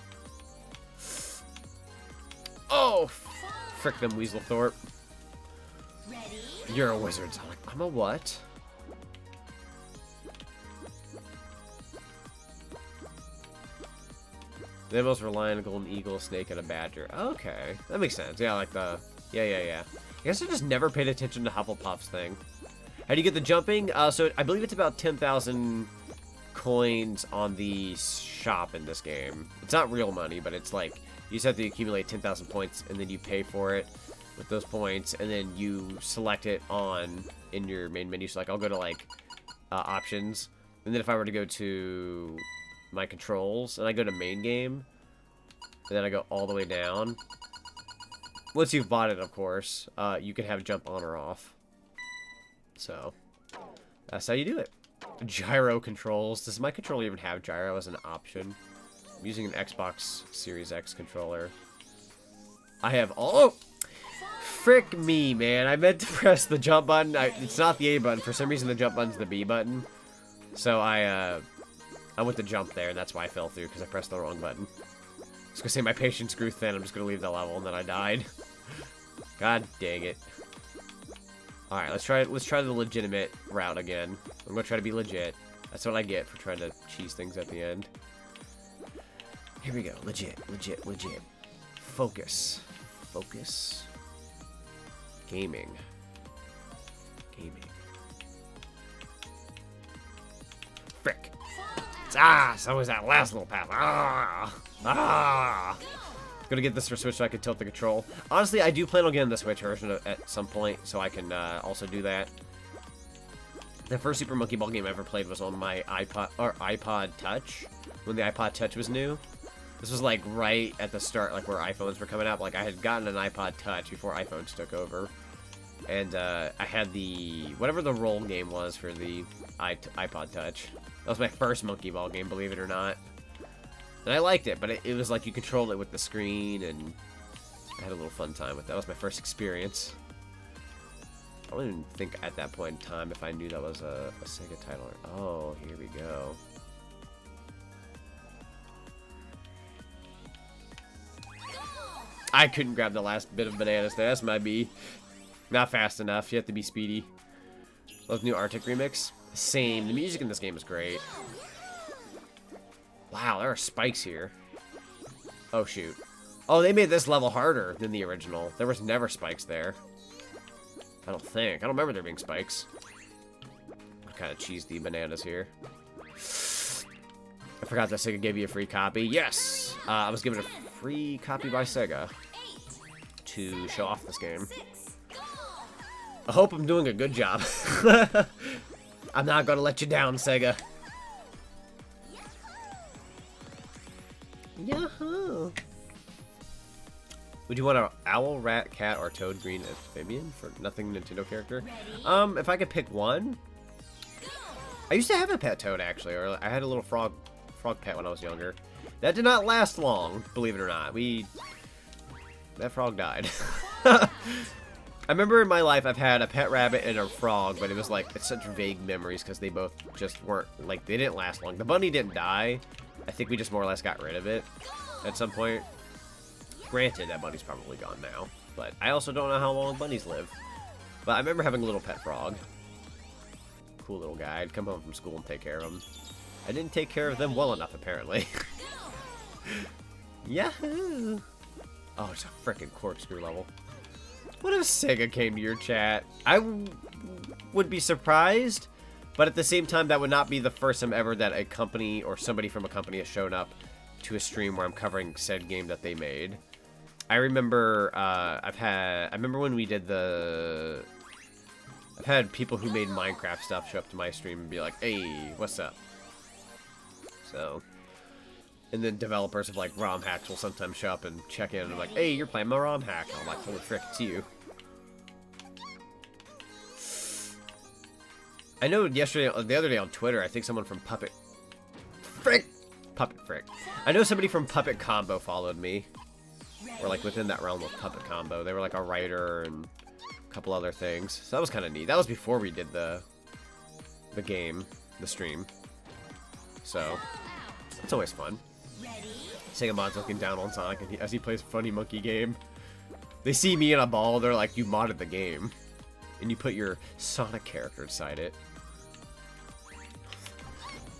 Oh! Frick them, Weaselthorpe. You're a wizard, Sonic. I'm a what? The animals rely on a golden eagle, a snake, and a badger. Okay, that makes sense. Yeah, like the... Yeah. I guess I just never paid attention to Hufflepuff's thing. How do you get the jumping? So I believe it's about 10,000 coins on the shop in this game. It's not real money, but it's like... You just have to accumulate 10,000 points, and then you pay for it with those points, and then you select it in your main menu. So like I'll go to like options, and then if I were to go to my controls and I go to main game, and then I go all the way down, once you've bought it, of course, you can have jump on or off. So that's how you do it. Gyro controls. Does my controller even have gyro as an option? I'm using an Xbox Series X controller. I have all... Frick me, man. I meant to press the jump button. It's not the A button. For some reason, the jump button's the B button. So I went to jump there, and that's why I fell through, because I pressed the wrong button. I was gonna say my patience grew thin. I'm just gonna leave the level, and then I died. God dang it. Alright, let's try the legitimate route again. I'm gonna try to be legit. That's what I get for trying to cheese things at the end. Here we go. Legit. Focus. Gaming. Frick. So was that last little path. Gonna get this for Switch so I can tilt the control. Honestly, I do plan on getting the Switch version at some point, so I can also do that. The first Super Monkey Ball game I ever played was on my iPod Touch, when the iPod Touch was new. This was like right at the start, like where iPhones were coming out. Like I had gotten an iPod Touch before iPhones took over, and I had the whatever the roll game was for the iPod Touch. That was my first Monkey Ball game, believe it or not. And I liked it, but it was like you controlled it with the screen, and I had a little fun time with that. That was my first experience. I don't even think at that point in time if I knew that was a SEGA title. Oh, here we go. I couldn't grab the last bit of bananas there. That's my B. Not fast enough. You have to be speedy. Love new Arctic remix. Same. The music in this game is great. Wow, there are spikes here. Oh, shoot. Oh, they made this level harder than the original. There was never spikes there. I don't think. I don't remember there being spikes. I kind of cheesed the bananas here. I forgot that Sega gave you a free copy. Yes! I was given a free copy by Sega. to show off this game. I hope I'm doing a good job. I'm not gonna let you down, Sega. Yahoo! Would you want an owl, rat, cat, or toad green amphibian for nothing Nintendo character? If I could pick one, I used to have a pet toad actually, or I had a little frog pet when I was younger. That did not last long, believe it or not. That frog died. I remember in my life I've had a pet rabbit and a frog, but it was like, it's such vague memories because they both just weren't, like, they didn't last long. The bunny didn't die. I think we just more or less got rid of it at some point. Granted, that bunny's probably gone now, but I also don't know how long bunnies live. But I remember having a little pet frog. Cool little guy. I'd come home from school and take care of him. I didn't take care of them well enough, apparently. Yahoo! Oh, it's a freaking corkscrew level. What if Sega came to your chat? I would be surprised, but at the same time, that would not be the first time ever that a company or somebody from a company has shown up to a stream where I'm covering said game that they made. I remember, I remember when we did I've had people who made Minecraft stuff show up to my stream and be like, hey, what's up? So, and then developers of like ROM hacks will sometimes show up and check in and be like, hey, you're playing my ROM hack. And I'm like, holy frick, it's you. I know the other day on Twitter, I think someone from Puppet Frick. I know somebody from Puppet Combo followed me. Or like within that realm of Puppet Combo. They were like a writer and a couple other things. So that was kind of neat. That was before we did the game, the stream. So, it's always fun. Sega Mod's looking down on Sonic as he plays Funny Monkey Game. They see me in a ball, they're like, you modded the game. And you put your Sonic character inside it.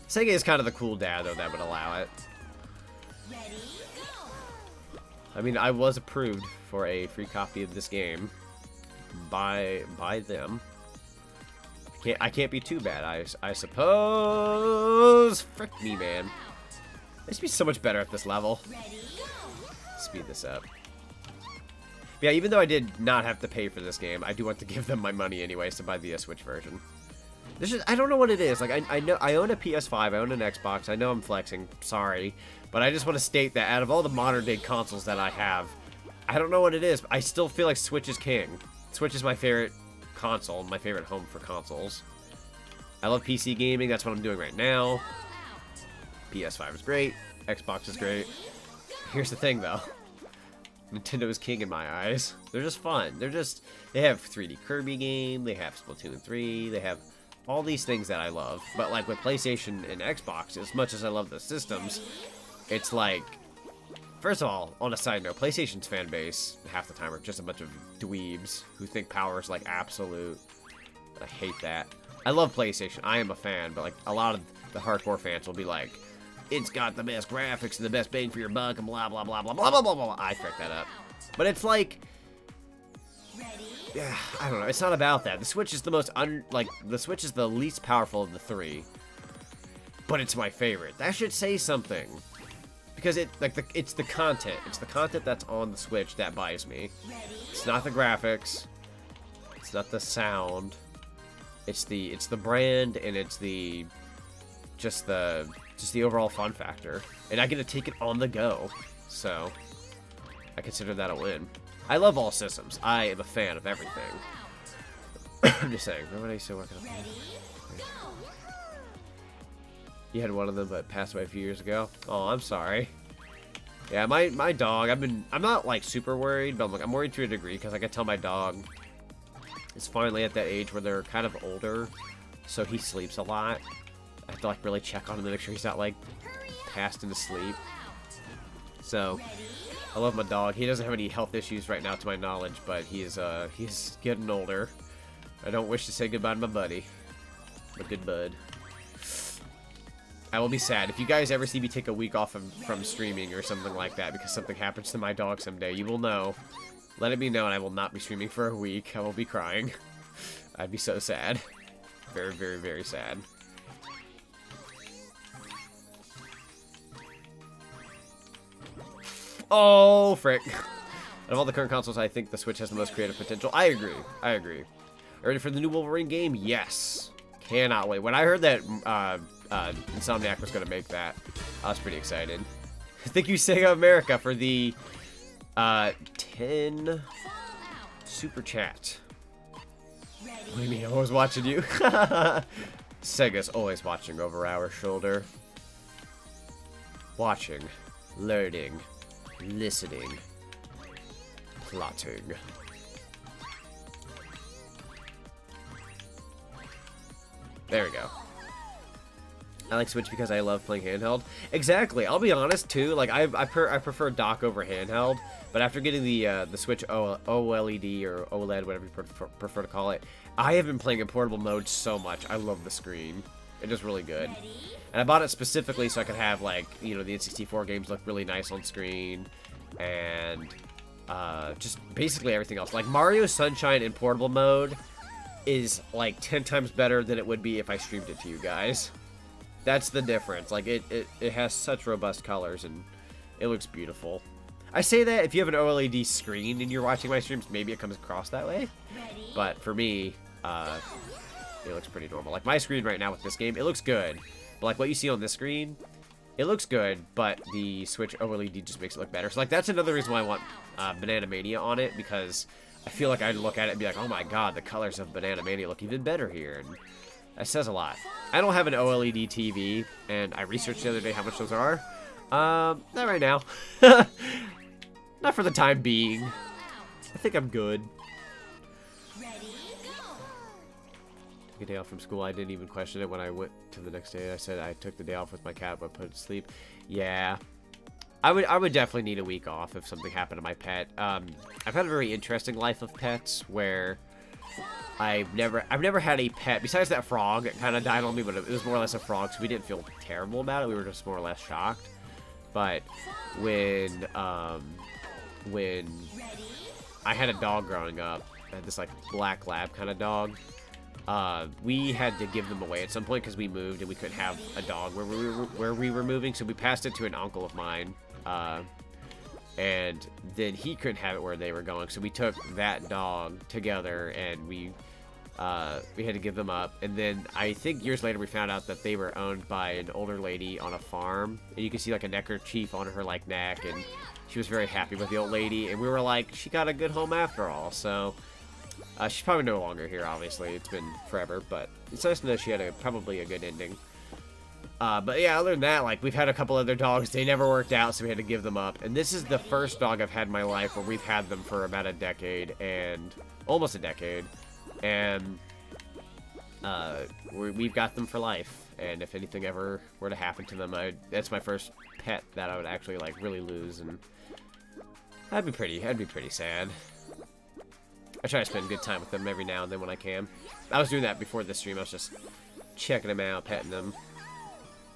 Sega is kind of the cool dad, though, that would allow it. I mean, I was approved for a free copy of this game by them. I can't be too bad, I suppose. Frick me, man. I used to be so much better at this level. Speed this up. But yeah, even though I did not have to pay for this game, I do want to give them my money anyways to buy the Switch version. I don't know what it is. Like, I know I own a PS5, I own an Xbox. I know I'm flexing, sorry, but I just want to state that out of all the modern day consoles that I have, I don't know what it is, but I still feel like Switch is king. Switch is my favorite console, my favorite home for consoles. I love PC gaming, that's what I'm doing right now. PS5 is great, Xbox is great. Here's the thing though. Nintendo is king in my eyes. They're just fun. They have 3D Kirby game, they have Splatoon 3, they have all these things that I love. But like with PlayStation and Xbox, as much as I love the systems, it's like, first of all, on a side note, PlayStation's fan base, half the time, are just a bunch of dweebs who think power is like absolute. I hate that. I love PlayStation, I am a fan, but like a lot of the hardcore fans will be like, it's got the best graphics and the best bang for your buck and blah blah blah blah blah blah blah blah. I frick that up. But it's like, yeah, I don't know. It's not about that. The Switch is the most the Switch is the least powerful of the three, but it's my favorite. That should say something, because it's the content. It's the content that's on the Switch that buys me. It's not the graphics. It's not the sound. It's the brand, and it's just the overall fun factor. And I get to take it on the go, so I consider that a win. I love all systems. I am a fan of everything. I'm just saying. Remember when I used to work on a... You had one of them but passed away a few years ago? Oh, I'm sorry. Yeah, my dog, I'm not like super worried, but I'm worried to a degree because I can tell my dog is finally at that age where they're kind of older, so he sleeps a lot. I have to like really check on him to make sure he's not like passed into sleep. So I love my dog. He doesn't have any health issues right now to my knowledge, but he's getting older. I don't wish to say goodbye to my buddy. My good bud. I will be sad. If you guys ever see me take a week off from streaming or something like that because something happens to my dog someday, you will know. Let it be known I will not be streaming for a week. I will be crying. I'd be so sad. Very, very, very sad. Oh, frick. of all the current consoles, I think the Switch has the most creative potential. I agree. I agree. Ready for the new Wolverine game? Yes. Cannot wait. When I heard that Insomniac was going to make that, I was pretty excited. Thank you, Sega America, for the 10 super chat. What do you mean? I was watching you. Sega's always watching over our shoulder. Watching, learning, listening, plotting. There we go. I like Switch because I love playing handheld. Exactly. I'll be honest too. Like I prefer dock over handheld. But after getting the Switch OLED or OLED, whatever you prefer to call it, I have been playing in portable mode so much. I love the screen. It is really good. And I bought it specifically so I could have, like, you know, the N64 games look really nice on screen, and just basically everything else. Like Mario Sunshine in portable mode is like 10 times better than it would be if I streamed it to you guys. That's the difference. Like it has such robust colors and it looks beautiful. I say that if you have an OLED screen and you're watching my streams, maybe it comes across that way. But for me, it looks pretty normal. Like my screen right now with this game, it looks good. But like what you see on this screen, it looks good, but the Switch OLED just makes it look better. So like that's another reason why I want Banana Mania on it, because I feel like I'd look at it and be like, oh my god, the colors of Banana Mania look even better here. And that says a lot. I don't have an OLED TV, and I researched the other day how much those are. Not right now. Not for the time being. I think I'm good. Took a day off from school. I didn't even question it when I went to the next day. I said I took the day off with my cat, but put it to sleep. Yeah. I would definitely need a week off if something happened to my pet. I've had a very interesting life of pets where I've never had a pet besides that frog. It kind of died on me, but it was more or less a frog, so we didn't feel terrible about it. We were just more or less shocked. But when I had a dog growing up, I had this like black lab kind of dog. We had to give them away at some point because we moved and we couldn't have a dog where we were moving, so we passed it to an uncle of mine. And then he couldn't have it where they were going, so we took that dog together and we had to give them up. And then I think years later we found out that they were owned by an older lady on a farm, and you can see like a neckerchief on her like neck, and she was very happy with the old lady, and we were like, she got a good home after all. So she's probably no longer here, obviously. It's been forever, but it's nice to know she had probably a good ending. But yeah, other than that, like, we've had a couple other dogs. They never worked out, so we had to give them up. And this is the first dog I've had in my life where we've had them for about a decade, and almost a decade. And we've got them for life. And if anything ever were to happen to them, that's my first pet that I would actually, like, really lose. And that'd be pretty sad. I try to spend good time with them every now and then when I can. I was doing that before this stream. I was just checking them out, petting them,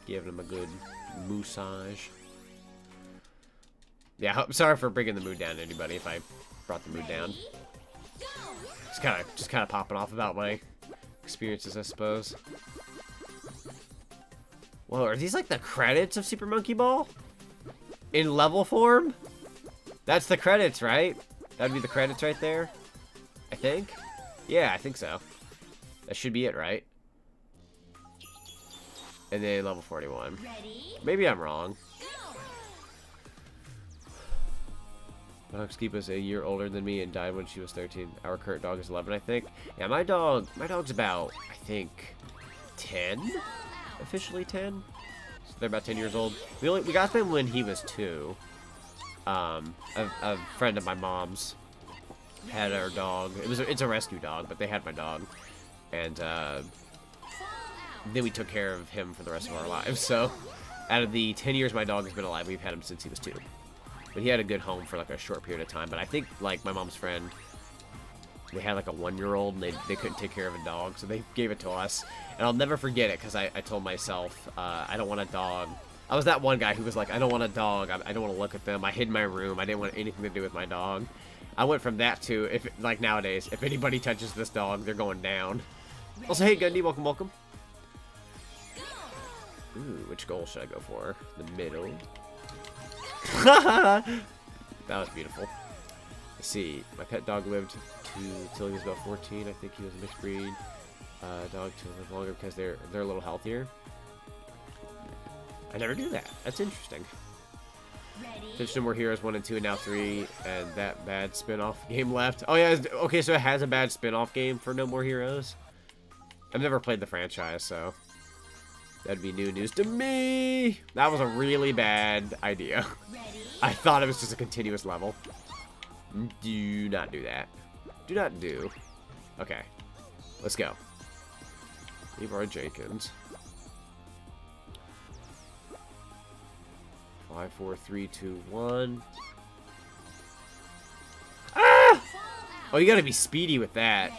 giving them a good massage. Yeah, I'm sorry for bringing the mood down to anybody if I brought the mood down. Just kind of popping off about my experiences, I suppose. Whoa, are these like the credits of Super Monkey Ball? In level form? That's the credits, right? That'd be the credits right there, I think. Yeah, I think so. That should be it, right? And then level 41. Maybe I'm wrong. My dog's keep is a year older than me and died when she was 13. Our current dog is 11, I think. Yeah, my dog's about, I think, 10? Officially 10? So they're about 10 years old. We got them when he was 2. A friend of my mom's had our dog. It's a rescue dog, but they had my dog. And then we took care of him for the rest of our lives. So out of the 10 years my dog has been alive, we've had him since he was 2. But he had a good home for like a short period of time. But I think like my mom's friend, they had like a 1-year-old and they couldn't take care of a dog, so they gave it to us. And I'll never forget it because I told myself I don't want a dog. I was that one guy who was like, I don't want a dog. I don't want to look at them. I hid in my room. I didn't want anything to do with my dog. I went from that to, like nowadays, if anybody touches this dog, they're going down. Also, hey Gundy, welcome, welcome. Ooh, which goal should I go for? The middle. That was beautiful. Let's see. My pet dog lived till he was about 14. I think he was a mixed breed dog to live longer because they're a little healthier. I never knew that. That's interesting. There's No More Heroes 1 and 2 and now 3, and that bad spin-off game left. Oh yeah, okay, so it has a bad spin-off game for No More Heroes. I've never played the franchise, so that'd be new news to me. That was a really bad idea. I thought it was just a continuous level. Do not do that. Do not do. Okay, let's go. Leroy Jenkins. 5, 4, 3, 2, 1. Ah! Oh, you gotta be speedy with that.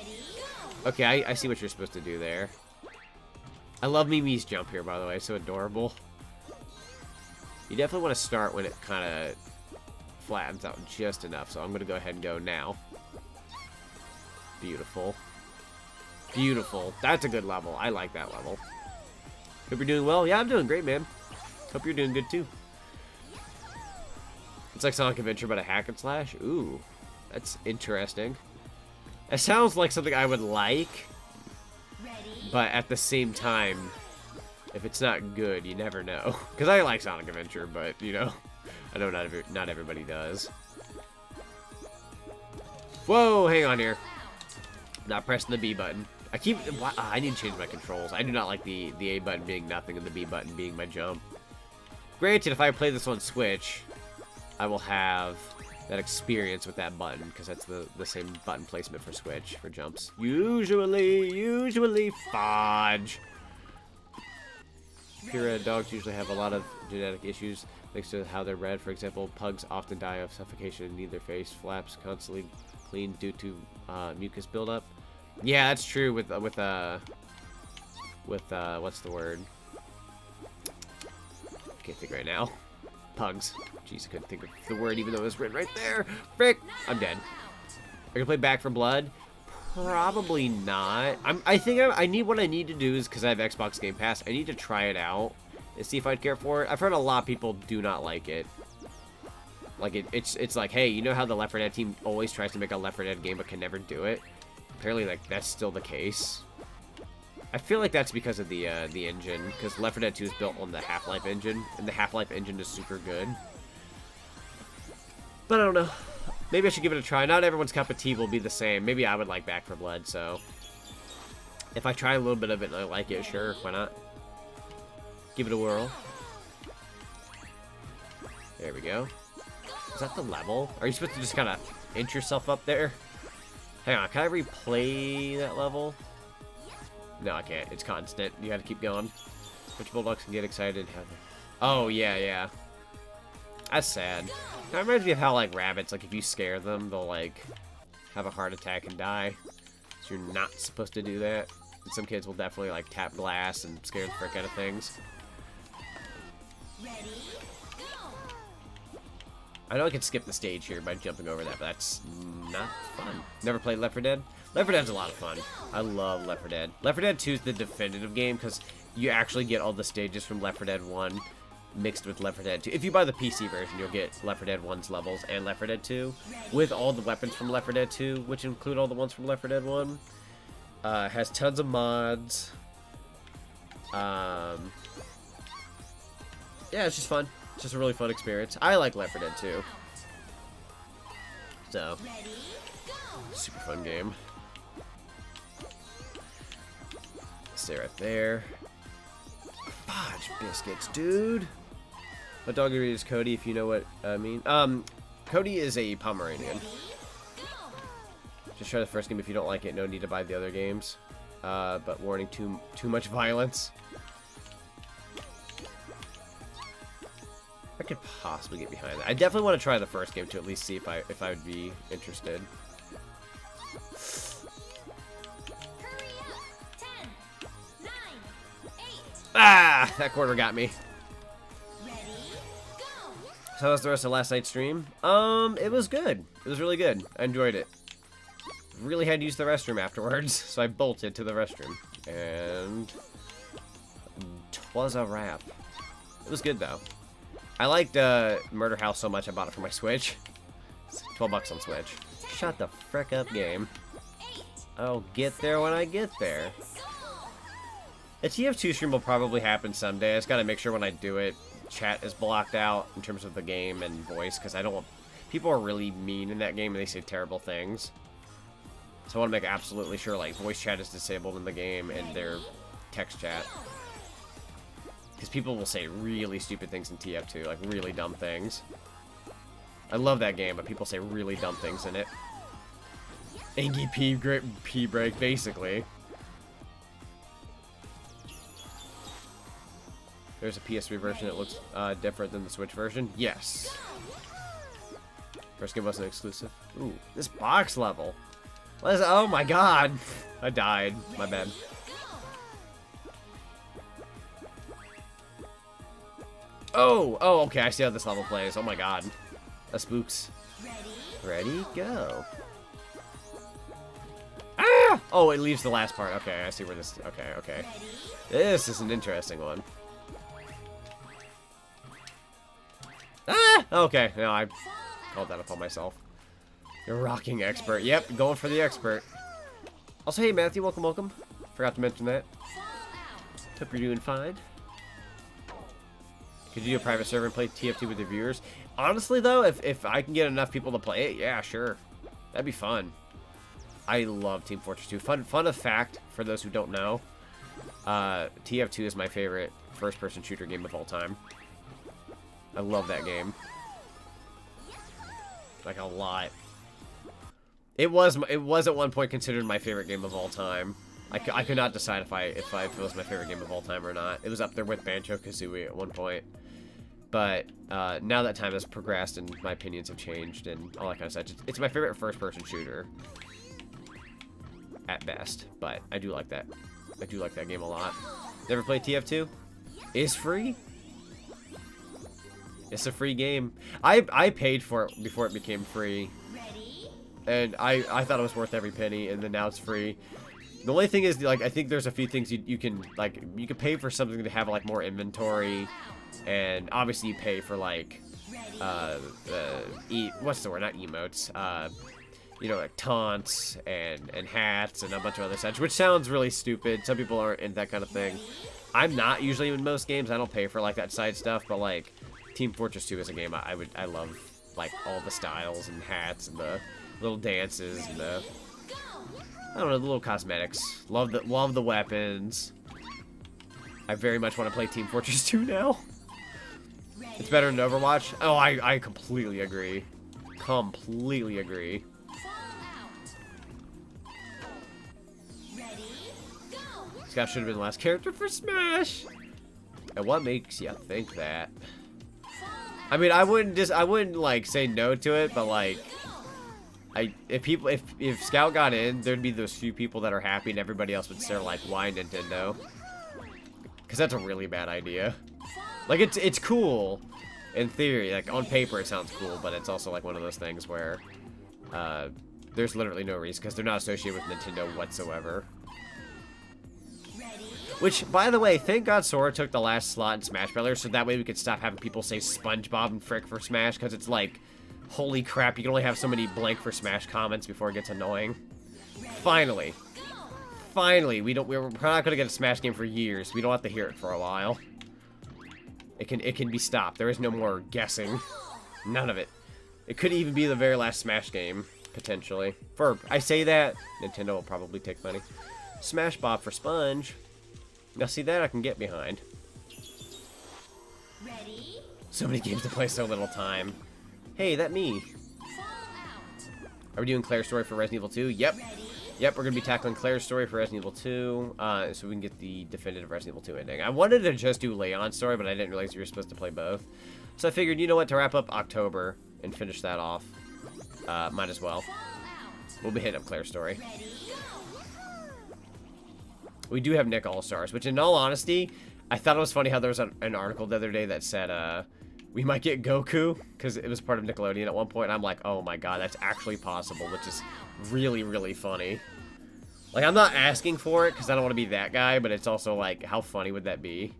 Okay, I see what you're supposed to do there. I love Mimi's jump here, by the way. So adorable. You definitely want to start when it kind of flattens out just enough. So I'm going to go ahead and go now. Beautiful. Beautiful. That's a good level. I like that level. Hope you're doing well. Yeah, I'm doing great, man. Hope you're doing good, too. It's like Sonic Adventure, but a hack and slash. Ooh, that's interesting. It sounds like something I would like, but at the same time, if it's not good, you never know. Because I like Sonic Adventure, but, you know, I know not everybody does. Whoa, hang on here. Not pressing the B button. I need to change my controls. I do not like the A button being nothing and the B button being my jump. Granted, if I play this on Switch, I will have that experience with that button, because that's the same button placement for Switch, for jumps. Usually, fudge. Purebred dogs usually have a lot of genetic issues thanks to how they're bred. For example, pugs often die of suffocation and need their face flaps constantly cleaned due to mucus buildup. Yeah, that's true with what's the word? Can't think right now. Pugs. Jeez, I couldn't think of the word even though it was written right there. Frick! I'm dead. I can play Back 4 Blood? Probably not. I think I need what I need to do is, because I have Xbox Game Pass, I need to try it out and see if I'd care for it. I've heard a lot of people do not like it. Like, it's like, hey, you know how the Left 4 Dead team always tries to make a Left 4 Dead game but can never do it? Apparently, like, that's still the case. I feel like that's because of the engine, because Left 4 Dead 2 is built on the Half-Life engine, and the Half-Life engine is super good. But I don't know. Maybe I should give it a try. Not everyone's cup of tea will be the same. Maybe I would like Back 4 Blood, so if I try a little bit of it and I like it, sure, why not? Give it a whirl. There we go. Is that the level? Are you supposed to just kind of inch yourself up there? Hang on, can I replay that level? No, I can't. It's constant. You gotta keep going. Which bulldogs can get excited and have... Oh, yeah. That's sad. That reminds me of how, like, rabbits, like, if you scare them, they'll, like, have a heart attack and die. So you're not supposed to do that. And some kids will definitely, like, tap glass and scare the frick out of things. Ready, go. I know I could skip the stage here by jumping over that, but that's not fun. Never played Left 4 Dead? Left 4 Dead's a lot of fun. I love Left 4 Dead. Left 4 Dead 2 is the definitive game because you actually get all the stages from Left 4 Dead 1 mixed with Left 4 Dead 2. If you buy the PC version, you'll get Left 4 Dead 1's levels and Left 4 Dead 2 with all the weapons from Left 4 Dead 2, which include all the ones from Left 4 Dead 1. Has tons of mods. Yeah, it's just fun. It's just a really fun experience. I like Left 4 Dead 2. So, super fun game. Stay right there. Fudge biscuits, dude. What dog breed is Cody, if you know what I mean? Cody is a Pomeranian. Just try the first game. If you don't like it, no need to buy the other games. But warning, too much violence. I could possibly get behind that. I definitely want to try the first game to at least see if I would be interested. Hurry up. 10, 9, 8. Ah, that quarter got me. Ready, go. So how was the rest of last night's stream? It was good. It was really good. I enjoyed it. Really had to use the restroom afterwards, so I bolted to the restroom. And 'twas a wrap. It was good though. I liked Murder House so much I bought it for my Switch. It's $12 on Switch. Shut the frick up, game. I'll get there when I get there. A TF2 stream will probably happen someday. I just gotta make sure when I do it, chat is blocked out in terms of the game and voice, because I don't want... People are really mean in that game and they say terrible things. So I want to make absolutely sure, like, voice chat is disabled in the game and their text chat. Because people will say really stupid things in TF2, like really dumb things. I love that game, but people say really dumb things in it. Angie P break, basically. There's a PS3 version that looks different than the Switch version. Yes. First game wasn't exclusive. Ooh, this box level. What is? Oh my god. I died. My bad. Oh, okay. I see how this level plays. Oh my god. That spooks. Ready, go. Ah! Oh, it leaves the last part. Okay, I see where this... Okay. This is an interesting one. Ah! Okay, no, I called that upon myself. You're rocking expert. Yep, going for the expert. Also, hey, Matthew, welcome. Forgot to mention that. Hope you're doing fine. Could you do a private server and play TF2 with your viewers? Honestly, though, if I can get enough people to play it, yeah, sure. That'd be fun. I love Team Fortress 2. Fun fact, for those who don't know, TF2 is my favorite first-person shooter game of all time. I love that game. Like, a lot. It was at one point considered my favorite game of all time. I could not decide if it was my favorite game of all time or not. It was up there with Banjo-Kazooie at one point. But now that time has progressed and my opinions have changed and all that kind of stuff. It's my favorite first-person shooter. At best. But I do like that. I do like that game a lot. Never played TF2? It's free? It's a free game. I paid for it before it became free. And I thought it was worth every penny, and then now it's free. The only thing is, like, I think there's a few things you can, like, you can pay for something to have, like, more inventory. And obviously you pay for, like, what's the word? Not emotes. You know, like taunts and hats and a bunch of other such, which sounds really stupid. Some people aren't into that kind of thing. I'm not usually in most games. I don't pay for, like, that side stuff, but, like, Team Fortress 2 is a game I love, like, all the styles and hats and the little dances and the, I don't know, the little cosmetics. Love the weapons. I very much want to play Team Fortress 2 now. It's better than Overwatch. Oh, I completely agree. Completely agree. Scout should have been the last character for Smash. And what makes you think that? I mean, I wouldn't like say no to it, but like, if Scout got in, there'd be those few people that are happy, and everybody else would stare like, why Nintendo? Because that's a really bad idea. Like, it's cool in theory, like on paper it sounds cool, but it's also like one of those things where there's literally no reason because they're not associated with Nintendo whatsoever. Which, by the way, thank God Sora took the last slot in Smash Brothers, so that way we could stop having people say SpongeBob and Frick for Smash, because it's like, holy crap, you can only have so many blank for Smash comments before it gets annoying. Finally. Finally, we're not gonna get a Smash game for years. We don't have to hear it for a while. It can be stopped. There is no more guessing. None of it. It could even be the very last Smash game, potentially. I say that, Nintendo will probably take money. Smash Bob for Sponge. Now see that I can get behind. Ready? So many games to play, so little time. Hey, that me. Are we doing Claire's story for Resident Evil 2? Yep. Yep, we're going to be tackling Claire's story for Resident Evil 2, so we can get the definitive Resident Evil 2 ending. I wanted to just do Leon's story, but I didn't realize you were supposed to play both. So I figured, you know what, to wrap up October and finish that off, might as well. We'll be hitting up Claire's story. We do have Nick All-Stars, which in all honesty, I thought it was funny how there was an article the other day that said, we might get Goku, because it was part of Nickelodeon at one point. I'm like, oh my god, that's actually possible, which is really, really funny. Like, I'm not asking for it, because I don't want to be that guy, but it's also like, how funny would that be?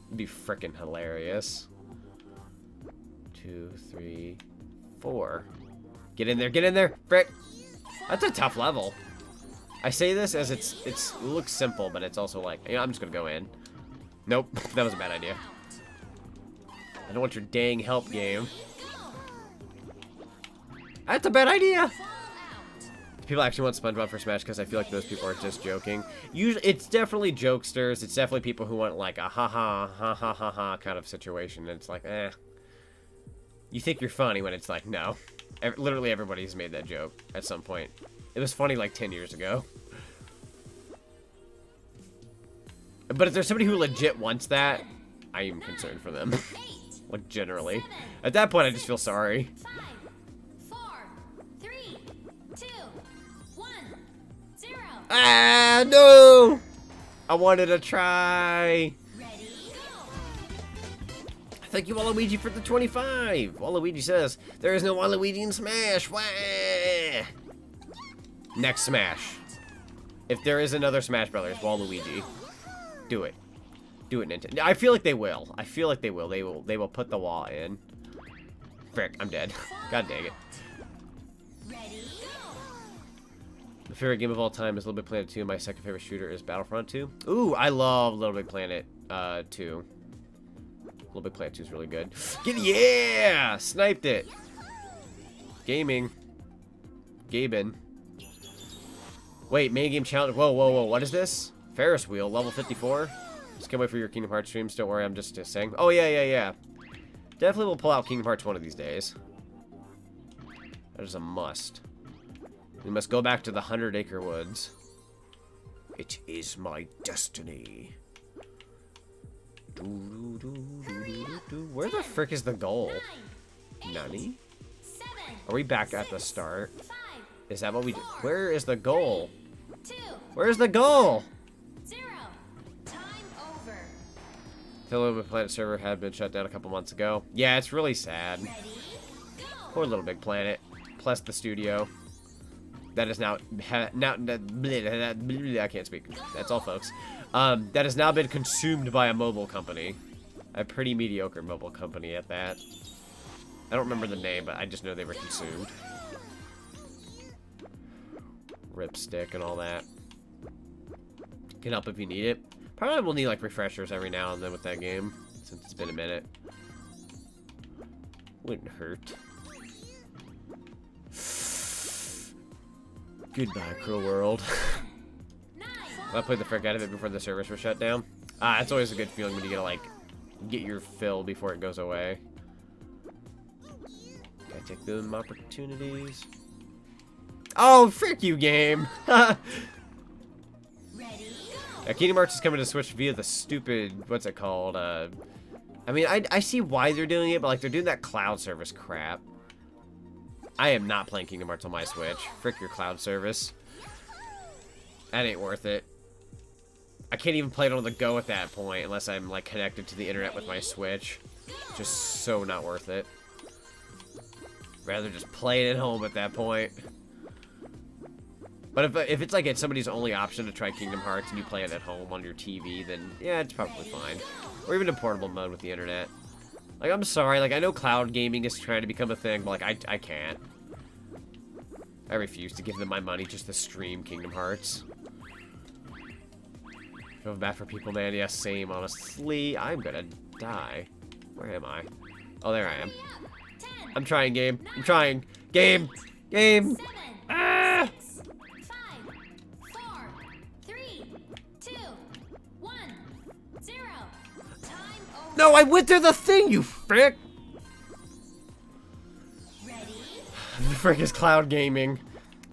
It'd be freaking hilarious. 2, 3, 4. Get in there, get in there. Frick. That's a tough level. I say this as it looks simple, but it's also like, I'm just gonna go in. Nope, that was a bad idea. I don't want your dang help game. That's a bad idea. People actually want SpongeBob for Smash because I feel like those people are just joking. Usually, it's definitely jokesters. It's definitely people who want like a ha kind of situation. And it's like, eh. You think you're funny when it's like, no. Literally everybody's made that joke at some point. It was funny like 10 years ago. But if there's somebody who legit wants that, I am concerned for them. Like, generally. At that point, I just feel sorry. 5, 4, 3, 2, 1, 0. Ah, no! I wanted to try. Ready, go. Thank you, Waluigi, for the 25. Waluigi says, there is no Waluigi in Smash. Wah! Next Smash. If there is another Smash Brothers, Waluigi. Do it. Do it, Nintendo. I feel like they will. I feel like they will. They will put the wall in. Frick, I'm dead. God dang it. Ready, go. My favorite game of all time is Little Big Planet 2. My second favorite shooter is Battlefront 2. Ooh, I love Little Big Planet 2. Little Big Planet 2 is really good. Yeah! Sniped it. Gaming. Gaben. Wait, main game challenge. Whoa, whoa, whoa. What is this? Ferris wheel, level 54. Just can't wait for your Kingdom Hearts streams. Don't worry, I'm just saying. Oh, yeah. Definitely will pull out Kingdom Hearts one of these days. That is a must. We must go back to the 100-acre woods. It is my destiny. Where the frick is the goal? 9, 8, Nani? 7, Are we back at the 6, start? 5, Is that what we do? Where is the goal? 2, Where's the goal? 0. Time over. The Little Big Planet server had been shut down a couple months ago. Yeah, it's really sad. Ready, go. Poor Little Big Planet. Plus the studio. That is now... I can't speak. That's all, folks. That has now been consumed by a mobile company. A pretty mediocre mobile company at that. I don't remember the name, but I just know they were consumed. Ripstick and all that. Can help if you need it. Probably will need like refreshers every now and then with that game, since it's been a minute. Wouldn't hurt. Goodbye, cruel world. I played the frick out of it before the servers were shut down. It's always a good feeling when you get to like get your fill before it goes away. Gotta take them opportunities. Oh, frick you, game! Ready, go. Kingdom Hearts is coming to Switch via the stupid, what's it called? I mean, I see why they're doing it, but like they're doing that cloud service crap. I am not playing Kingdom Hearts on my Switch. Frick your cloud service. That ain't worth it. I can't even play it on the go at that point unless I'm like connected to the internet with my Switch. Just so not worth it. Rather just play it at home at that point. But if it's like it's somebody's only option to try Kingdom Hearts and you play it at home on your TV, then yeah, it's probably fine. Or even in portable mode with the internet. Like, I'm sorry, like, I know cloud gaming is trying to become a thing, but like, I can't. I refuse to give them my money just to stream Kingdom Hearts. Feel bad for people, man. Yeah, same, honestly. I'm gonna die. Where am I? Oh, there I am. 10, I'm trying, game. I'm trying. Game! Game! 7, Ah! 6, 5, 4, 3, 2, 1, 0. Time over. No, I went through the thing, you frick! Ready, The frick is cloud gaming.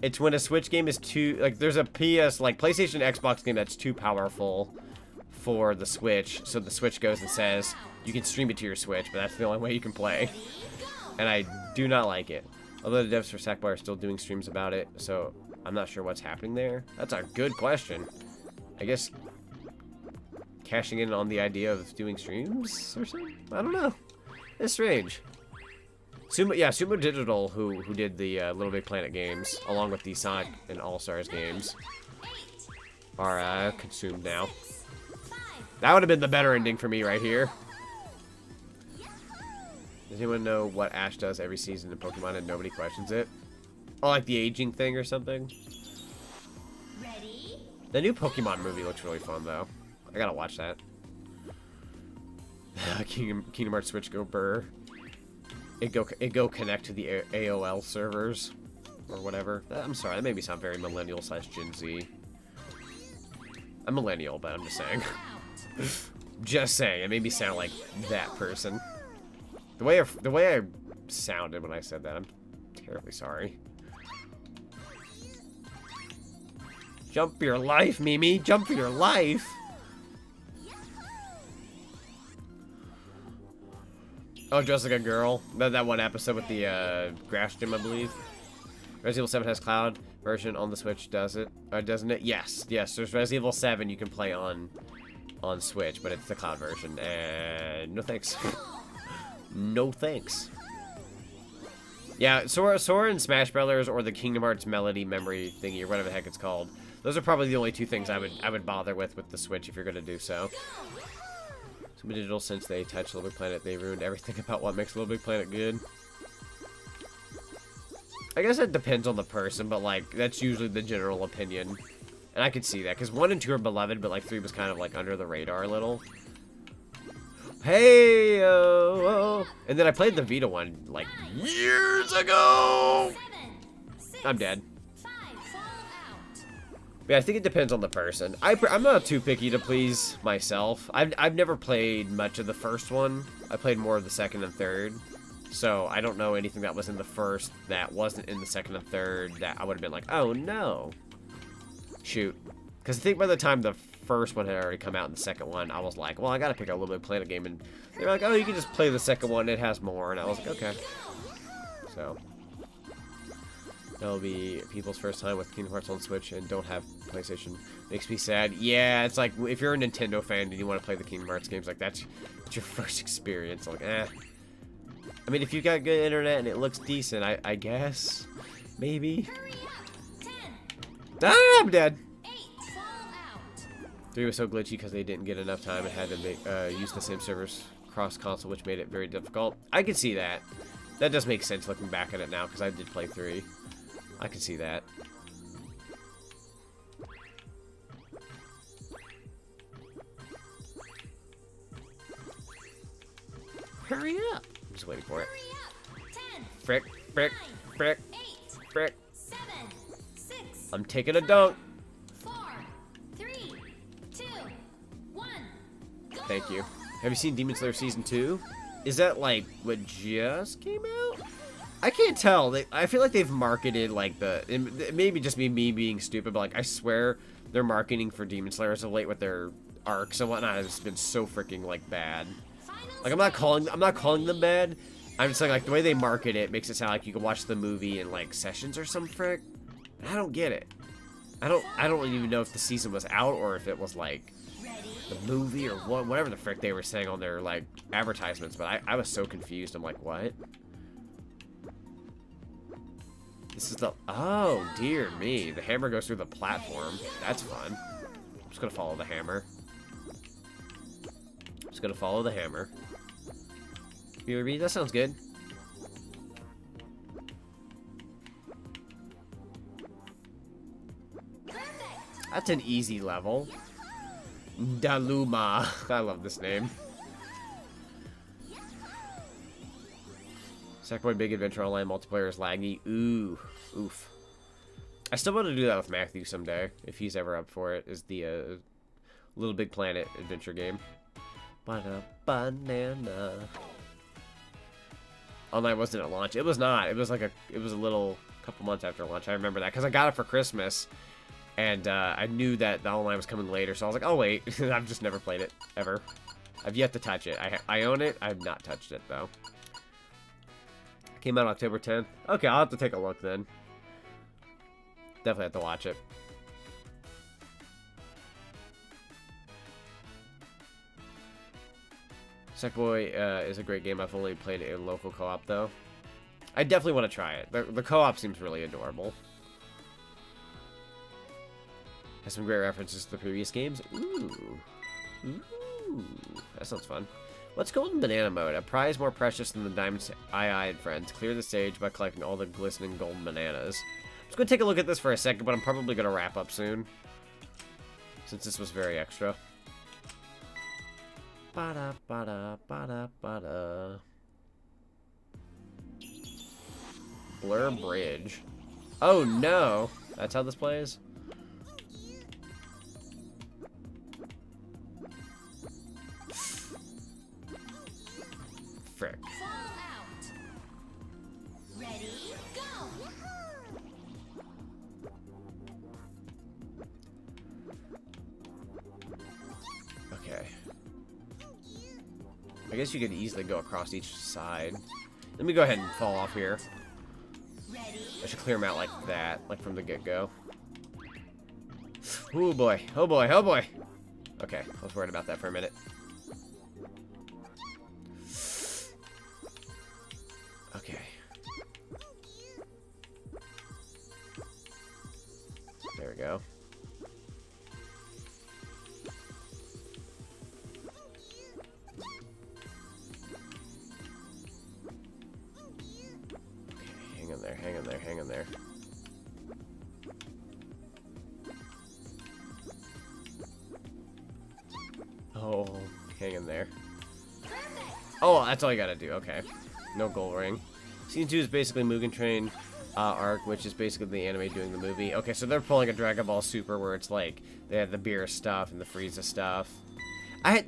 It's when a Switch game is too, like, there's a PS, like, PlayStation Xbox game that's too powerful for the Switch, so the Switch goes and says, you can stream it to your Switch, but that's the only way you can play. And I do not like it. Although the devs for Sackboy are still doing streams about it, so I'm not sure what's happening there. That's a good question. I guess cashing in on the idea of doing streams or something? I don't know. It's strange. Sumo Digital, who did the Little Big Planet games, along with the Sonic and All-Stars games, are consumed now. That would have been the better ending for me right here. Does anyone know what Ash does every season in Pokemon and nobody questions it? Oh, like the aging thing or something. Ready? The new Pokemon movie looks really fun, though. I gotta watch that. Kingdom Hearts Switch go burr. It go connect to the AOL servers or whatever. I'm sorry, that made me sound very millennial / Gen Z. I'm millennial, but I'm just saying. Just saying, it made me sound like that person. The way I sounded when I said that, I'm terribly sorry. Jump for your life, Mimi! Jump for your life! Oh, dressed like a girl. That one episode with the grass gym, I believe. Resident Evil 7 has cloud version on the Switch, does it? Doesn't it? Yes, yes. There's Resident Evil 7 you can play on Switch, but it's the cloud version. And no thanks. No thanks. Yeah, Sora and Smash Brothers or the Kingdom Hearts Melody Memory thingy or whatever the heck it's called. Those are probably the only two things I would bother with the Switch if you're gonna do so. Super Digital, since they touched Little Big Planet, they ruined everything about what makes Little Big Planet good. I guess it depends on the person, but like that's usually the general opinion, and I could see that because 1 and 2 are beloved, but like 3 was kind of like under the radar a little. Hey, oh. And then I played the Vita one like years ago. 7, 6, I'm dead. 5, fall out. Yeah, I think it depends on the person. I'm not too picky to please myself. I've never played much of the first one. I played more of the second and third. So I don't know anything that was in the first that wasn't in the second and third that I would have been like, oh no. Shoot. Because I think by the time the first one had already come out and the second one, I was like, well, I gotta pick a Little Big Planet game. And they were like, oh, you can just play the second one. It has more. And I was like, okay. So that'll be people's first time with Kingdom Hearts on Switch and don't have PlayStation. Makes me sad. Yeah, it's like if you're a Nintendo fan and you want to play the Kingdom Hearts games, like that's your first experience. Like, eh. I mean, if you got good internet and it looks decent, I guess. Maybe. Hurry up. 10, Ah, I'm dead. 8, fall out. 3 was so glitchy because they didn't get enough time and had to make use the same servers cross-console, which made it very difficult. I can see that. That does make sense looking back at it now because I did play 3. I can see that. Hurry up. I'm just waiting for it. Hurry up. 10, Frick, frick, 9, frick, 8, frick. 7, 6, I'm taking a dunk. 4, 3, 2, 1. Go. Thank you. Have you seen Demon Slayer Season 2? Is that, like, what just came out? I can't tell. I feel like they've marketed, like, it may be just me being stupid, but, like, I swear their marketing for Demon Slayer as of late with their arcs and whatnot has been so freaking, like, bad. Like, I'm not calling them bad. I'm just saying, like, the way they market it makes it sound like you can watch the movie in, like, sessions or some frick. I don't get it. I don't even know if the season was out or if it was, like, the movie or whatever the frick they were saying on their, like, advertisements, but I was so confused. I'm like, what? This is the... Oh, dear me. The hammer goes through the platform. That's fun. I'm just gonna follow the hammer. Just gonna follow the hammer. BRB, that sounds good. That's an easy level. Daluma. I love this name. Sackboy Big Adventure Online multiplayer is laggy. Ooh. Oof. I still want to do that with Matthew someday, if he's ever up for it, is the Little Big Planet adventure game. Banana. Online wasn't at launch. It was not. It was like it was a little couple months after launch. I remember that because I got it for Christmas, and I knew that the online was coming later. So I was like, oh wait, I've just never played it ever. I've yet to touch it. I own it. I've not touched it though. Came out October 10th. Okay, I'll have to take a look then. Definitely have to watch it. Sackboy is a great game. I've only played it in local co-op, though. I definitely want to try it. The co-op seems really adorable. Has some great references to the previous games. Ooh. Ooh. That sounds fun. What's golden banana mode? A prize more precious than the diamond I friends. Clear the stage by collecting all the glistening golden bananas. I'm just going to take a look at this for a second, but I'm probably going to wrap up soon. Since this was very extra. Ba-da, ba-da, ba-da, ba-da. Blur Bridge. Oh no! That's how this plays? Frick. Fall out. Ready, go. Okay. I guess you could easily go across each side. Let me go ahead and fall off here. Ready. I should clear them out like that, like from the get-go. Oh boy, oh boy, oh boy. Okay, I was worried about that for a minute. Okay. There we go. Hang in there, hang in there, hang in there. Oh, hang in there. Oh, that's all you gotta do, okay. No gold ring. Scene 2 is basically Mugen Train arc, which is basically the anime doing the movie. Okay, so they're pulling a Dragon Ball Super where it's like, they have the beer stuff and the Frieza stuff. I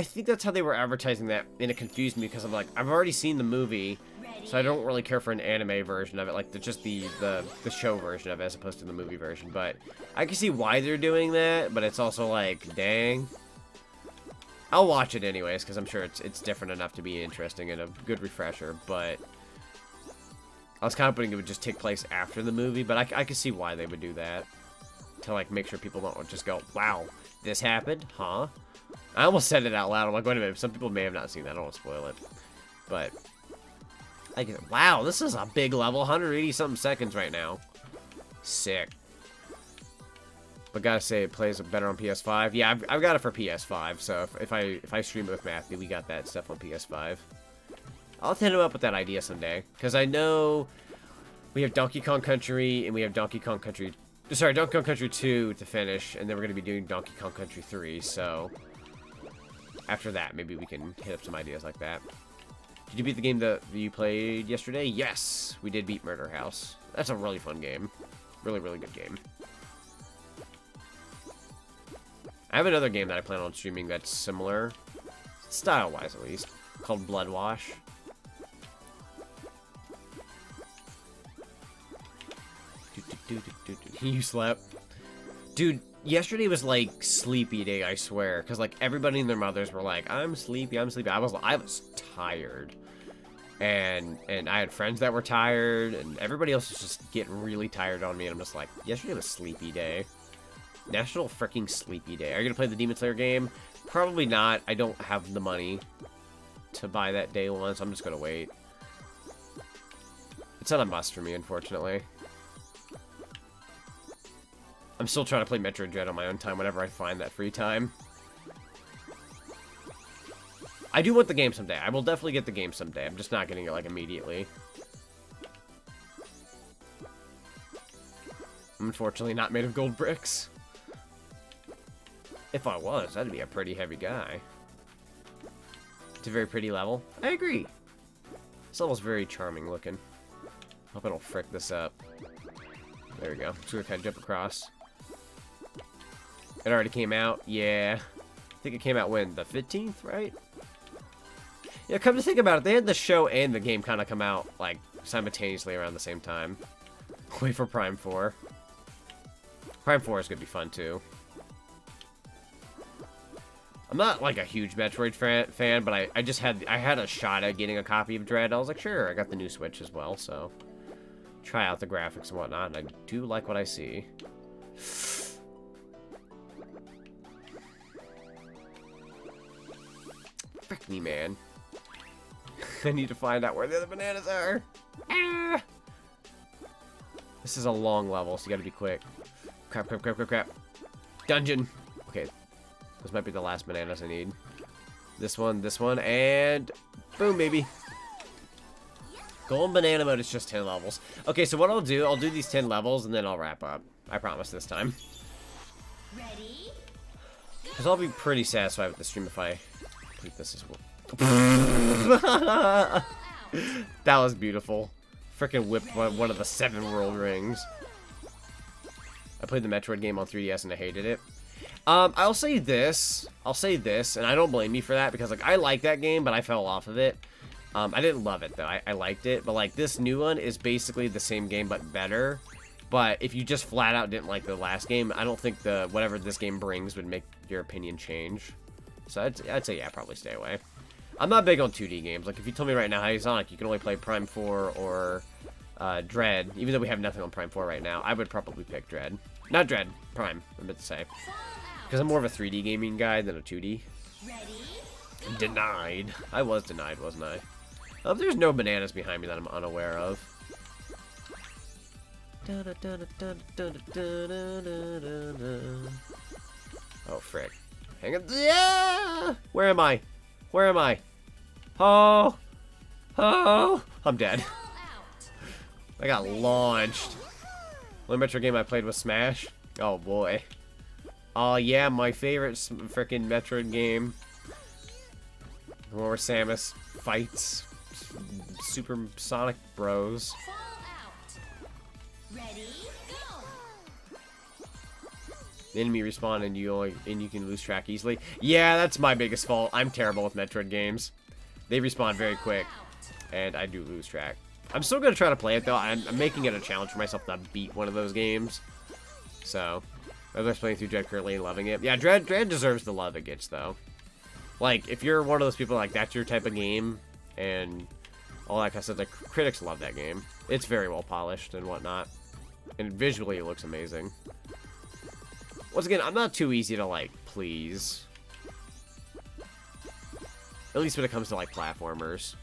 think that's how they were advertising that, and it confused me because I'm like, I've already seen the movie, so I don't really care for an anime version of it, like just the show version of it as opposed to the movie version. But I can see why they're doing that, but it's also like, dang. I'll watch it anyways because I'm sure it's different enough to be interesting and a good refresher. But I was kind of hoping it would just take place after the movie, but I can see why they would do that to like make sure people don't just go, "Wow, this happened, huh?" I almost said it out loud. I'm like, wait a minute. Some people may have not seen that. I don't want to spoil it. But, like, wow, this is a big level. 180-something seconds right now. Sick. But gotta say, it plays better on PS5. Yeah, I've got it for PS5. So if I stream it with Matthew, we got that stuff on PS5. I'll have to hit him up with that idea someday. Because I know we have Donkey Kong Country and we have Donkey Kong Country 2 to finish. And then we're going to be doing Donkey Kong Country 3. So after that, maybe we can hit up some ideas like that. Did you beat the game that you played yesterday? Yes, we did beat Murder House. That's a really fun game. Really, really good game. I have another game that I plan on streaming that's similar, style-wise at least, called Blood Wash. You slept? Dude, yesterday was like sleepy day, I swear, because like everybody and their mothers were like, I'm sleepy, I'm sleepy. I was tired. And I had friends that were tired, and everybody else was just getting really tired on me, and I'm just like, yesterday was sleepy day. National freaking Sleepy Day. Are you gonna play the Demon Slayer game? Probably not. I don't have the money to buy that day one, so I'm just gonna wait. It's not a must for me, unfortunately. I'm still trying to play Metroid Dread on my own time whenever I find that free time. I do want the game someday. I will definitely get the game someday. I'm just not getting it, like, immediately. I'm unfortunately not made of gold bricks. If I was, that'd be a pretty heavy guy. It's a very pretty level. I agree. This level's very charming looking. Hope I don't frick this up. There we go. Just gonna kind of jump across. It already came out. Yeah. I think it came out when? The 15th, right? Yeah, come to think about it, they had the show and the game kind of come out, like, simultaneously around the same time. Wait for Prime 4. Prime 4 is gonna be fun, too. I'm not like a huge Metroid fan, but I just had a shot at getting a copy of Dread. I was like, sure, I got the new Switch as well, so try out the graphics and whatnot, and I do like what I see. Frick me, man. I need to find out where the other bananas are. Ah! This is a long level, so you gotta be quick. Crap, crap, crap, crap, crap. Dungeon. Okay. Those might be the last bananas I need. This one, and boom, baby. Golden banana mode is just 10 levels. Okay, so what I'll do these 10 levels, and then I'll wrap up. I promise this time. Ready? Because I'll be pretty satisfied with the stream if I complete this as well. That was beautiful. Freaking whipped one of the 7 world rings. I played the Metroid game on 3DS and I hated it. I'll say this, and I don't blame you for that, because like I like that game, but I fell off of it. I didn't love it though. I liked it, but like this new one is basically the same game but better. But if you just flat out didn't like the last game, I don't think whatever this game brings would make your opinion change. So I'd say yeah, probably stay away. I'm not big on 2D games. Like if you told me right now, hey Sonic, you can only play Prime 4 or Dread, even though we have nothing on Prime 4 right now, I would probably pick Dread. Not Dread, Prime, I meant to say. Because I'm more of a 3D gaming guy than a 2D. Ready? Denied. I was denied, wasn't I? There's no bananas behind me that I'm unaware of. Oh, frick. Hang on. Yeah! Where am I? Where am I? Oh! Oh! I'm dead. I got launched. The Metro game I played was Smash. Oh, boy. Oh, yeah, my favorite frickin' Metroid game. The one where Samus fights Super Sonic Bros. Ready? Go! The enemy respawn and you can lose track easily. Yeah, that's my biggest fault. I'm terrible with Metroid games. They respawn very quick, and I do lose track. I'm still gonna try to play it though. I'm making it a challenge for myself to beat one of those games. So, I'm just playing through Dread currently and loving it. Yeah, Dread deserves the love it gets though. Like, if you're one of those people like that's your type of game, and all that kind of stuff, the critics love that game. It's very well polished and whatnot, and visually it looks amazing. Once again, I'm not too easy to like please. At least when it comes to like platformers.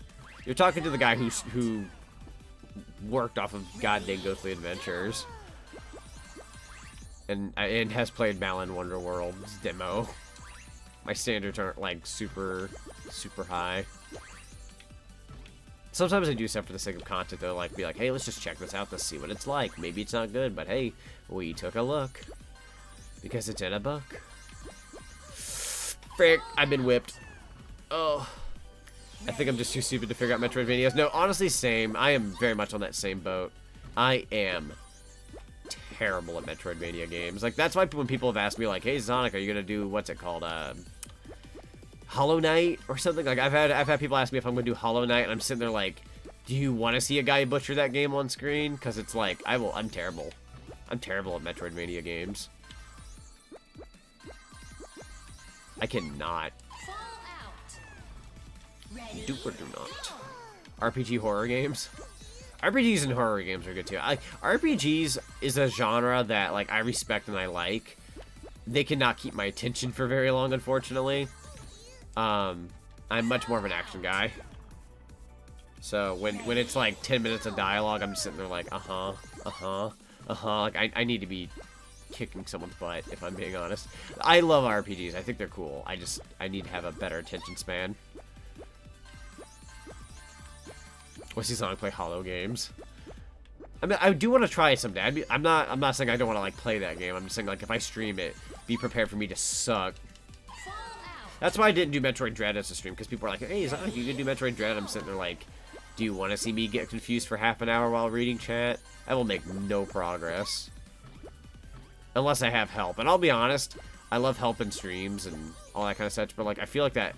You're talking to the guy who worked off of goddamn Ghostly Adventures. And has played Balan Wonderworld's demo. My standards aren't like super high. Sometimes I do stuff for the sake of content though, like be like, hey, let's just check this out, let's see what it's like. Maybe it's not good, but hey, we took a look. Because it's in a book. Frick, I've been whipped. Oh. I think I'm just too stupid to figure out Metroidvanias. No, honestly, same. I am very much on that same boat. I am terrible at Metroidvania games. Like, that's why when people have asked me, like, hey, Sonic, are you gonna do, what's it called, Hollow Knight or something? Like, I've had people ask me if I'm gonna do Hollow Knight, and I'm sitting there like, do you want to see a guy butcher that game on screen? Because it's like, I'm terrible. I'm terrible at Metroidvania games. I cannot. Do or do not. RPG horror games. RPGs and horror games are good too. RPGs is a genre that like I respect and I like. They cannot keep my attention for very long, unfortunately. I'm much more of an action guy. So when it's like 10 minutes of dialogue, I'm just sitting there like, like I need to be kicking someone's butt, if I'm being honest. I love RPGs. I think they're cool. I need to have a better attention span. Or see Sonic play Hollow games. I mean, I do want to try it someday. I'm not saying I don't want to like play that game. I'm just saying like if I stream it, be prepared for me to suck. That's why I didn't do Metroid Dread as a stream, because people are like, hey, Sonic, you can do Metroid Dread. I'm sitting there like, do you want to see me get confused for half an hour while reading chat? I will make no progress. Unless I have help. And I'll be honest, I love help in streams and all that kind of stuff, but like I feel like that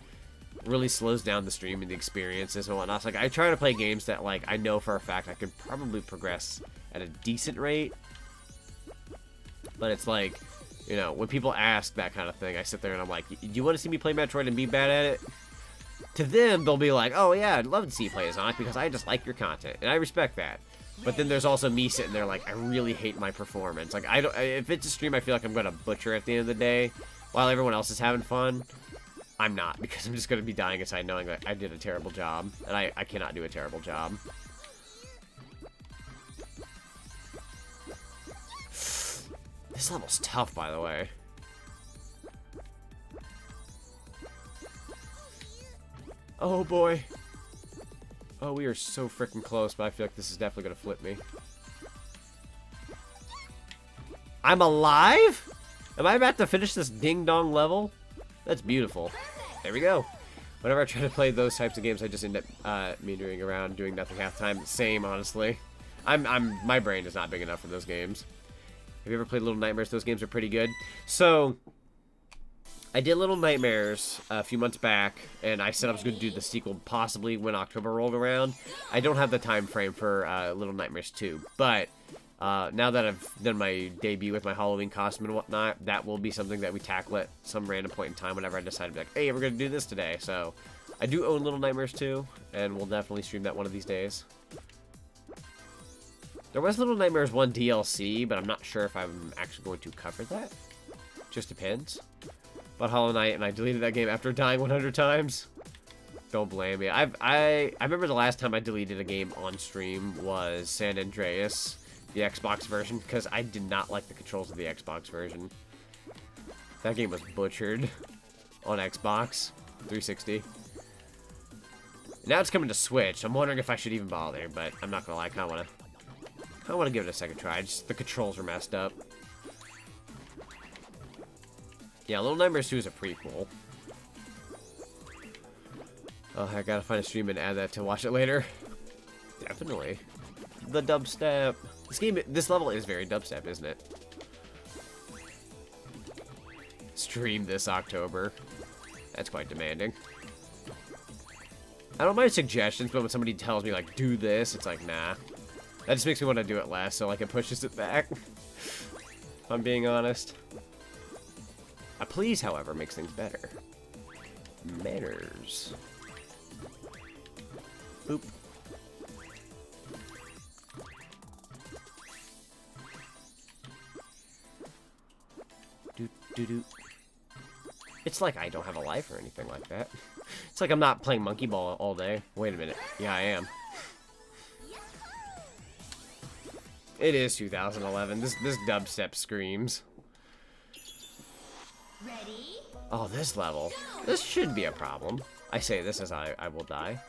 really slows down the stream and the experiences and whatnot. So, like I try to play games that like I know for a fact I could probably progress at a decent rate. But it's like, you know, when people ask that kind of thing, I sit there and I'm like, do you want to see me play Metroid and be bad at it? To them, they'll be like, oh yeah, I'd love to see you play as Sonic because I just like your content. And I respect that. But then there's also me sitting there like, I really hate my performance. Like, if it's a stream I feel like I'm going to butcher at the end of the day, while everyone else is having fun, I'm not, because I'm just going to be dying inside knowing that I did a terrible job. And I cannot do a terrible job. This level's tough, by the way. Oh boy. Oh, we are so freaking close, but I feel like this is definitely gonna flip me. I'm alive? Am I about to finish this ding-dong level? That's beautiful. There we go. Whenever I try to play those types of games, I just end up meandering around, doing nothing half the time. Same, honestly. My brain is not big enough for those games. Have you ever played Little Nightmares? Those games are pretty good. So, I did Little Nightmares a few months back, and I said I was going to do the sequel possibly when October rolled around. I don't have the time frame for Little Nightmares 2, but now that I've done my debut with my Halloween costume and whatnot, that will be something that we tackle at some random point in time whenever I decide to be like, hey, we're going to do this today. So, I do own Little Nightmares 2, and we'll definitely stream that one of these days. There was Little Nightmares 1 DLC, but I'm not sure if I'm actually going to cover that. Just depends. But Hollow Knight, and I deleted that game after dying 100 times. Don't blame me. I remember the last time I deleted a game on stream was San Andreas, the Xbox version, because I did not like the controls of the Xbox version. That game was butchered on Xbox 360. Now it's coming to Switch. I'm wondering if I should even bother, but I'm not gonna lie, I kind of want to give it a second try. Just the controls are messed up. Yeah, Little Nightmares 2 is a prequel. Oh, I gotta find a stream and add that to watch it later. Definitely. The dubstep. This level is very dubstep, isn't it? Stream this October. That's quite demanding. I don't mind suggestions, but when somebody tells me, like, do this, it's like, nah. That just makes me want to do it less, so, like, it pushes it back. If I'm being honest. A please, however, makes things better. Manners. Boop. Doo-doo-doo. It's like I don't have a life or anything like that. It's like I'm not playing Monkey Ball all day. Wait a minute. Yeah, I am. It is 2011. This dubstep screams. Ready? Oh, this level. This should be a problem. I say this as I will die.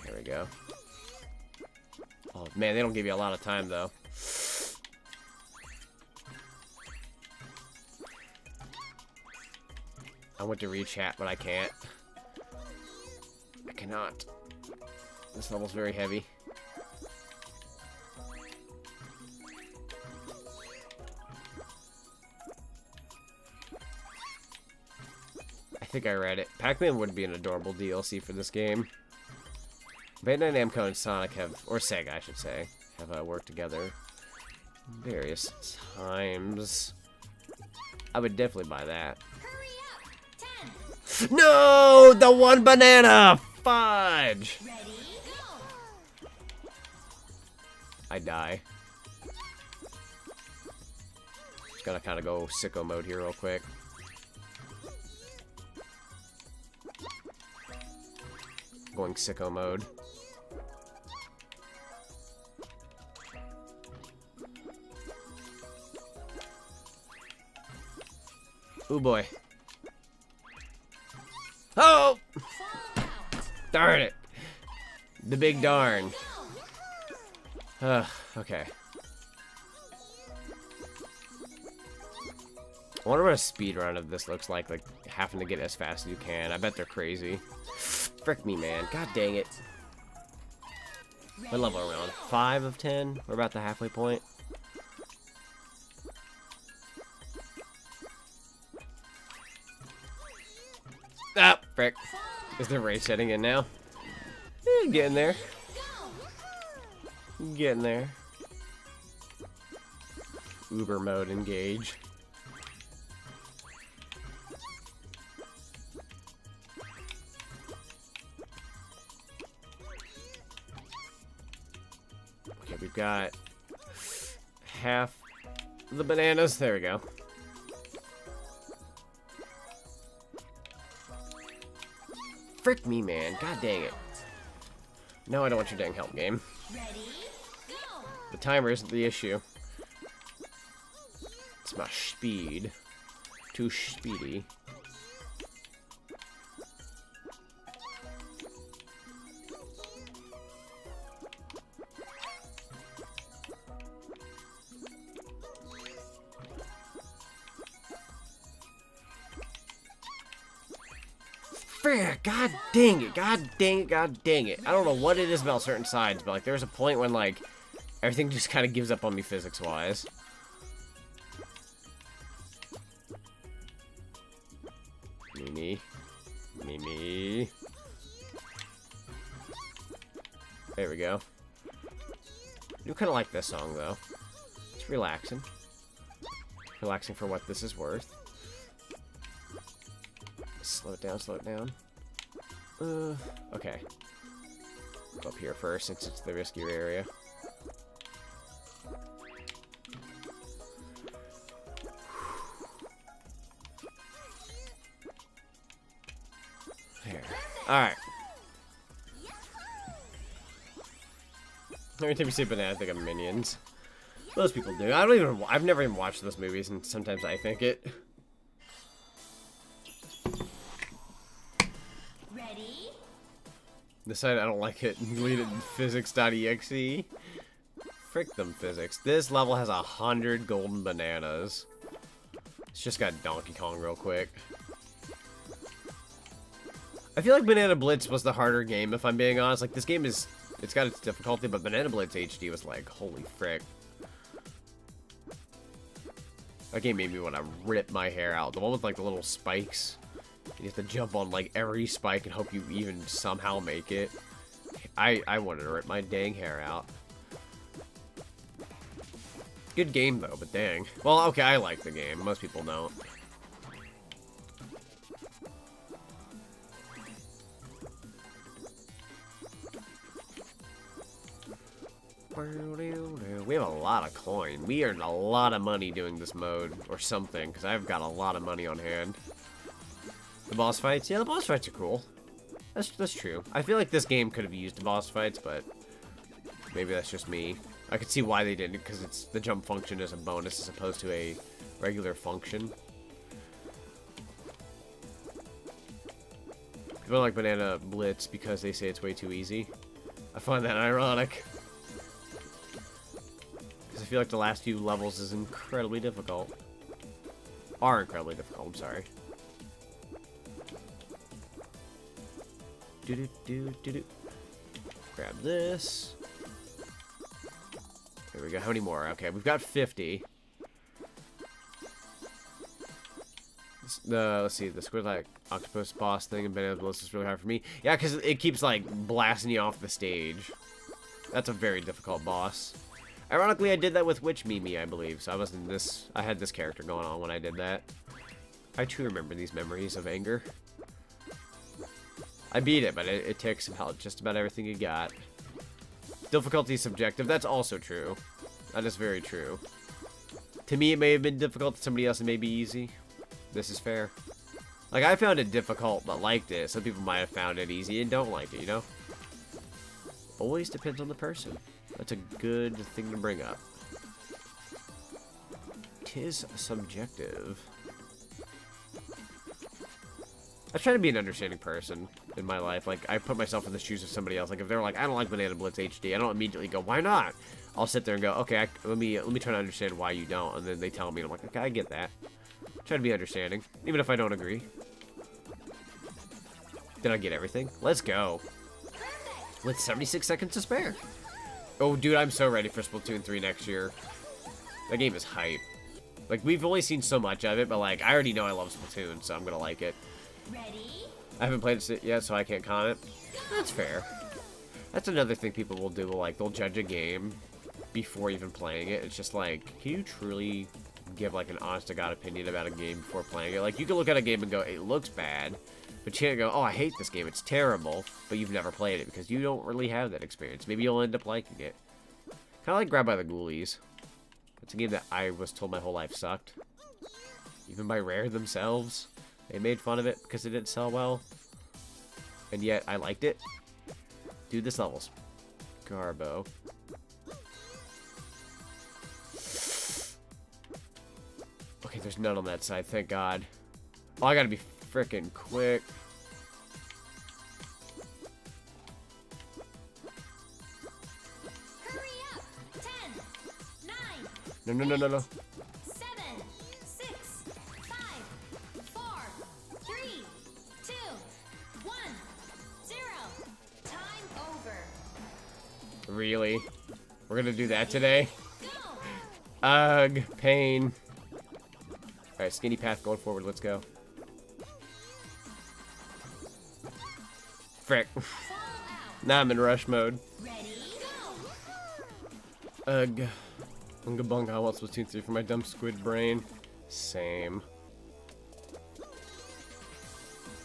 There we go. Oh, man, they don't give you a lot of time, though. I went to rechat, but I can't. I cannot. This level's very heavy. I think I read it. Pac-Man would be an adorable DLC for this game. Bandai Namco and Sonic have, or SEGA I should say, have worked together various times. I would definitely buy that. Hurry up. 10. No! The one banana! Fudge! Ready? Go. I die. Just gotta kind of go sicko mode here real quick. Going sicko mode. Ooh boy. Oh! Darn it. The big darn. Okay. I wonder what a speed run of this looks like having to get as fast as you can. I bet they're crazy. Frick me, man. God dang it. What level are we on? 5 of 10? We're about the halfway point. Ah, frick. Is the race setting in now? Getting there. Getting there. Uber mode engage. Okay, we've got half the bananas. There we go. Frick me, man. God dang it. No, I don't want your dang help game. Ready? Go. The timer isn't the issue. It's my speed. Too speedy. God dang it, god dang it, god dang it. I don't know what it is about certain sides, but like there's a point when like everything just kind of gives up on me physics-wise. Mimi. Mimi. There we go. I do kind of like this song though. It's relaxing. Relaxing for what this is worth. Slow it down, slow it down. Okay. Go up here first since it's the riskier area. There. Alright. Every time you say banana, I think of Minions. Most people do. I've never even watched those movies, and sometimes I think it. Decide I don't like it and delete it in physics.exe. Frick them physics. This level has 100 golden bananas. It's just got Donkey Kong real quick. I feel like Banana Blitz was the harder game, if I'm being honest. Like, this game is... It's got its difficulty, but Banana Blitz HD was like, holy frick. That game made me want to rip my hair out. The one with, like, the little spikes. You have to jump on, like, every spike and hope you even somehow make it. I wanted to rip my dang hair out. Good game, though, but dang. Well, okay, I like the game. Most people don't. We have a lot of coin. We earned a lot of money doing this mode, or something, because I've got a lot of money on hand. The boss fights? Yeah, the boss fights are cool. That's true. I feel like this game could have used the boss fights, but maybe that's just me. I could see why they didn't, because it's the jump function is a bonus as opposed to a regular function. People like Banana Blitz because they say it's way too easy. I find that ironic. Because I feel like the last few levels is incredibly difficult. Are incredibly difficult, I'm sorry. Do-do-do-do-do. Grab this. There we go. How many more? Okay, we've got 50. Let's see. The squid like octopus boss thing and Banana Blitz is really hard for me. Yeah, because it keeps like blasting you off the stage. That's a very difficult boss. Ironically, I did that with Witch Mimi, I believe. So I wasn't this. I had this character going on when I did that. I too remember these memories of anger. I beat it, but it takes about just about everything you got. Difficulty is subjective. That's also true. That is very true. To me, it may have been difficult. To somebody else, it may be easy. This is fair. Like, I found it difficult, but liked it. Some people might have found it easy and don't like it, you know? Always depends on the person. That's a good thing to bring up. 'Tis subjective. I try to be an understanding person in my life. Like, I put myself in the shoes of somebody else. Like, if they're like, I don't like Banana Blitz HD, I don't immediately go, why not? I'll sit there and go, okay, let me try to understand why you don't. And then they tell me, and I'm like, okay, I get that. Try to be understanding, even if I don't agree. Did I get everything? Let's go. With 76 seconds to spare. Oh, dude, I'm so ready for Splatoon 3 next year. That game is hype. Like, we've only seen so much of it, but, like, I already know I love Splatoon, so I'm gonna like it. Ready? I haven't played it yet, so I can't comment. That's fair. That's another thing people will do. Like, they'll judge a game before even playing it. It's just like, can you truly give, like, an honest-to-God opinion about a game before playing it? Like, you can look at a game and go, it looks bad, but you can't go, oh, I hate this game, it's terrible, but you've never played it, because you don't really have that experience. Maybe you'll end up liking it. Kind of like Grab by the Ghoulies. It's a game that I was told my whole life sucked. Even by Rare themselves. They made fun of it because it didn't sell well. And yet, I liked it. Dude, this level's Garbo. Okay, there's none on that side, thank God. Oh, I gotta be freaking quick. Hurry up! 10, 9, No, no, no, no, no. 7, 6, 5, 4, 3, 2, 1, 0. Time over. Really? We're gonna do that today? Go! Ugh, pain. Alright, skinny path going forward, let's go. Frick. Fall out. Now I'm in rush mode. Ready? Go! Ugh. Bunga bunga, I want Splatoon 3 for my dumb squid brain. Same.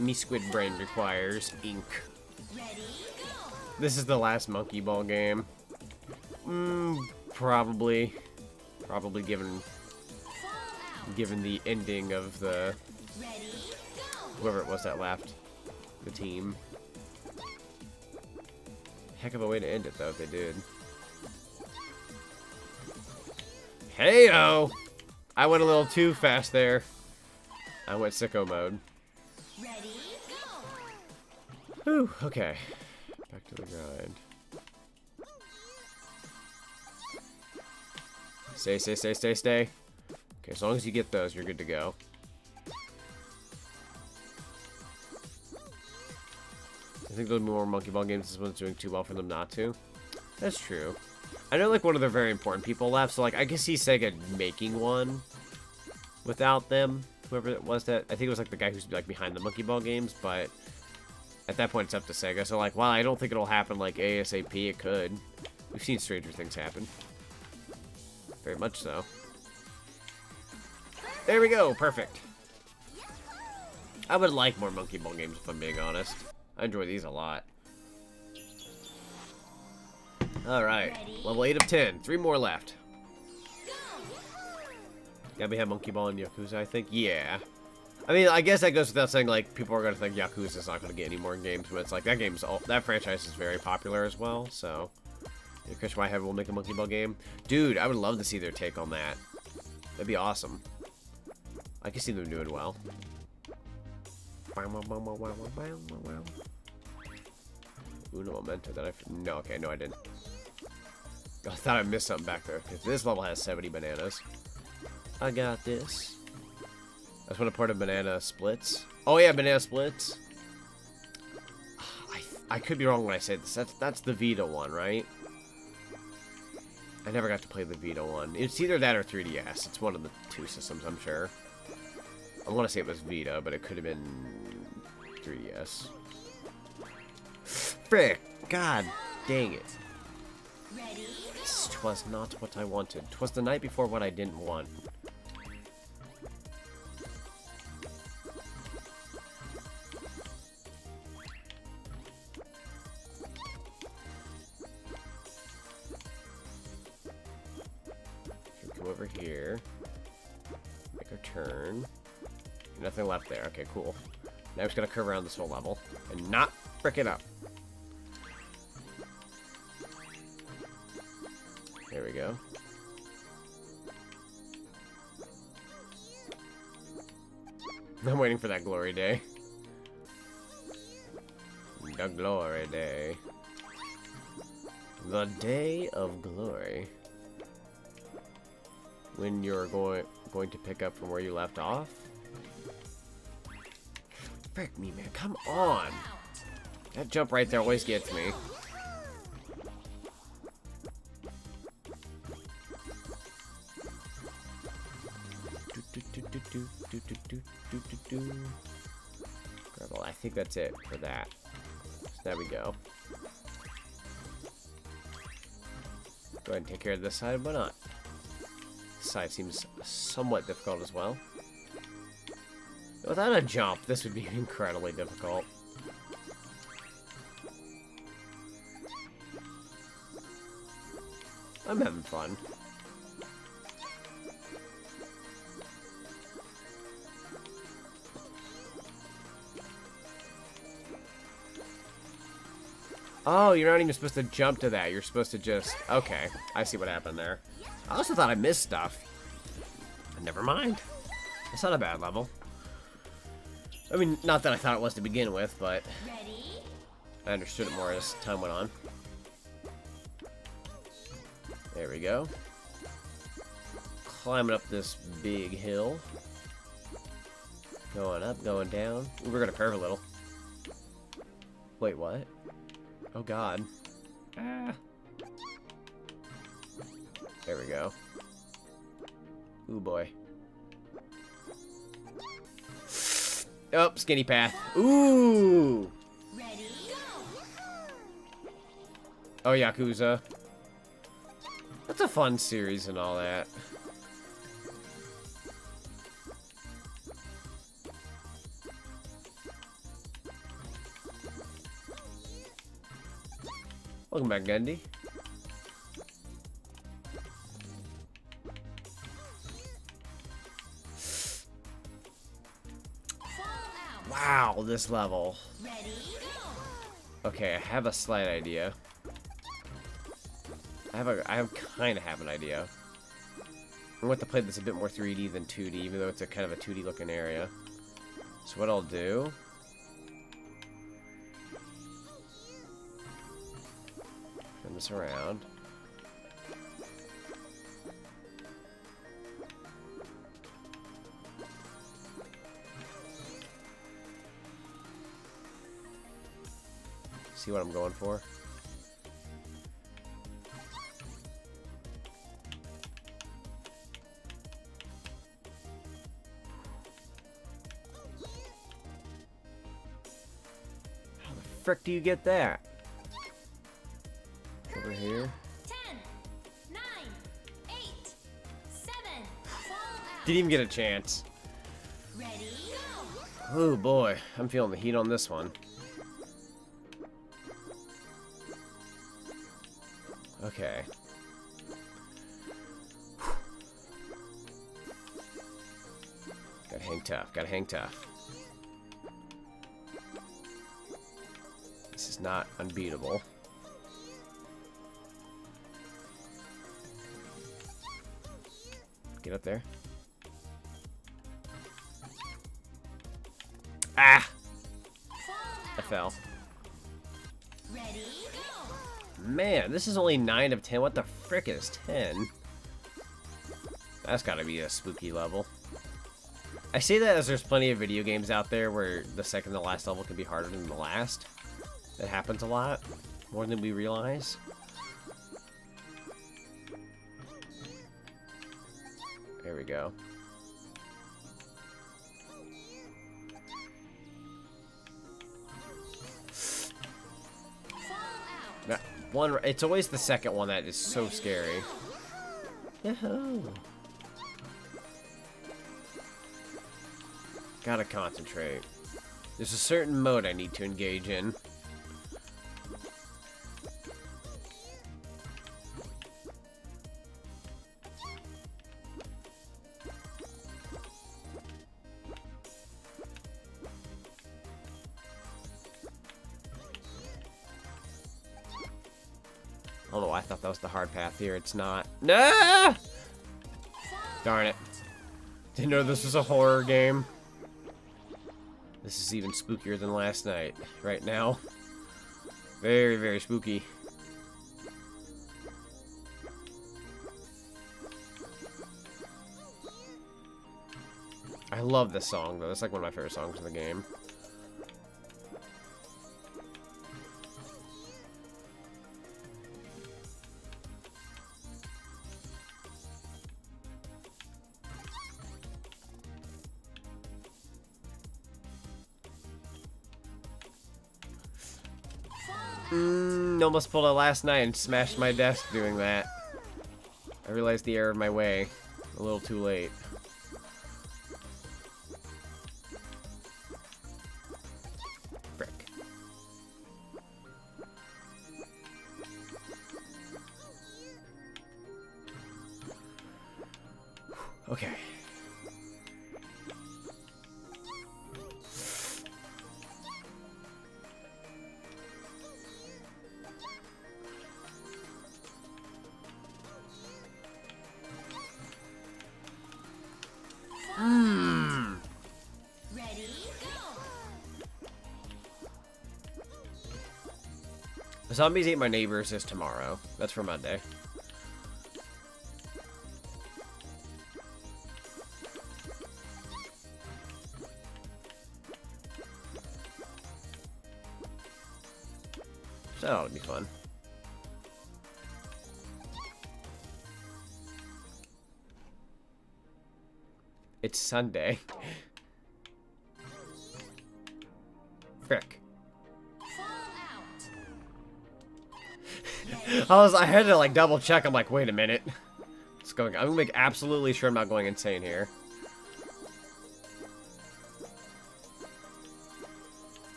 Me squid brain requires ink. Ready? Go! This is the last monkey ball game. Probably. Probably given Fall out. the ending of the Ready? Go! whoever it was that left the team. Heck of a way to end it though if they did. Hey-o! I went a little too fast there. I went sicko mode. Ready? Go! Whew, okay. Back to the grind. Stay, stay, stay, stay, stay. Okay, as long as you get those, you're good to go. I think there'll be more Monkey Ball games. This one's doing too well for them not to. That's true. I know, like, one of the very important people left, so, like, I can see Sega making one without them. Whoever it was that... I think it was, like, the guy who's, like, behind the Monkey Ball games, but at that point, it's up to Sega. So, like, while I don't think it'll happen, like, ASAP, it could. We've seen stranger things happen. Very much so. There we go! Perfect. I would like more Monkey Ball games, if I'm being honest. I enjoy these a lot. Alright. Level 8 of 10. 3 more left. Yeah, we have Monkey Ball and Yakuza, I think. Yeah. I mean, I guess that goes without saying, like, people are going to think Yakuza's not going to get any more games, but it's like, that franchise is very popular as well, so... Chris Whitehead will make a Monkey Ball game. Dude, I would love to see their take on that. That'd be awesome. I can see them doing well. Uno Momento that no, okay, no I didn't. I thought I missed something back there. Because this level has 70 bananas. I got this. I just want to port a banana splits. Oh yeah, banana splits. I could be wrong when I say this. That's the Vita one, right? I never got to play the Vita one. It's either that or 3DS. It's one of the two systems, I'm sure. I want to say it was Vita, but it could have been 3DS. Frick! God dang it. Ready? This was not what I wanted. 'Twas the night before what I didn't want. Come over here. Make our turn. Nothing left there. Okay, cool. Now we're just gonna curve around this whole level and not frick it up. There we go. I'm waiting for that glory day. The glory day. The day of glory. When you're going to pick up from where you left off? Frick me, man. Come on. That jump right there always gets me. Well, I think that's it for that. So there we go. Go ahead and take care of this side, why not? This side seems somewhat difficult as well. Without a jump, this would be incredibly difficult. I'm having fun. Oh, you're not even supposed to jump to that. You're supposed to just... Okay, I see what happened there. I also thought I missed stuff. Never mind. It's not a bad level. I mean, not that I thought it was to begin with, but Ready? I understood it more as time went on. There we go. Climbing up this big hill. Going up, going down. Ooh, we're gonna curve a little. Wait, what? Oh god. Ah. There we go. Ooh boy. Oh, skinny path. Ooh! Ready? Go! Oh, Yakuza. That's a fun series and all that. Welcome back, Gundy. Fall out. Wow, this level. Ready? Go! Okay, I have a slight idea. I kind of have an idea. I want to play this a bit more 3D than 2D, even though it's a kind of a 2D looking area. So what I'll do... turn this around. See what I'm going for? How the frick do you get that? Over here. 10, 9, 8, 7. Fall out. Didn't even get a chance. Ready? Go! Oh boy, I'm feeling the heat on this one. Okay. Gotta hang tough, gotta hang tough. This is not unbeatable. Get up there. Ah! Fall I out. fell. Ready? Go! Man, this is only 9 of 10. What the frick is 10? That's gotta be a spooky level. I say that as there's plenty of video games out there where the second to last level can be harder than the last. That happens a lot, more than we realize. There we go. Fall out. That one, it's always the second one that is so scary. Yahoo! Gotta concentrate. There's a certain mode I need to engage in. Oh no, I thought that was the hard path here. It's not. No! Darn it. Didn't know this was a horror game. This is even spookier than last night. Right now. Very, very spooky. I love this song, though. It's like one of my favorite songs in the game. Almost pulled it last night and smashed my desk doing that. I realized the error of my way a little too late. Frick. Okay. Zombies Ate My Neighbors is tomorrow. That's for Monday. So that ought to be fun. It's Sunday. Frick. I had to like double check. I'm like, wait a minute. What's going on? I'm gonna make absolutely sure I'm not going insane here.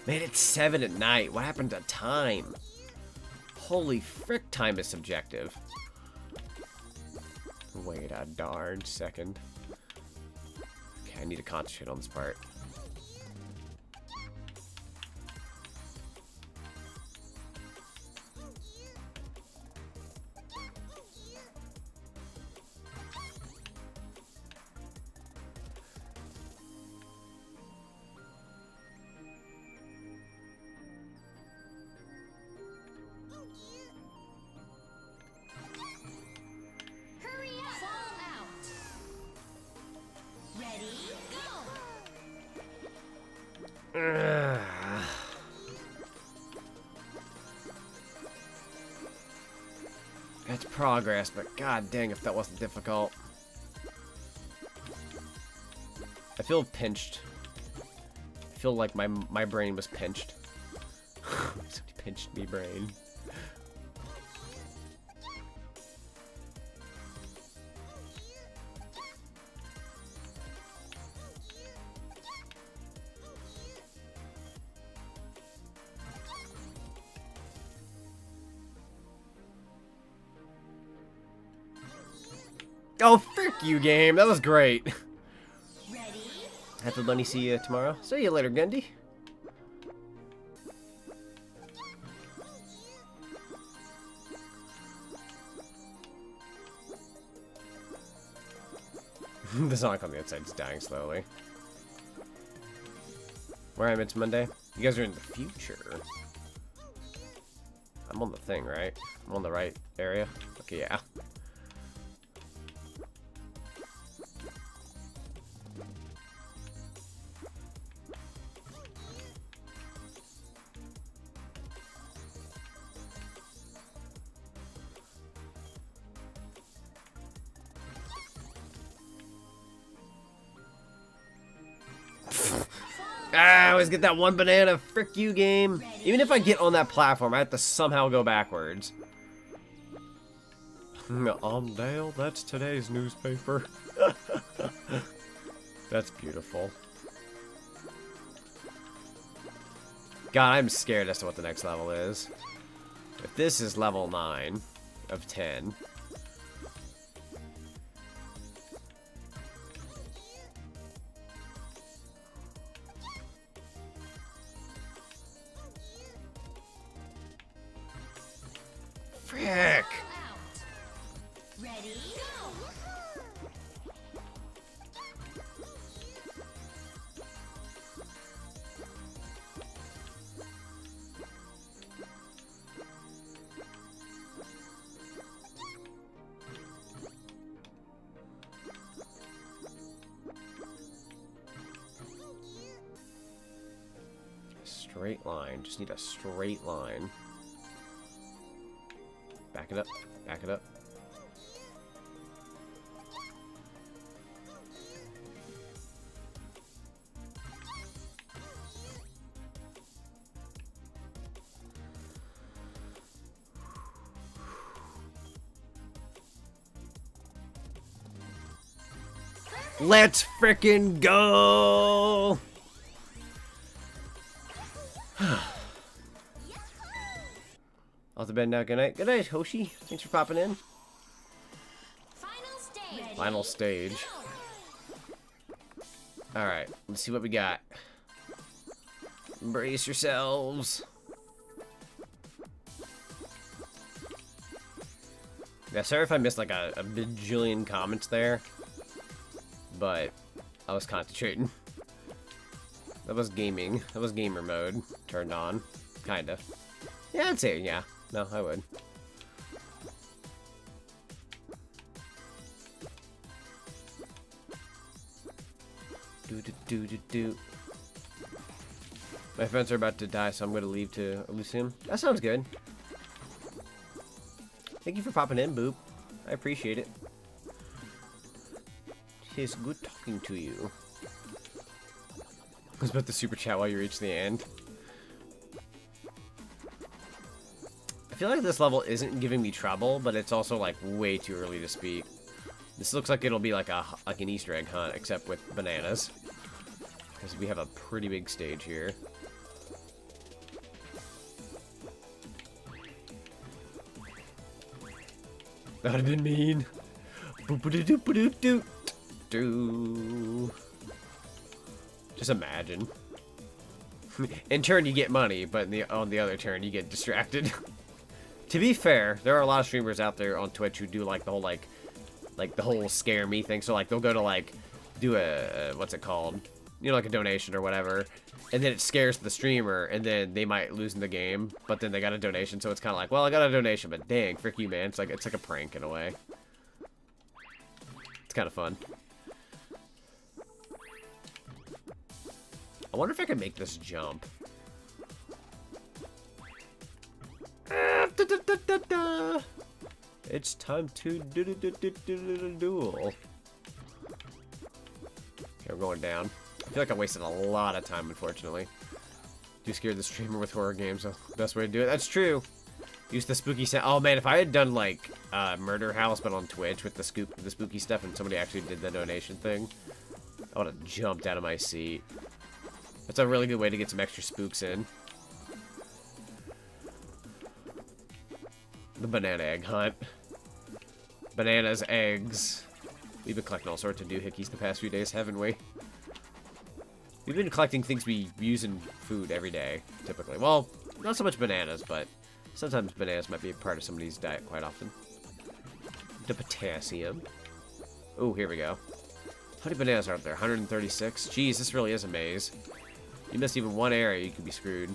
Man, it's 7 at night. What happened to time? Holy frick, time is subjective. Wait a darn second. Okay, I need to concentrate on this part. That's progress, but god dang if that wasn't difficult. I feel pinched. I feel like my brain was pinched. Somebody pinched me brain. Oh, frick you, game. That was great. Ready? Happy Bunny, see you tomorrow. See you later, Gundy. The Sonic on the outside is dying slowly. Where am I? It's Monday. You guys are in the future. I'm on the thing, right? I'm on the right area. Okay, yeah. I always get that one banana. Frick you, game. Even if I get on that platform, I have to somehow go backwards. Dale, that's today's newspaper. That's beautiful. God, I'm scared as to what the next level is. If this is level 9 of 10... Frick! Ready? Go! Straight line. Just need a straight line. Back it up. Back it up. Let's frickin' go! Off to bed now. Good night. Good night, Hoshi. Thanks for popping in. Final stage. Final stage. Alright, let's see what we got. Brace yourselves. Yeah, sorry if I missed like a bajillion comments there. But I was concentrating. That was gaming. That was gamer mode turned on. Kinda. Yeah, I'd say, yeah. No, I would. Do. My friends are about to die, so I'm going to leave to Elysium. That sounds good. Thank you for popping in, Boop. I appreciate it. It's good talking to you. I was about to super chat while you reach the end. I feel like this level isn't giving me trouble, but it's also like way too early to speak. This looks like it'll be like an Easter egg hunt, except with bananas. Because we have a pretty big stage here. That would have been mean. Boop-a-doo-doo-doo-doo. Just imagine. In turn, you get money, but on the other turn, you get distracted. To be fair, there are a lot of streamers out there on Twitch who do like the whole like the whole scare me thing. So like they'll go to like do a what's it called? You know, like a donation or whatever, and then it scares the streamer, and then they might lose in the game, but then they got a donation, so it's kind of like, well, I got a donation, but dang, frick you, man. It's like a prank in a way. It's kind of fun. I wonder if I can make this jump. It's time to duel. Okay, we're going down. I feel like I wasted a lot of time, unfortunately. You scared the streamer with horror games. So best way to do it. That's true. Use the spooky sound. Oh man, if I had done like Murder House, but on Twitch with the spooky stuff, and somebody actually did the donation thing, I would have jumped out of my seat. That's a really good way to get some extra spooks in. The banana egg hunt. Bananas, eggs. We've been collecting all sorts of doohickeys the past few days, haven't we? We've been collecting things we use in food every day, typically. Well, not so much bananas, but sometimes bananas might be a part of somebody's diet quite often. The potassium. Oh, here we go. How many bananas are there? 136? Jeez, this really is a maze. You missed even one area, you could be screwed.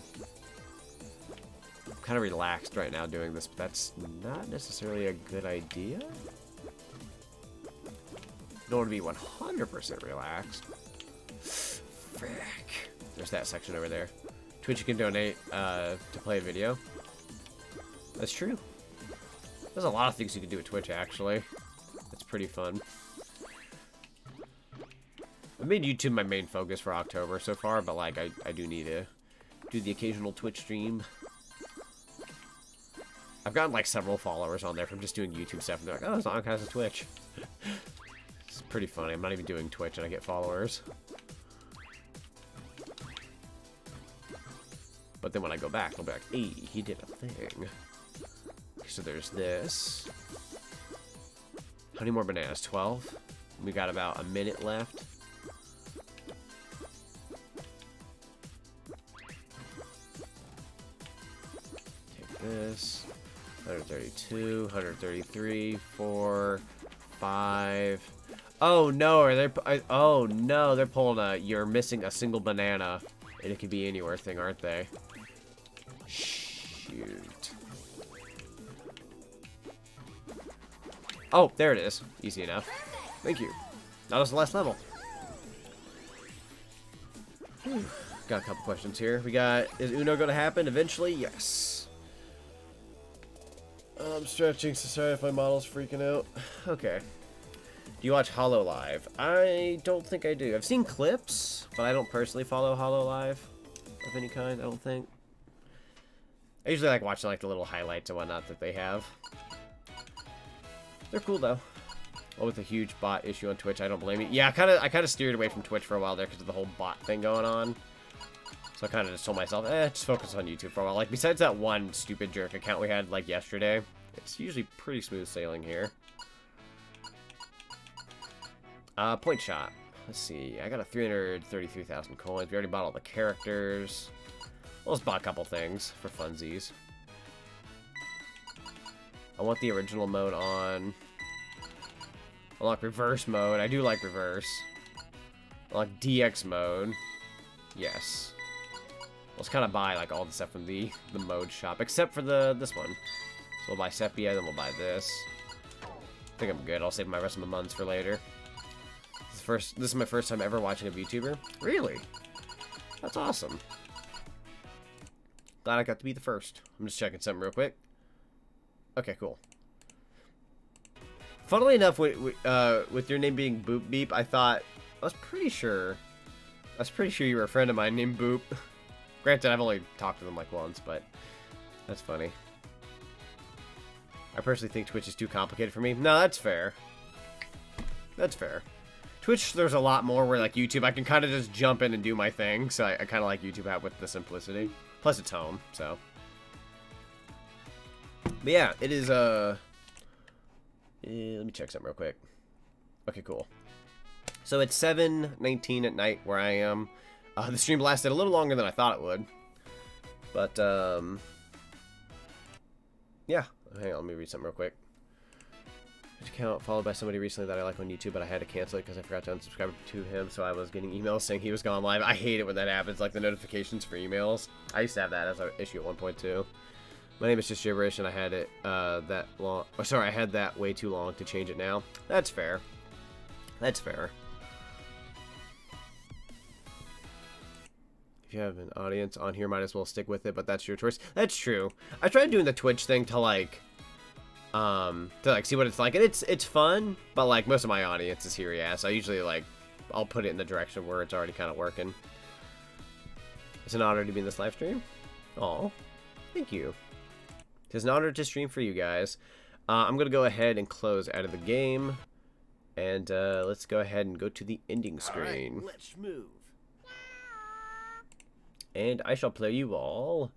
I'm kind of relaxed right now doing this, but that's not necessarily a good idea. Don't want to be 100% relaxed. Frick. There's that section over there. Twitch, you can donate to play a video. That's true. There's a lot of things you can do with Twitch, actually. It's pretty fun. I made YouTube my main focus for October so far, but like I do need to do the occasional Twitch stream. I've gotten like several followers on there from just doing YouTube stuff, and they're like, oh, Zonic has a Twitch. It's pretty funny. I'm not even doing Twitch and I get followers. But then when I go back, they'll be like, hey, he did a thing. So there's this. How many more bananas? 12? We got about a minute left. Take this. 132, 133, 4, 5. Oh no, are they? Oh no, they're pulling a you're missing a single banana, and it could be anywhere thing, aren't they? Shoot. Oh, there it is. Easy enough. Thank you. That was the last level. Got a couple questions here. We got, is Uno going to happen eventually? Yes. I'm stretching, so sorry if my model's freaking out. Okay. Do you watch Hollow Live? I don't think I do. I've seen clips, but I don't personally follow Hollow Live of any kind, I don't think. I usually like watching like the little highlights and whatnot that they have. They're cool though. Well, with a huge bot issue on Twitch, I don't blame you. Yeah, I kind of steered away from Twitch for a while there because of the whole bot thing going on. So I kind of just told myself, just focus on YouTube for a while. Like, besides that one stupid jerk account we had, like, yesterday, it's usually pretty smooth sailing here. Point shot. Let's see. I got a 333,000 coins. We already bought all the characters. We'll just bought a couple things for funsies. I want the original mode on. Unlock reverse mode. I do like reverse. Unlock DX mode. Yes. Let's kind of buy like all the stuff from the mode shop, except for this one. So we'll buy Sepia, then we'll buy this. I think I'm good. I'll save my rest of my months for later. This is my first time ever watching a VTuber. Really? That's awesome. Glad I got to be the first. I'm just checking something real quick. Okay, cool. Funnily enough, with your name being Boop Beep, I was pretty sure you were a friend of mine named Boop. Granted, I've only talked to them like once, but that's funny. I personally think Twitch is too complicated for me. No, that's fair. That's fair. Twitch, there's a lot more where, like YouTube, I can kind of just jump in and do my thing, so I kind of like YouTube out with the simplicity. Plus, it's home, so. But yeah, it is, let me check something real quick. Okay, cool. So it's 7:19 at night where I am. The stream lasted a little longer than I thought it would. But, yeah. Hang on, let me read something real quick. Account followed by somebody recently that I like on YouTube, but I had to cancel it because I forgot to unsubscribe to him, so I was getting emails saying he was gone live. I hate it when that happens, like the notifications for emails. I used to have that as an issue at 1.2. My name is just gibberish, and I had it that long. Oh, sorry, I had that way too long to change it now. That's fair. That's fair. If you have an audience on here, might as well stick with it, but that's your choice. That's true. I tried doing the Twitch thing to like see what it's like, and it's fun, but like most of my audience is here, yeah, so I usually like I'll put it in the direction where it's already kind of working. It's an honor to be in this live stream. Aw, thank you. It's an honor to stream for you guys. I'm gonna go ahead and close out of the game, and let's go ahead and go to the ending screen. All right, let's move. And I shall play you all.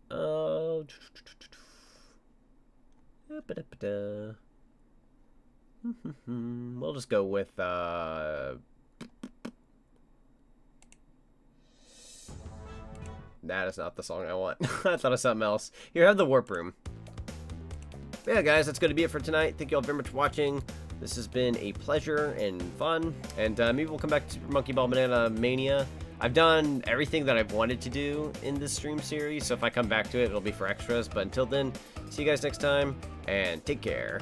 We'll just go with that is not the song I want. I thought of something else. Here, have the warp room. But yeah, guys, that's going to be it for tonight. Thank you all very much for watching. This has been a pleasure and fun. And maybe we'll come back to Monkey Ball Banana Mania. I've done everything that I've wanted to do in this stream series, so if I come back to it, it'll be for extras. But until then, see you guys next time, and take care.